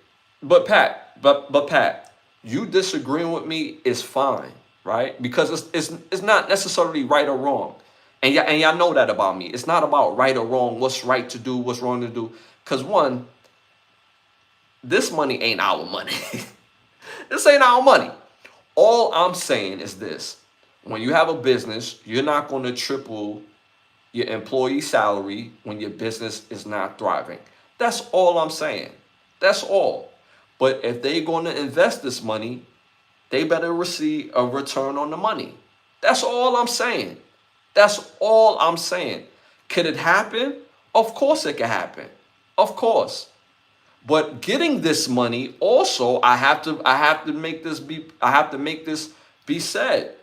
but Pat, you disagreeing with me is fine, right? Because it's not necessarily right or wrong, and y'all know that about me. It's not about right or wrong, what's right to do, what's wrong to do. Because one, this money ain't our money. This ain't our money. All I'm saying is this: when you have a business, you're not going to triple your employee salary when your business is not thriving. That's all I'm saying. That's all. But if they're going to invest this money, they better receive a return on the money. That's all I'm saying. That's all I'm saying. Could it happen? Of course it can happen. Of course. But getting this money also, I have to make this be said.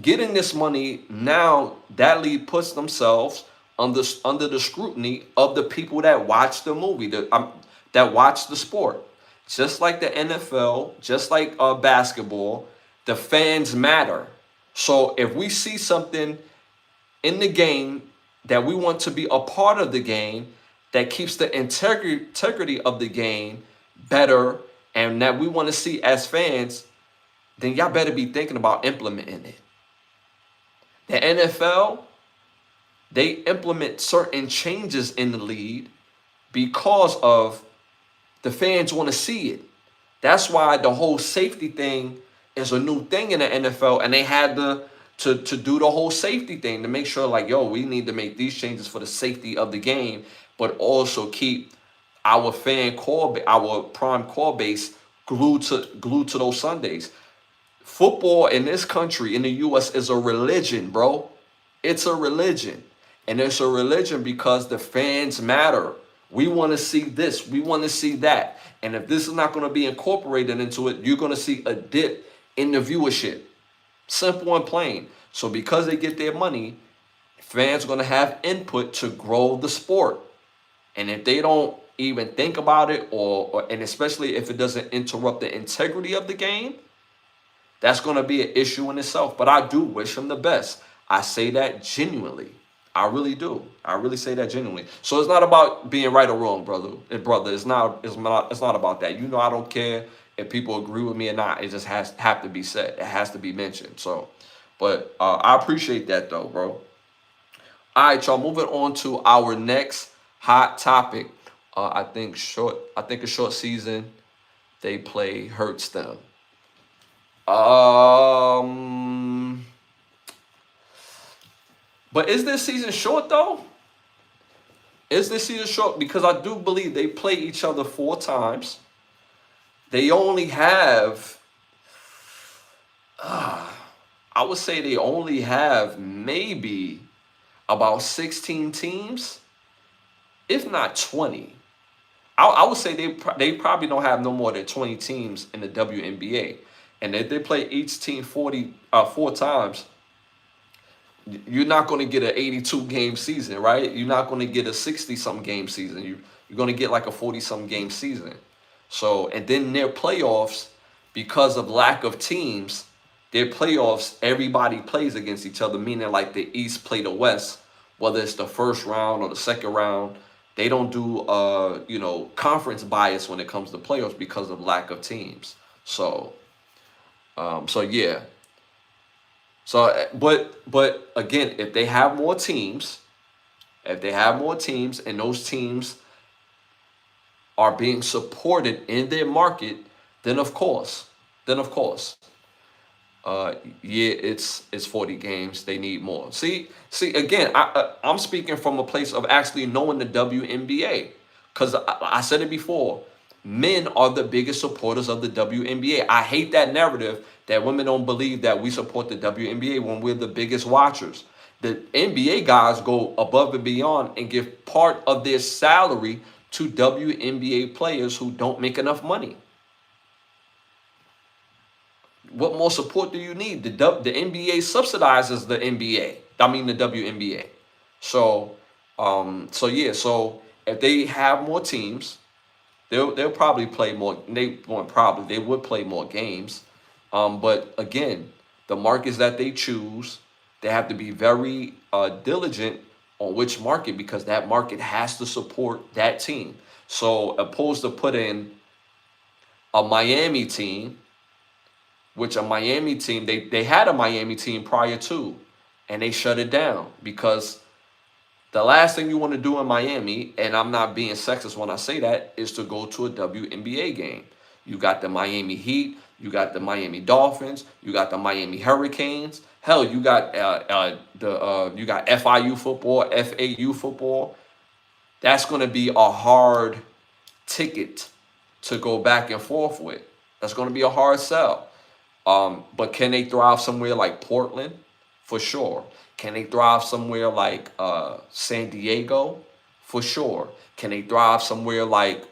Getting this money now, that league puts themselves under the scrutiny of the people that watch the movie, that watch the sport. Just like the NFL, just like basketball, the fans matter. So if we see something in the game that we want to be a part of the game, that keeps the integrity of the game better, and that we want to see as fans, then y'all better be thinking about implementing it. The NFL, they implement certain changes in the league because of the fans want to see it. That's why the whole safety thing is a new thing in the NFL, and they had to do the whole safety thing to make sure, like, yo, we need to make these changes for the safety of the game, but also keep our our prime core base glued to those Sundays. Football in this country, in the U.S., is a religion, bro. It's a religion. And it's a religion because the fans matter. We want to see this. We want to see that. And if this is not going to be incorporated into it, you're going to see a dip in the viewership. Simple and plain. So because they get their money, fans are going to have input to grow the sport. And if they don't even think about it, and especially if it doesn't interrupt the integrity of the game, that's going to be an issue in itself. But I do wish him the best. I say that genuinely. I really do. I really say that genuinely. So it's not about being right or wrong, brother. It's not about that. You know, I don't care if people agree with me or not. It just have to be said. It has to be mentioned. So, but I appreciate that though, bro. All right, y'all. Moving on to our next hot topic. I think a short season they play hurts them. But is this season short though? Is this season short? Because I do believe they play each other 4 times. They only have, I would say they only have maybe about 16 teams, if not 20. I would say they probably don't have no more than 20 teams in the WNBA. And if they play each team 4 times, you're not going to get an 82 game season, right? You're not going to get a 60-something game season. You're going to get like a 40-something game season. So, and then their playoffs, because of lack of teams, their playoffs, everybody plays against each other, meaning like the East play the West, whether it's the first round or the second round. They don't do, conference bias when it comes to playoffs because of lack of teams. So yeah. So, but again, if they have more teams, and those teams are being supported in their market, then of course, it's 40 games. They need more. See, again, I'm speaking from a place of actually knowing the WNBA, because I said it before. Men are the biggest supporters of the WNBA. I hate that narrative that women don't believe that we support the WNBA when we're the biggest watchers. The NBA guys go above and beyond and give part of their salary to WNBA players who don't make enough money. What more support do you need? The NBA subsidizes the NBA. I mean the WNBA. So if they have more teams, they'll probably play more. They would play more games. But again, the markets that they choose, they have to be very diligent on which market, because that market has to support that team. So opposed to put in a Miami team, which a Miami team, they had a Miami team prior to, and they shut it down because the last thing you want to do in Miami, and I'm not being sexist when I say that, is to go to a WNBA game. You got the Miami Heat, you got the Miami Dolphins, you got the Miami Hurricanes. Hell, you got you got FIU football, FAU football. That's going to be a hard ticket to go back and forth with. That's going to be a hard sell. But can they thrive somewhere like Portland? For sure. Can they thrive somewhere like San Diego? For sure. Can they thrive somewhere like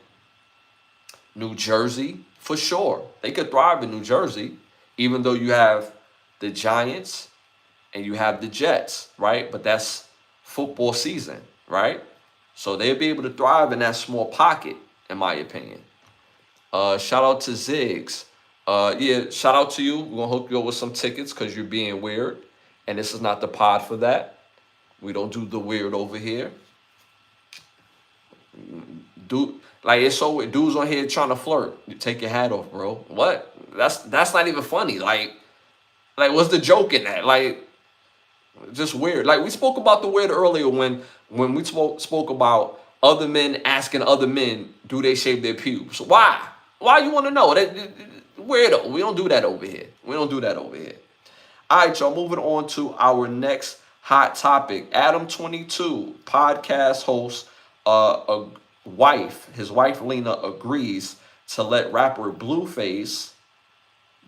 New Jersey? For sure. They could thrive in New Jersey, even though you have the Giants and you have the Jets, right? But that's football season, right? So they'll be able to thrive in that small pocket, in my opinion. Shout out to Ziggs. Yeah, shout out to you. We're gonna hook you up with some tickets because you're being weird. And this is not the pod for that. We don't do the weird over here. Dude, like it's so weird. Dudes on here trying to flirt. You take your hat off, bro. What? That's not even funny. Like what's the joke in that? Like, just weird. Like we spoke about the weird earlier when we spoke about other men asking other men, do they shave their pubes? Why? Why you want to know? That weirdo. We don't do that over here. We don't do that over here. All right, y'all. Moving on to our next hot topic. Adam22, podcast host, his wife Lena agrees to let rapper Blueface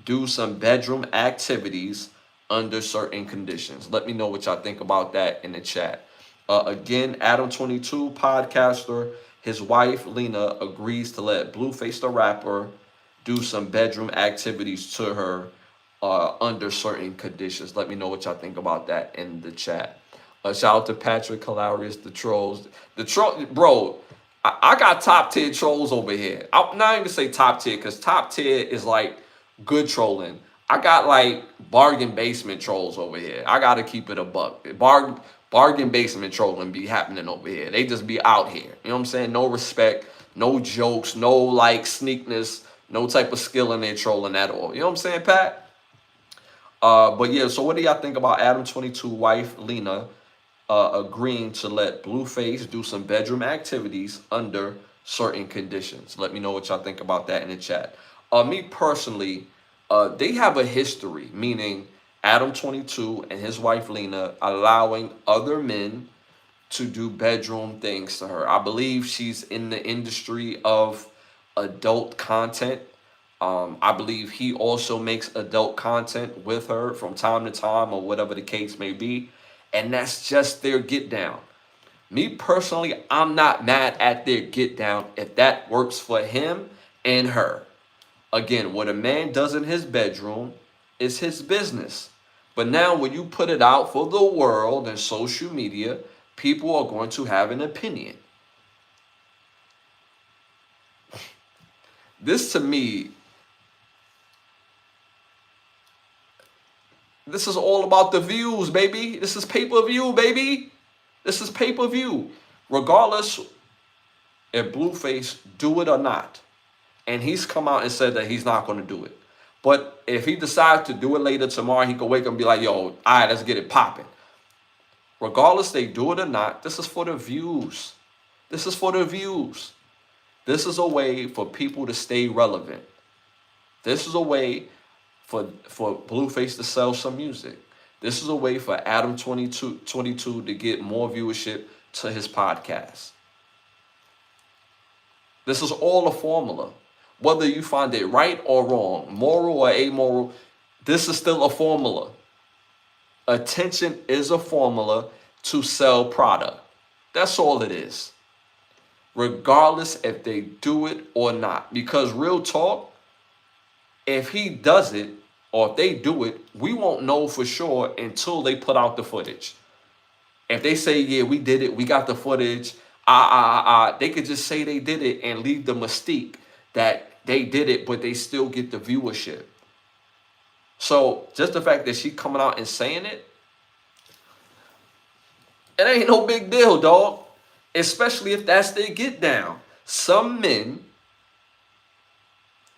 do some bedroom activities under certain conditions. Let me know what y'all think about that in the chat. Again, Adam22, podcaster, his wife Lena agrees to let Blueface the rapper do some bedroom activities to her under certain conditions. Let me know what y'all think about that in the chat. Shout out to Patrick, Hilarious, the trolls. Bro, I got top tier trolls over here. I'm not even say top tier because top tier is like good trolling. I got like bargain basement trolls over here. I got to keep it a buck. Bargain basement trolling be happening over here. They just be out here. You know what I'm saying? No respect, no jokes, no like sneakness, no type of skill in their trolling at all. You know what I'm saying, Pat? But yeah, so what do y'all think about Adam22 wife Lena agreeing to let Blueface do some bedroom activities under certain conditions? Let me know what y'all think about that in the chat. Me personally, they have a history, meaning Adam22 and his wife Lena allowing other men to do bedroom things to her. I believe she's in the industry of adult content. I believe he also makes adult content with her from time to time or whatever the case may be. And that's just their get down. Me personally, I'm not mad at their get down if that works for him and her. Again, what a man does in his bedroom is his business. But now when you put it out for the world and social media, people are going to have an opinion. This to me, this is all about the views, baby. This is pay-per-view, baby. This is pay-per-view. Regardless if Blueface do it or not. And he's come out and said that he's not going to do it. But if he decides to do it later tomorrow, he could wake up and be like, yo, all right, let's get it popping. Regardless they do it or not, this is for the views. This is for the views. This is a way for people to stay relevant. This is a way for Blueface to sell some music. This is a way for Adam22 to get more viewership to his podcast. This is all a formula. Whether you find it right or wrong, moral or amoral, this is still a formula. Attention is a formula to sell product. That's all it is. Regardless if they do it or not. Because real talk, if he does it or if they do it, we won't know for sure until they put out the footage. If they say, yeah, we did it, we got the footage, They could just say they did it and leave the mystique that they did it, but they still get the viewership. So just the fact that she coming out and saying it ain't no big deal, dog. Especially if that's their get down. Some men,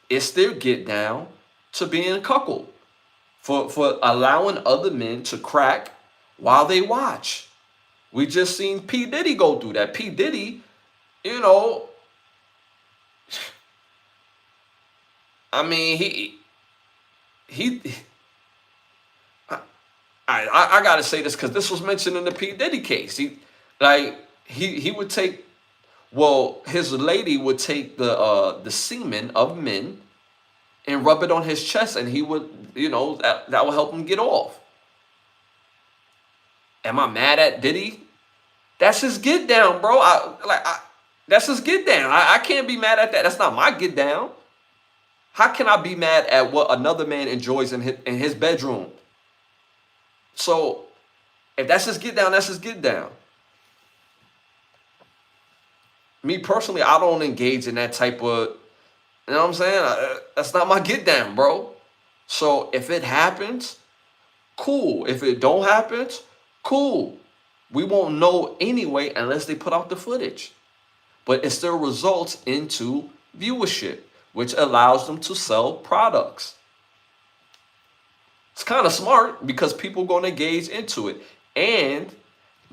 it's their get down to being cuckold for allowing other men to crack while they watch. We just seen P. Diddy go through that. P. Diddy, you know, I mean, he I gotta say this because this was mentioned in the P. Diddy case. He would take, well, his lady would take the semen of men and rub it on his chest, and he would, that would help him get off. Am I mad at Diddy? That's his get down, bro. That's his get down. I can't be mad at that. That's not my get down. How can I be mad at what another man enjoys in his bedroom? So if that's his get down, that's his get down. Me personally, I don't engage in that type of, you know what I'm saying? That's not my get down, bro. So if it happens, cool. If it don't happen, cool. We won't know anyway unless they put out the footage. But it still results into viewership, which allows them to sell products. It's kind of smart because people are going to engage into it. And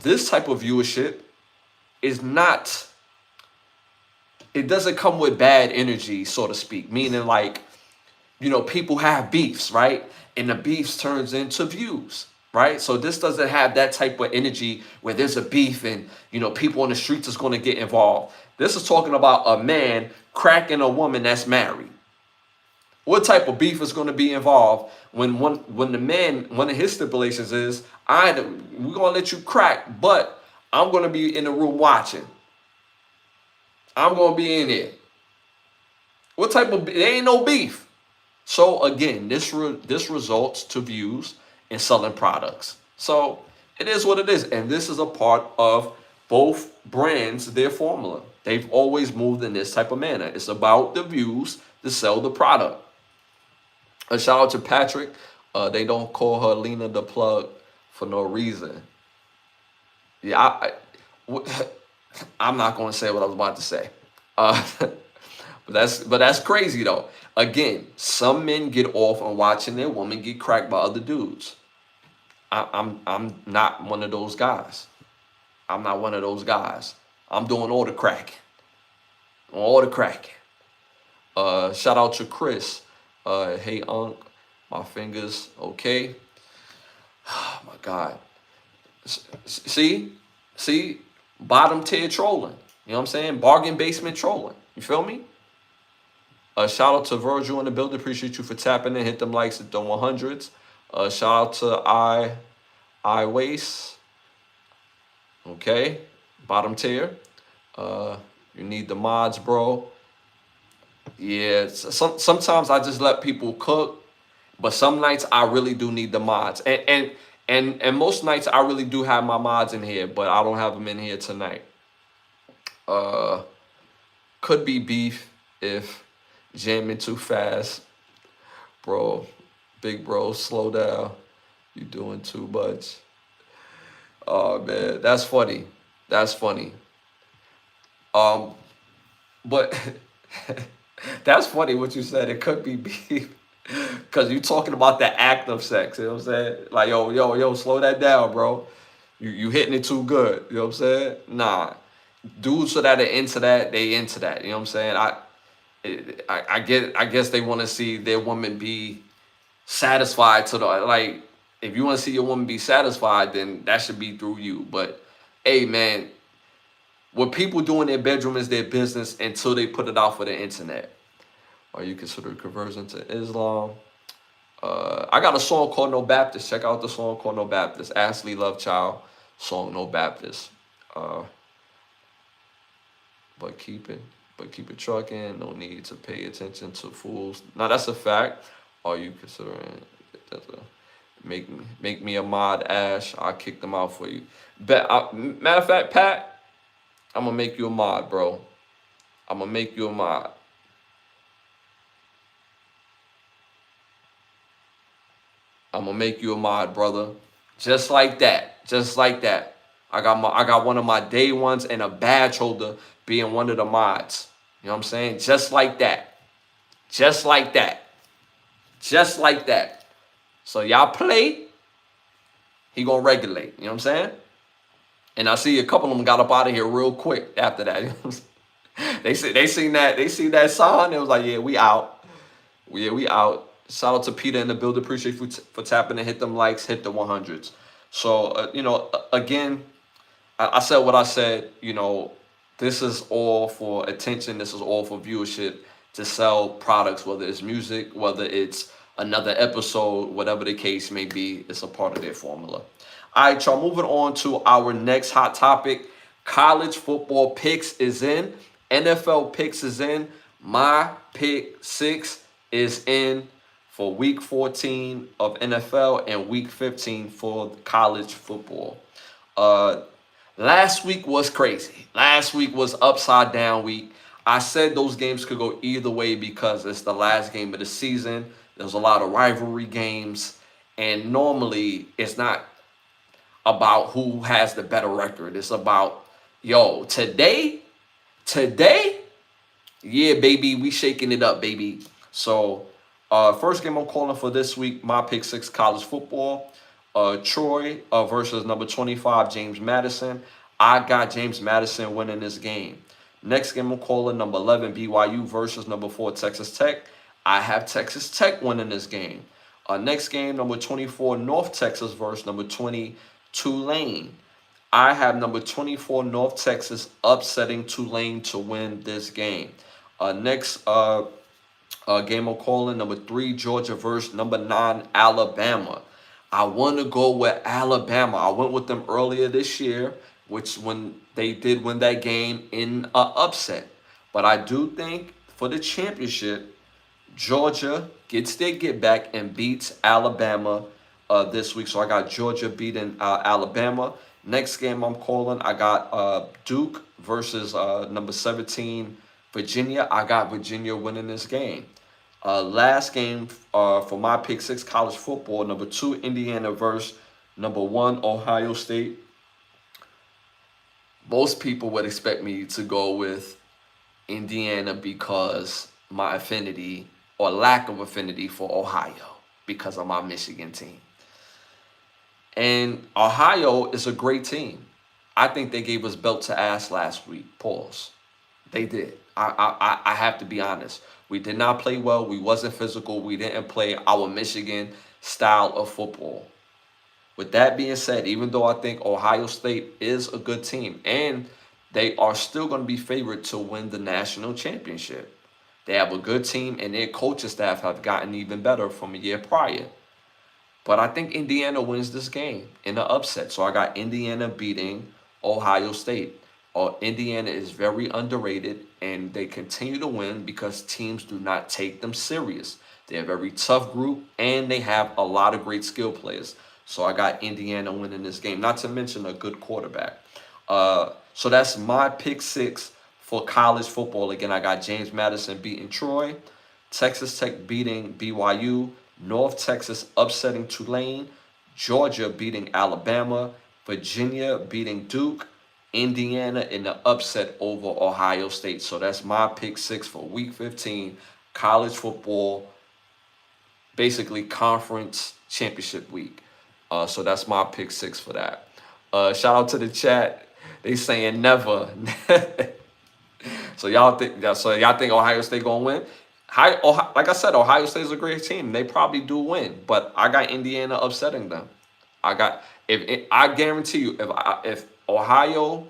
this type of viewership is not, it doesn't come with bad energy, so to speak. Meaning like, people have beefs, right? And the beefs turns into views, right? So this doesn't have that type of energy where there's a beef and, people on the streets is going to get involved. This is talking about a man cracking a woman that's married. What type of beef is going to be involved when the man, one of his stipulations is, we're going to let you crack, but I'm going to be in the room watching. I'm going to be in there. What type of, there ain't no beef. So again, this results to views and selling products. So it is what it is. And this is a part of both brands, their formula. They've always moved in this type of manner. It's about the views to sell the product. A shout out to Patrick. They don't call her Lena the Plug for no reason. Yeah, I'm not going to say what I was about to say. But that's crazy though. Again, some men get off on watching their woman get cracked by other dudes. I'm not one of those guys. I'm not one of those guys. I'm doing all the cracking. All the cracking. Shout out to Chris. Hey, Unc, my fingers okay. Oh my God. See, bottom tier trolling. You know what I'm saying? Bargain basement trolling. You feel me? Shout out to Virgil in the building. Appreciate you for tapping in. Hit them likes at the 100s. Shout out to I Waste. Okay, bottom tier. You need the mods, bro. Yeah, sometimes I just let people cook, but some nights I really do need the mods. And most nights I really do have my mods in here, but I don't have them in here tonight. Could be beef if jamming too fast. Bro, big bro, slow down. You doing too much. Oh man, that's funny. That's funny. But that's funny what you said. It could be beef. Cause you talking about the act of sex, you know what I'm saying? Like, yo, slow that down, bro. You hitting it too good, you know what I'm saying? Nah. Dudes that are into that, they into that. You know what I'm saying? I guess they want to see their woman be satisfied to the, like, if you want to see your woman be satisfied, then that should be through you. But hey man, what people do in their bedroom is their business until they put it out for the internet. Are you considered conversion to Islam? I got a song called No Baptist. Check out the song called No Baptist. Ashley Lovechild song No Baptist. But keep it trucking. No need to pay attention to fools. Now that's a fact. Are you considering make me a mod, Ash? I'll kick them out for you. Matter of fact, Pat, I'm gonna make you a mod, bro. I'm gonna make you a mod. I'm gonna make you a mod, brother. Just like that. Just like that. I got one of my day ones and a badge holder being one of the mods. You know what I'm saying? Just like that. Just like that. Just like that. So y'all play, he gonna regulate. You know what I'm saying? And I see a couple of them got up out of here real quick after that. You know what I'm saying? They seen that sign. It was like, yeah, we out. Yeah, we out. Shout out to Peter in the build. Appreciate you for tapping and hit them likes, hit the 100s. So again, I said what I said. This is all for attention. This is all for viewership to sell products, whether it's music, whether it's another episode, whatever the case may be. It's a part of their formula. All right, y'all. Moving on to our next hot topic. College football picks is in. NFL picks is in. My pick 6 is in for week 14 of NFL and week 15 for college football. Last week was crazy. Last week was upside down week. I said those games could go either way because it's the last game of the season. There's a lot of rivalry games. And normally it's not about who has the better record. It's about, yo, today, yeah, baby, we shaking it up, baby. So, first game I'm calling for this week, my pick 6 college football. Troy versus number 25, James Madison. I got James Madison winning this game. Next game I'm calling, number 11, BYU versus number 4, Texas Tech. I have Texas Tech winning this game. Next game, number 24, North Texas versus number 20, Tulane. I have number 24, North Texas upsetting Tulane to win this game. Next game I'm calling, number 3, Georgia versus number 9, Alabama. I want to go with Alabama. I went with them earlier this year, which when they did win that game in an upset. But I do think for the championship, Georgia gets their get back and beats Alabama this week. So I got Georgia beating Alabama. Next game I'm calling, I got Duke versus number 17, Virginia. I got Virginia winning this game. Last game for my pick 6 college football, number 2, Indiana versus number 1, Ohio State. Most people would expect me to go with Indiana because my affinity or lack of affinity for Ohio because of my Michigan team. And Ohio is a great team. I think they gave us belt to ass last week. Pause. They did. I have to be honest. We did not play well. We wasn't physical. We didn't play our Michigan style of football. With that being said, even though I think Ohio State is a good team and they are still going to be favored to win the national championship. They have a good team and their coaching staff have gotten even better from a year prior. But I think Indiana wins this game in an upset. So I got Indiana beating Ohio State. Indiana is very underrated, and they continue to win because teams do not take them serious. They're a very tough group, and they have a lot of great skill players. So I got Indiana winning this game, not to mention a good quarterback. So that's my pick 6 for college football. Again, I got James Madison beating Troy, Texas Tech beating BYU, North Texas upsetting Tulane, Georgia beating Alabama, Virginia beating Duke, Indiana in the upset over Ohio State. So that's my pick 6 for week 15, college football, basically conference championship week. So that's my pick 6 for that. Shout out to the chat. They saying never. So y'all think Ohio State gonna win? Like I said, Ohio State is a great team. They probably do win, but I got Indiana upsetting them. I guarantee you, if Ohio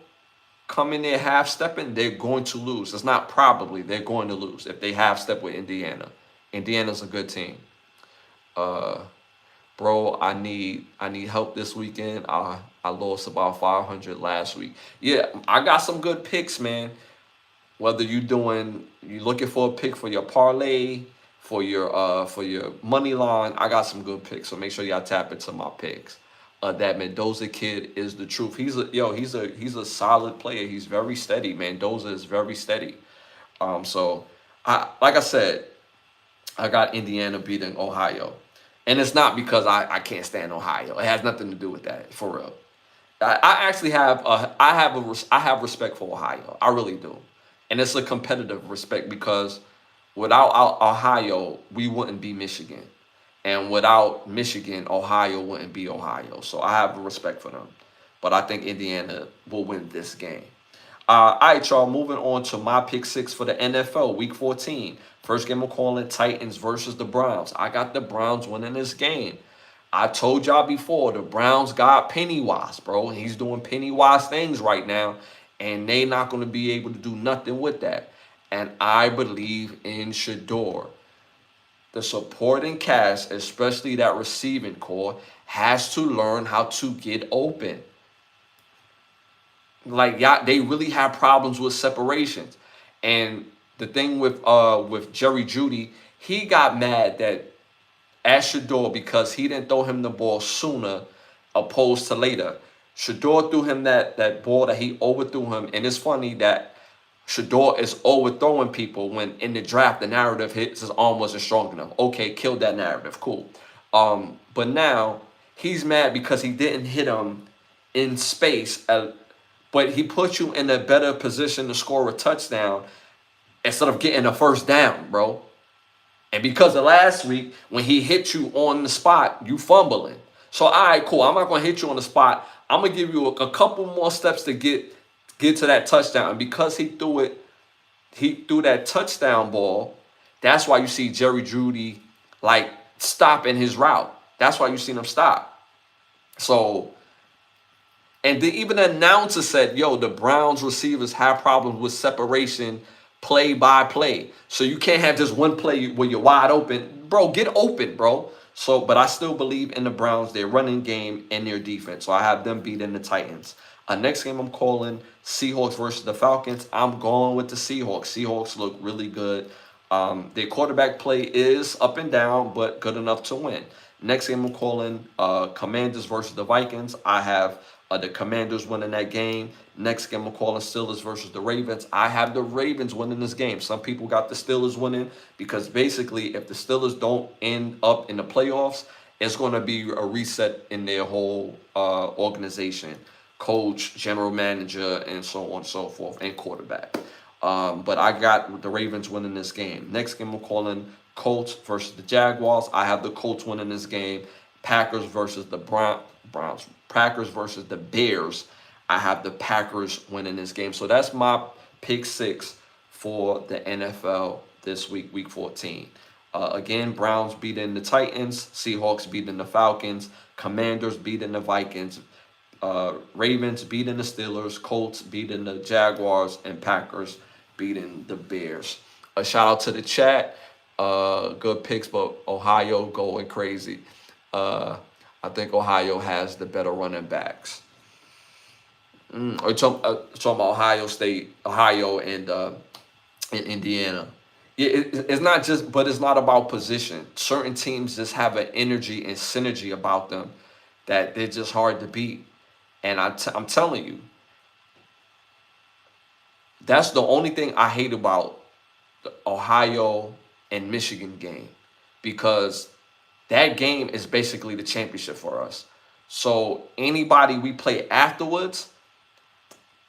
come in there half stepping, they're going to lose. It's not probably, they're going to lose if they half step with Indiana. Indiana's a good team. Bro, I need help this weekend. I lost about 500 last week. Yeah, I got some good picks, man. Whether you looking for a pick for your parlay, for your money line, I got some good picks. So make sure y'all tap into my picks. That Mendoza kid is the truth. He's a solid player. He's very steady. Mendoza is very steady. So like I said, I got Indiana beating Ohio, and it's not because I can't stand Ohio. It has nothing to do with that, for real. I actually I have respect for Ohio. I really do, and it's a competitive respect because without Ohio, we wouldn't be Michigan, and without Michigan, Ohio wouldn't be Ohio. So I have respect for them, but I think Indiana will win this game. All right, y'all. Moving on to my pick six for the NFL Week 14. First game I'm calling Titans versus the Browns. I got the Browns winning this game. I told y'all before, the Browns got Pennywise, bro. He's doing Pennywise things right now, and they not going to be able to do nothing with that. And I believe in Shador. The supporting cast, especially that receiving core, has to learn how to get open. Like, yeah, they really have problems with separations. And the thing with Jerry Jeudy, he got mad that at Shador because he didn't throw him the ball sooner opposed to later. Shador threw him that ball that he overthrew him. And it's funny that Shador is overthrowing people when in the draft the narrative hits his arm wasn't strong enough. Okay, killed that narrative. Cool. But now he's mad because he didn't hit him in space. But he put you in a better position to score a touchdown instead of getting a first down, bro. And because of last week, when he hit you on the spot, you fumbling. So, all right, cool. I'm not going to hit you on the spot. I'm going to give you a couple more steps to get to that touchdown. And because he threw that touchdown ball, that's why you see Jerry Jeudy, like, stopping his route. That's why you seen him stop. So, and then even the announcer said, yo, the Browns receivers have problems with separation play by play. So you can't have just one play where you're wide open. Bro, get open, bro. So, but I still believe in the Browns, their running game and their defense. So I have them beating the Titans. Next game I'm calling Seahawks versus the Falcons. I'm going with the Seahawks. Seahawks look really good. Their quarterback play is up and down, but good enough to win. Next game I'm calling Commanders versus the Vikings. I have the Commanders winning that game. Next game I'm calling Steelers versus the Ravens. I have the Ravens winning this game. Some people got the Steelers winning because basically if the Steelers don't end up in the playoffs, it's going to be a reset in their whole organization. Coach, general manager, and so on and so forth, and quarterback. But I got the Ravens winning this game. Next game I'm calling Colts versus the Jaguars. I have the Colts winning this game. Packers versus the Browns. Packers versus the Bears. I have the Packers winning this game. So that's my pick six for the NFL this week, week 14. Again, Browns beating the Titans. Seahawks beating the Falcons. Commanders beating the Vikings. Ravens beating the Steelers. Colts beating the Jaguars. And Packers beating the Bears. A shout out to the chat. Good picks, but Ohio going crazy. I think Ohio has the better running backs. Or talking about Ohio State, Ohio, and Indiana. Yeah, it's not just, but it's not about position. Certain teams just have an energy and synergy about them that they're just hard to beat. And I'm telling you, that's the only thing I hate about the Ohio and Michigan game, because that game is basically the championship for us. So anybody we play afterwards,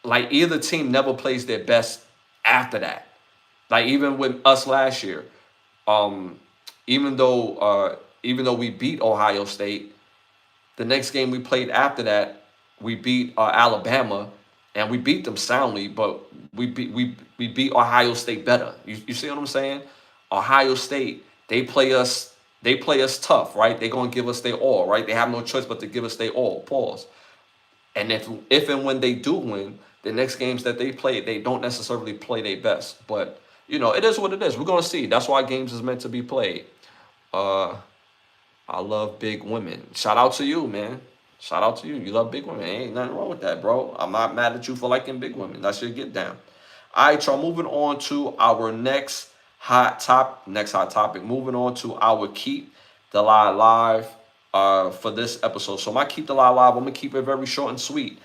like either team never plays their best after that. Like even with us last year, even though we beat Ohio State, the next game we played after that, we beat Alabama, and we beat them soundly, but we beat Ohio State better. You see what I'm saying? Ohio State, they play us tough, right? They're gonna give us their all, right? They have no choice but to give us their all. Pause. And if and when they do win, the next games that they play, they don't necessarily play their best. But it is what it is. We're gonna see. That's why games is meant to be played. I love big women. Shout out to you, man. Shout out to you. You love big women. Ain't nothing wrong with that, bro. I'm not mad at you for liking big women. That's your get down. All right, y'all. Moving on to our next hot topic. Moving on to our Keep the Lie Live for this episode. So I might keep the live live. I'm gonna keep it very short and sweet.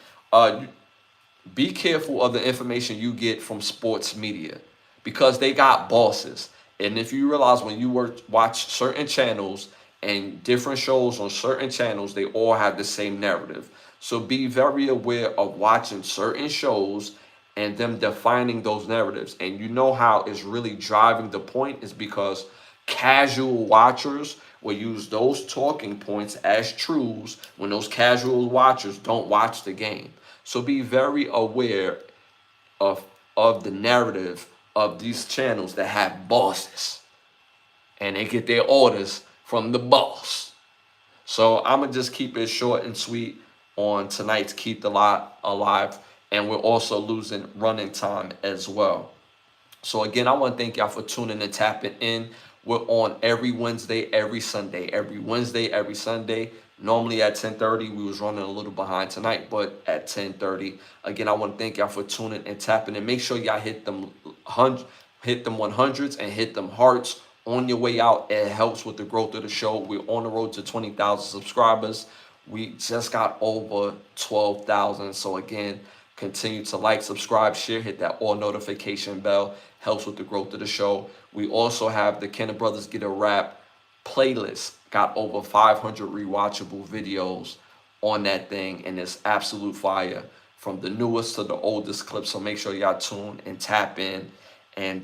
Be careful of the information you get from sports media because they got bosses. And if you realize when you watch certain channels and different shows on certain channels, they all have the same narrative. So be very aware of watching certain shows and them defining those narratives. And you know how it's really driving the point is because casual watchers will use those talking points as truths when those casual watchers don't watch the game. So be very aware of of the narrative of these channels that have bosses and they get their orders from the boss. So I'm gonna just keep it short and sweet on tonight's Keep the Lot Alive, and we're also losing running time as well. So again, I want to thank y'all for tuning and tapping in. We're on every Wednesday, every Sunday, every Wednesday, every Sunday. Normally at 10:30, we was running a little behind tonight, but at 10:30. Again, I want to thank y'all for tuning and tapping in. Make sure y'all hit them 100s and hit them hearts on your way out. It helps with the growth of the show. We're on the road to 20,000 subscribers. We just got over 12,000. So again, continue to like, subscribe, share, hit that all notification bell. Helps with the growth of the show. We also have the Kenner Brothers Get a Rap playlist. Got over 500 rewatchable videos on that thing, and it's absolute fire from the newest to the oldest clips. So make sure y'all tune and tap in and